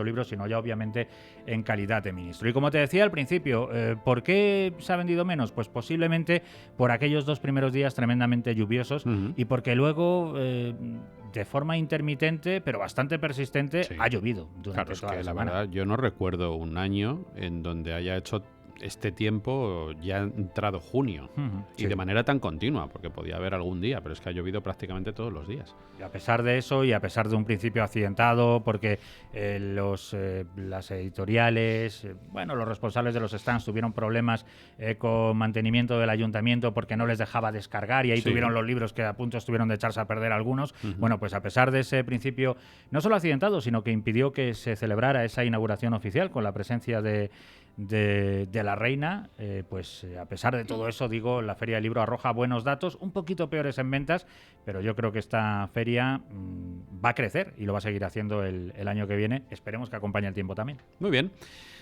libros, sino ya obviamente en calidad de ministro. Y como te decía al principio, ¿por qué se ha vendido menos? Pues posiblemente por aquellos 2 primeros días tremendamente lluviosos y porque luego, de forma intermitente, pero bastante persistente, ha llovido durante toda la semana. La verdad, yo no recuerdo un año en donde haya hecho este tiempo, ya ha entrado junio, y de manera tan continua, porque podía haber algún día, pero es que ha llovido prácticamente todos los días. Y a pesar de eso, y a pesar de un principio accidentado, porque las editoriales, los responsables de los stands tuvieron problemas con mantenimiento del ayuntamiento porque no les dejaba descargar, y ahí tuvieron los libros que a punto estuvieron de echarse a perder algunos. Bueno, pues a pesar de ese principio, no solo accidentado, sino que impidió que se celebrara esa inauguración oficial con la presencia de la reina, a pesar de todo eso, la Feria del Libro arroja buenos datos, un poquito peores en ventas, pero yo creo que esta feria va a crecer y lo va a seguir haciendo el año que viene. Esperemos que acompañe el tiempo también. Muy bien.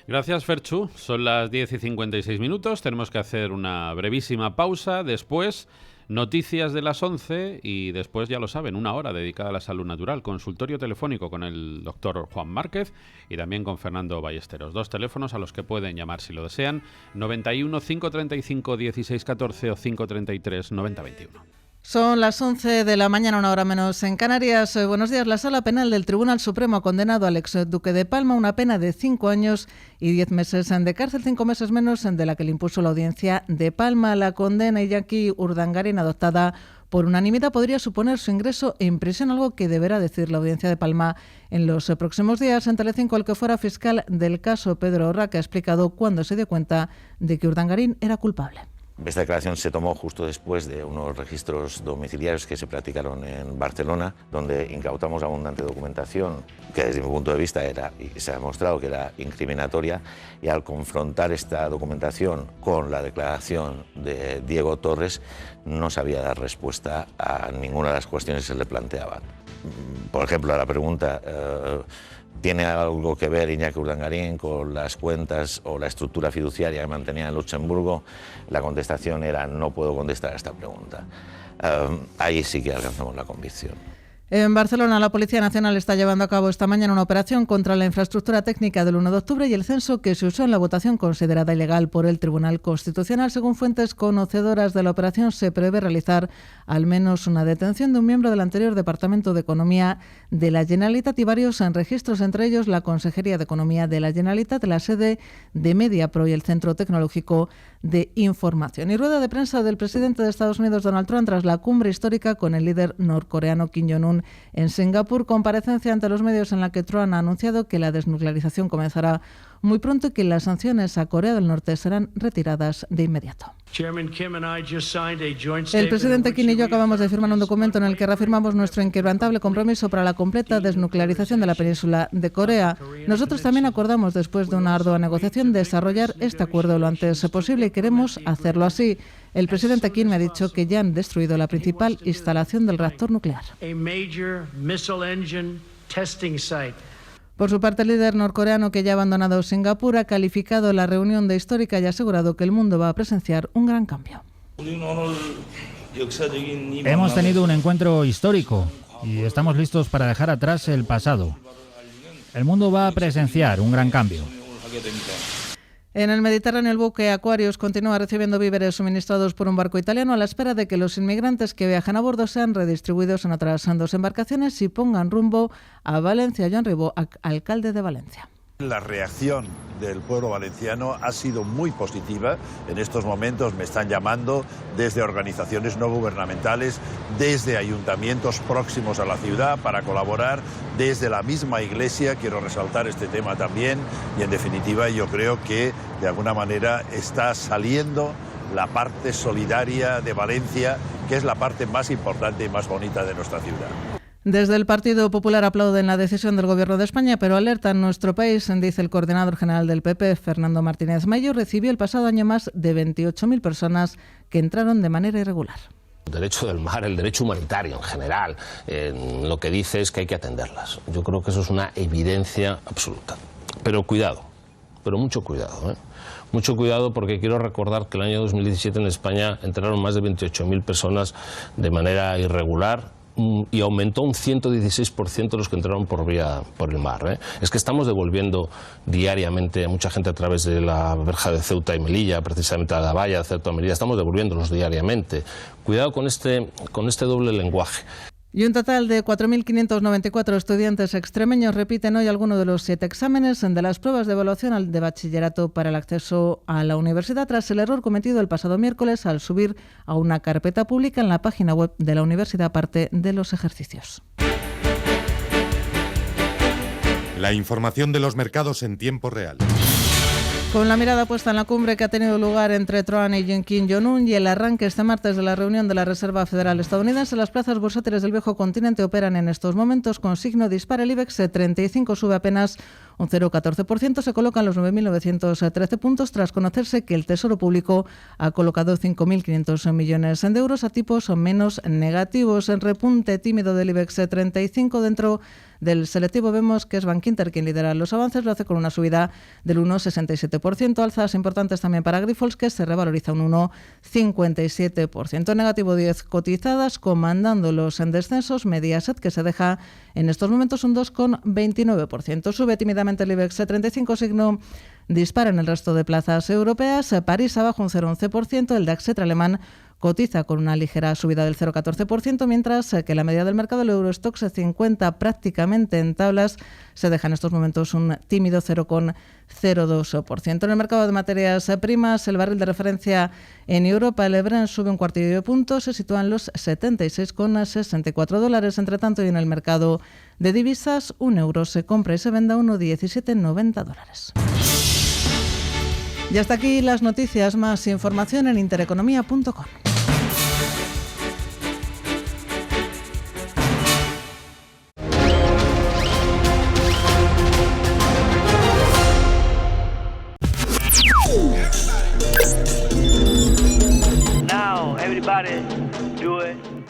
Gracias, Ferchu. Son las 10:56. Tenemos que hacer una brevísima pausa. Después, noticias de las 11 y después, ya lo saben, 1 hora dedicada a la salud natural. Consultorio telefónico con el doctor Juan Márquez y también con Fernando Ballesteros. 2 teléfonos a los que pueden llamar si lo desean: 91 535 1614 o 533 9021. Son las 11 de la mañana, 1 hora menos en Canarias. Buenos días. La Sala Penal del Tribunal Supremo ha condenado al exduque de Palma a una pena de 5 años y 10 meses de cárcel, 5 meses menos de la que le impuso la Audiencia de Palma. La condena Iñaki Urdangarín, adoptada por unanimidad, podría suponer su ingreso en prisión, algo que deberá decir la Audiencia de Palma en los próximos días. En Telecinco, el que fuera fiscal del caso, Pedro Orraca, ha explicado cuándo se dio cuenta de que Urdangarín era culpable. Esta declaración se tomó justo después de unos registros domiciliarios que se practicaron en Barcelona, donde incautamos abundante documentación que desde mi punto de vista era, y se ha demostrado que era incriminatoria, y al confrontar esta documentación con la declaración de Diego Torres no sabía dar respuesta a ninguna de las cuestiones que se le planteaban. Por ejemplo, a la pregunta ¿tiene algo que ver Iñaki Urdangarín con las cuentas o la estructura fiduciaria que mantenía en Luxemburgo? La contestación era: no puedo contestar a esta pregunta. Ahí sí que alcanzamos la convicción. En Barcelona, la Policía Nacional está llevando a cabo esta mañana una operación contra la infraestructura técnica del 1 de octubre y el censo que se usó en la votación considerada ilegal por el Tribunal Constitucional. Según fuentes conocedoras de la operación, se prevé realizar al menos una detención de un miembro del anterior Departamento de Economía de la Generalitat y varios en registros, entre ellos la Consejería de Economía de la Generalitat, la sede de Mediapro y el Centro Tecnológico de Información. Y rueda de prensa del presidente de Estados Unidos, Donald Trump, tras la cumbre histórica con el líder norcoreano Kim Jong-un en Singapur. Comparecencia ante los medios en la que Trump ha anunciado que la desnuclearización comenzará muy pronto y que las sanciones a Corea del Norte serán retiradas de inmediato. El presidente Kim y yo acabamos de firmar un documento en el que reafirmamos nuestro inquebrantable compromiso para la completa desnuclearización de la península de Corea. Nosotros también acordamos, después de una ardua negociación, desarrollar este acuerdo lo antes posible y queremos hacerlo así. El presidente Kim me ha dicho que ya han destruido la principal instalación del reactor nuclear. Por su parte, el líder norcoreano, que ya ha abandonado Singapur, ha calificado la reunión de histórica y ha asegurado que el mundo va a presenciar un gran cambio. Hemos tenido un encuentro histórico y estamos listos para dejar atrás el pasado. El mundo va a presenciar un gran cambio. En el Mediterráneo, el buque Aquarius continúa recibiendo víveres suministrados por un barco italiano a la espera de que los inmigrantes que viajan a bordo sean redistribuidos en otras 2 embarcaciones y pongan rumbo a Valencia. Joan Ribó, alcalde de Valencia. La reacción del pueblo valenciano ha sido muy positiva. En estos momentos me están llamando desde organizaciones no gubernamentales, desde ayuntamientos próximos a la ciudad para colaborar, desde la misma Iglesia, quiero resaltar este tema también, y en definitiva yo creo que de alguna manera está saliendo la parte solidaria de Valencia, que es la parte más importante y más bonita de nuestra ciudad. Desde el Partido Popular aplauden la decisión del Gobierno de España, pero alertan nuestro país, dice el coordinador general del PP, Fernando Martínez Mayo, recibió el pasado año más de 28.000 personas que entraron de manera irregular. El derecho del mar, el derecho humanitario en general, lo que dice es que hay que atenderlas. Yo creo que eso es una evidencia absoluta. Pero cuidado, pero mucho cuidado, ¿eh? Mucho cuidado, porque quiero recordar que el año 2017 en España entraron más de 28.000 personas de manera irregular, y aumentó un 116% los que entraron por el mar, ¿eh? Es que estamos devolviendo diariamente a mucha gente a través de la verja de Ceuta y Melilla, precisamente a la valla de Ceuta y Melilla, estamos devolviéndolos diariamente. Cuidado con este doble lenguaje. Y un total de 4.594 estudiantes extremeños repiten hoy alguno de los 7 exámenes de las pruebas de evaluación de bachillerato para el acceso a la universidad, tras el error cometido el pasado miércoles al subir a una carpeta pública en la página web de la universidad parte de los ejercicios. La información de los mercados en tiempo real. Con la mirada puesta en la cumbre que ha tenido lugar entre Trump y Kim Jong-un y el arranque este martes de la reunión de la Reserva Federal estadounidense, las plazas bursátiles del viejo continente operan en estos momentos con signo dispar. El IBEX 35 sube apenas un 0,14%, se coloca en los 9.913 puntos tras conocerse que el Tesoro Público ha colocado 5.500 millones de euros a tipos menos negativos. En repunte tímido del IBEX 35 dentro del selectivo vemos que es Bankinter quien lidera los avances, lo hace con una subida del 1,67%, alzas importantes también para Grifols, que se revaloriza un 1,57%. Negativo 10 cotizadas, comandándolos en descensos, Mediaset, que se deja en estos momentos un 2,29%. Sube tímidamente el IBEX 35, signo dispara en el resto de plazas europeas. París abajo un 0,11%, el DAX alemán cotiza con una ligera subida del 0,14%, mientras que la media del mercado, el Eurostoxx 50, prácticamente en tablas, se deja en estos momentos un tímido 0,02%. En el mercado de materias primas, el barril de referencia en Europa, el Brent, sube un cuartillo de punto, se sitúa en los $76,64. Entre tanto, y en el mercado de divisas, un euro se compra y se vende a $1,1790. Y hasta aquí las noticias. Más información en intereconomía.com. Now everybody do it.